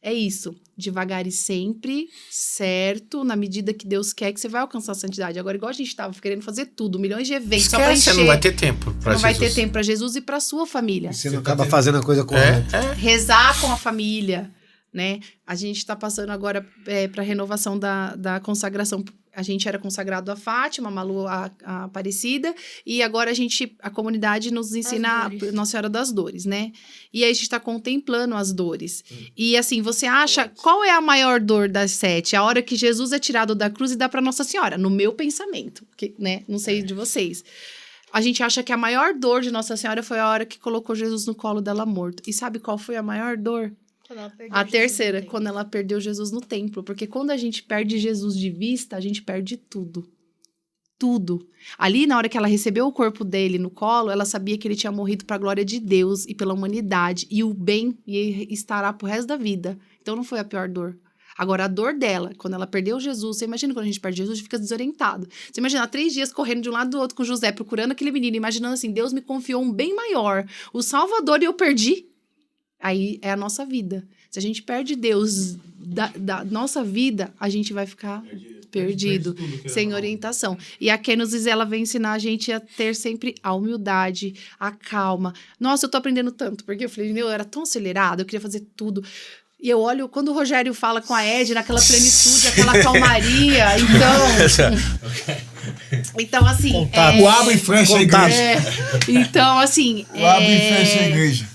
É isso, devagar e sempre, certo, na medida que Deus quer que você vai alcançar a santidade. Agora, igual a gente estava querendo fazer tudo, milhões de eventos, só pra Esquece, encher. você não vai ter tempo pra Você não vai ter Jesus. tempo para Jesus e para sua família. Você não acaba fazendo a coisa correta. Rezar com a família, né? A gente está passando agora para a renovação da consagração a gente era consagrado a Fátima, a Malu a Aparecida, e agora a comunidade nos ensina a Nossa Senhora das Dores, né? E aí a gente está contemplando as dores. E assim, você acha, qual é a maior dor das 7? A hora que Jesus é tirado da cruz e dá para Nossa Senhora, no meu pensamento, né? Não sei de vocês. A gente acha que a maior dor de Nossa Senhora foi a hora que colocou Jesus no colo dela morto. E sabe qual foi a maior dor? A terceira, quando ela perdeu Jesus no templo. Porque quando a gente perde Jesus de vista, a gente perde tudo. Tudo. Ali, na hora que ela recebeu o corpo dele no colo, ela sabia que ele tinha morrido para a glória de Deus e pela humanidade. E o bem estará pro resto da vida. Então não foi a pior dor. Agora, a dor dela, quando ela perdeu Jesus, você imagina quando a gente perde Jesus, a gente fica desorientado. Você imagina 3 dias correndo de um lado do outro com José, procurando aquele menino, imaginando assim, Deus me confiou um bem maior, o Salvador, e eu perdi. Aí é a nossa vida. Se a gente perde Deus da nossa vida, a gente vai ficar perdido, sem orientação. E a Kenosis, ela vem ensinar a gente a ter sempre a humildade, a calma. Nossa, eu tô aprendendo tanto, porque eu falei, eu era tão acelerada, eu queria fazer tudo. E eu olho, quando o Rogério fala com a Ed, naquela plenitude, aquela calmaria, então assim... O abre e fecha a igreja. Então, assim... O abre e fecha a igreja.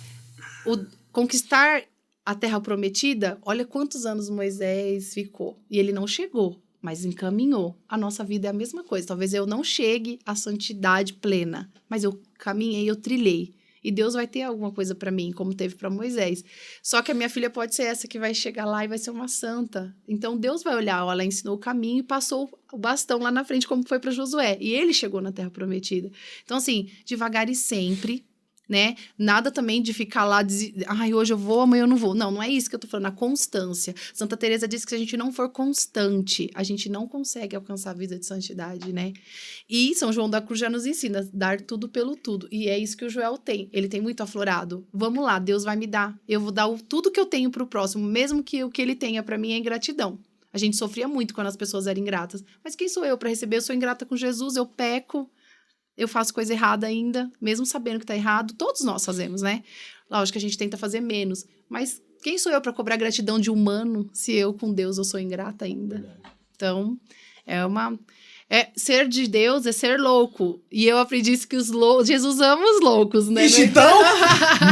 Conquistar a Terra Prometida, olha quantos anos Moisés ficou. E ele não chegou, mas encaminhou. A nossa vida é a mesma coisa. Talvez eu não chegue à santidade plena, mas eu caminhei, eu trilhei. E Deus vai ter alguma coisa para mim, como teve para Moisés. Só que a minha filha pode ser essa que vai chegar lá e vai ser uma santa. Então Deus vai olhar, ela ensinou o caminho e passou o bastão lá na frente, como foi para Josué. E ele chegou na Terra Prometida. Então, assim, devagar e sempre, né? Nada também de ficar lá, hoje eu vou, amanhã eu não vou. Não é isso que eu tô falando, a constância. Santa Teresa disse que se a gente não for constante, a gente não consegue alcançar a vida de santidade, né? E São João da Cruz já nos ensina, dar tudo pelo tudo. E é isso que o Joel tem. Ele tem muito aflorado. Vamos lá, Deus vai me dar. Eu vou dar tudo que eu tenho pro próximo, mesmo que o que ele tenha para mim é ingratidão. A gente sofria muito quando as pessoas eram ingratas. Mas quem sou eu para receber? Eu sou ingrata com Jesus, eu peco. Eu faço coisa errada ainda, mesmo sabendo que tá errado. Todos nós fazemos, né? Lógico que a gente tenta fazer menos. Mas quem sou eu para cobrar gratidão de humano se eu, com Deus, eu sou ingrata ainda? Então, ser de Deus é ser louco. E eu aprendi isso que Jesus ama os loucos, né? Ixi, então,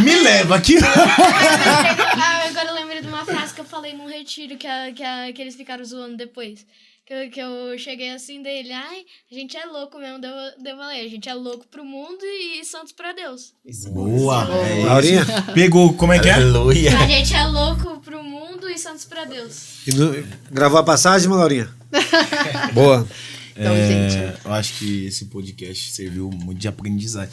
me leva aqui. Agora eu lembrei de uma frase que eu falei num retiro que eles ficaram zoando depois. Que eu cheguei assim dele, a gente é louco mesmo, devo ler, a gente é louco pro mundo e santos pra Deus. Boa! Laurinha? Pegou, como é que é? Aleluia. A gente é louco pro mundo e santos pra Deus. Gravou a passagem, Laurinha? Boa. Então, gente... Eu acho que esse podcast serviu muito de aprendizagem.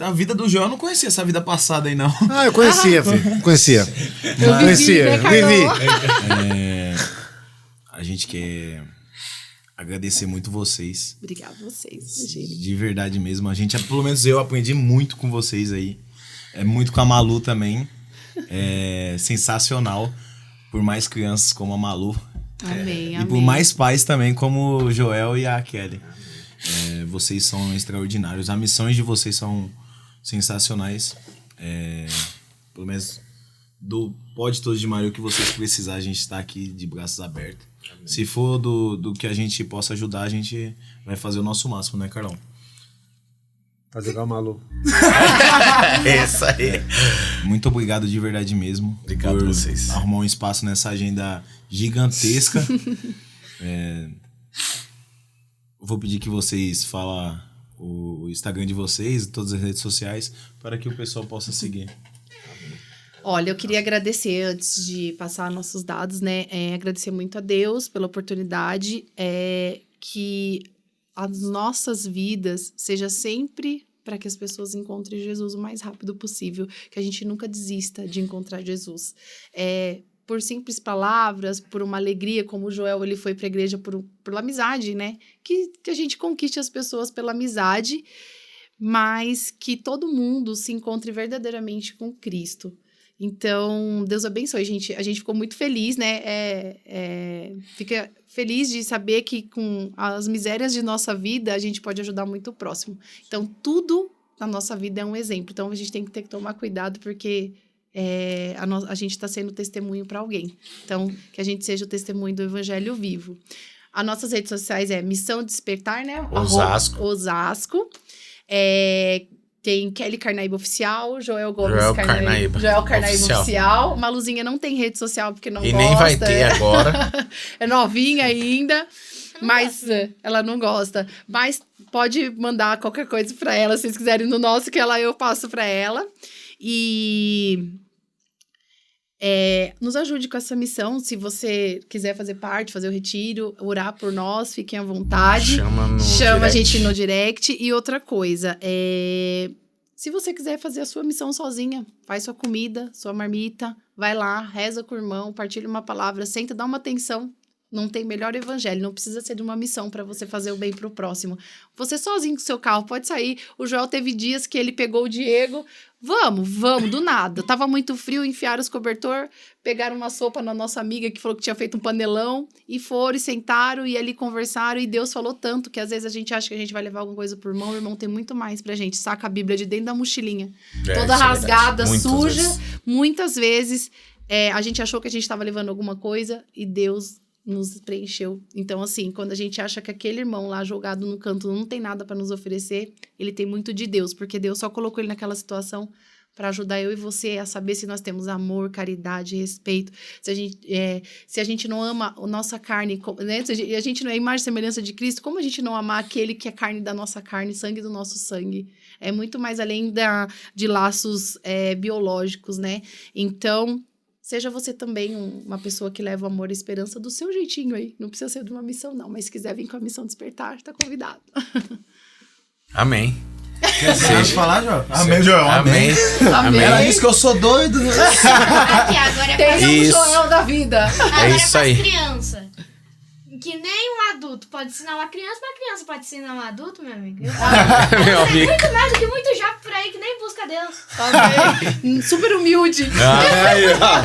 A vida do João, eu não conhecia essa vida passada aí, não. Eu conhecia, filho. Conhecia. Vivi. A gente quer agradecer muito vocês. Obrigada a vocês, gente. De verdade mesmo. A gente, pelo menos eu, aprendi muito com vocês aí. Muito com a Malu também. Sensacional. Por mais crianças como a Malu. Amém, E por mais pais também, como o Joel e a Kelly. Vocês são extraordinários. As missões de vocês são sensacionais. Pelo menos do Pode Todos de Maria, o que vocês precisarem, a gente está aqui de braços abertos. Amém. Se for do que a gente possa ajudar, a gente vai fazer o nosso máximo, né, Carlão? Fazer igual o Malu. Essa aí. Muito obrigado de verdade mesmo. Obrigado por a vocês. Arrumar um espaço nessa agenda gigantesca. Vou pedir que vocês falem o Instagram de vocês, todas as redes sociais, para que o pessoal possa seguir. Olha, eu queria agradecer, antes de passar nossos dados, né? Agradecer muito a Deus pela oportunidade, que as nossas vidas seja sempre para que as pessoas encontrem Jesus o mais rápido possível, que a gente nunca desista de encontrar Jesus. Por simples palavras, por uma alegria, como o Joel, ele foi para a igreja por amizade, né? Que a gente conquiste as pessoas pela amizade, mas que todo mundo se encontre verdadeiramente com Cristo. Então, Deus abençoe, gente. A gente ficou muito feliz, né? Fica feliz de saber que com as misérias de nossa vida, a gente pode ajudar muito o próximo. Então, tudo na nossa vida é um exemplo. Então, a gente tem que tomar cuidado, porque a gente está sendo testemunho para alguém. Então, que a gente seja o testemunho do Evangelho vivo. As nossas redes sociais é Missão Despertar, né? Osasco. Osasco. Tem Kelly Carnaíba Oficial, Joel Gomes Joel Carnaíba Oficial. Oficial. Maluzinha não tem rede social porque não E gosta. nem vai ter agora. É novinha ainda, mas ela não gosta. Mas pode mandar qualquer coisa pra ela, se vocês quiserem no nosso, que eu passo pra ela. E nos ajude com essa missão. Se você quiser fazer parte, fazer o retiro, orar por nós, fiquem à vontade. Chama a gente no direct. E outra coisa, se você quiser fazer a sua missão sozinha, faz sua comida, sua marmita, vai lá, reza com o irmão, partilha uma palavra, senta, dá uma atenção. Não tem melhor evangelho, não precisa ser de uma missão para você fazer o bem pro próximo. Você sozinho com o seu carro pode sair. O Joel teve dias que ele pegou o Diego. Vamos, do nada. Tava muito frio, enfiaram os cobertor, pegaram uma sopa na nossa amiga que falou que tinha feito um panelão e foram e sentaram e ali conversaram e Deus falou tanto que às vezes a gente acha que a gente vai levar alguma coisa pro irmão, o irmão tem muito mais pra gente. Saca a Bíblia de dentro da mochilinha. Toda rasgada, suja. Muitas vezes a gente achou que a gente estava levando alguma coisa e Deus nos preencheu. Então, assim, quando a gente acha que aquele irmão lá jogado no canto não tem nada para nos oferecer, ele tem muito de Deus, porque Deus só colocou ele naquela situação para ajudar eu e você a saber se nós temos amor, caridade, respeito, se a gente não ama a nossa carne, né? Se a gente não é imagem e semelhança de Cristo, como a gente não amar aquele que é carne da nossa carne, sangue do nosso sangue? É muito mais além de laços biológicos, né? Então, seja você também uma pessoa que leva o amor e a esperança do seu jeitinho aí. Não precisa ser de uma missão, não. Mas se quiser vir com a missão Despertar, tá convidado. Amém. Quer falar, Joel? Amém, Joel. Amém. Ela disse que eu sou doido. Aqui, agora Tem um Isso. Joel da vida. Agora isso aí. pras crianças. Que nem um adulto pode ensinar uma criança, mas a criança pode ensinar um adulto, meu amigo. Meu amigo. Muito mais do que muito japa por aí que nem busca Deus. Amém. Super humilde.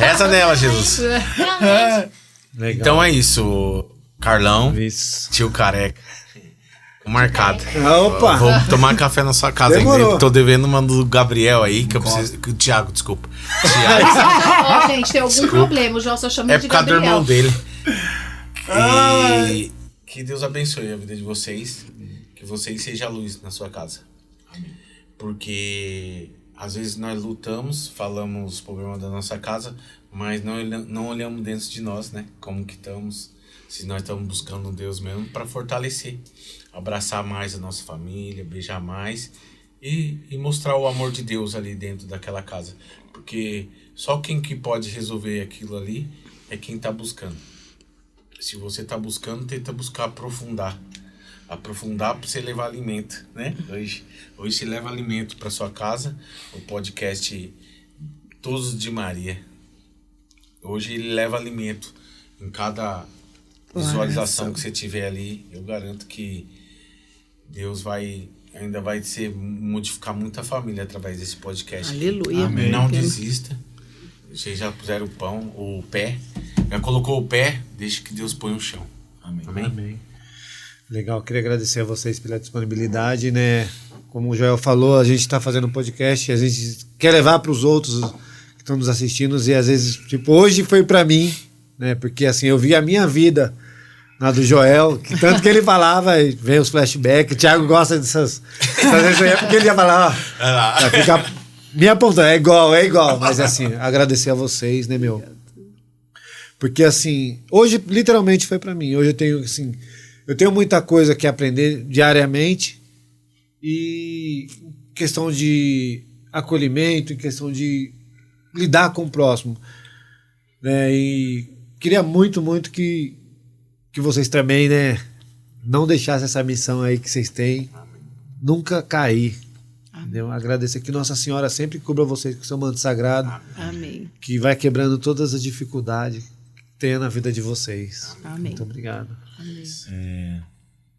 Essa dela, Jesus. Realmente. Legal. Então é isso, Carlão, Isso. tio Careca. Marcado. Opa! Vou tomar café na sua casa Demorou. ainda. Tô devendo uma do Gabriel aí, que eu preciso. Thiago, desculpa. Thiago. Ó, gente, tem algum problema. O Joel só chama É de por causa do Gabriel. irmão dele. E que Deus abençoe a vida de vocês. Que vocês sejam a luz na sua casa. Porque às vezes nós lutamos, falamos os problemas da nossa casa, mas não olhamos dentro de nós, né? Como que estamos, se nós estamos buscando Deus mesmo para fortalecer, abraçar mais a nossa família, beijar mais e mostrar o amor de Deus ali dentro daquela casa. Porque só quem que pode resolver aquilo ali é quem está buscando. Se você está buscando, tenta buscar aprofundar para você levar alimento, né? Hoje você leva alimento para sua casa. O podcast Todos de Maria. Hoje ele leva alimento em cada visualização que você tiver ali. Eu garanto que Deus ainda vai modificar muita família através desse podcast. Aleluia. Amém. Não desista. Vocês já puseram o pé. Já colocou o pé, deixa que Deus põe o chão. Amém. Amém. Legal, queria agradecer a vocês pela disponibilidade, né? Como o Joel falou, a gente está fazendo um podcast, a gente quer levar para os outros que estão nos assistindo e às vezes, tipo, hoje foi para mim, né? Porque assim, eu vi a minha vida na do Joel, que tanto que ele falava, e vem os flashbacks, o Thiago gosta dessas resenhas, porque ele ia falar, ó, vai ficar me apontando, é igual, mas assim, agradecer a vocês, né, meu? Porque assim, hoje literalmente foi para mim, hoje eu tenho muita coisa que aprender diariamente e questão de acolhimento, em questão de lidar com o próximo, né? E queria muito que vocês também, né, não deixassem essa missão aí que vocês têm nunca cair. Entendeu? Agradecer que Nossa Senhora sempre cubra vocês com seu manto sagrado. Amém. Que vai quebrando todas as dificuldades que tem na vida de vocês. Amém. Muito obrigado.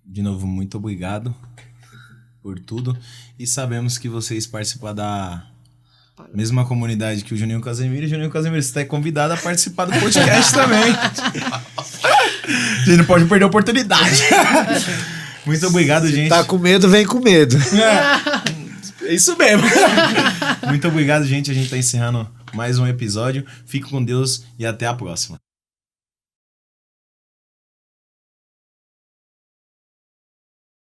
De novo, muito obrigado por tudo. E sabemos que vocês participam da mesma comunidade que o Juninho Casemiro. E Juninho Casemiro, você está convidado a participar do podcast também. A gente não pode perder a oportunidade. Muito obrigado, gente. Tá com medo, vem com medo. É isso mesmo. Muito obrigado, gente. A gente tá encerrando mais um episódio. Fique com Deus e até a próxima.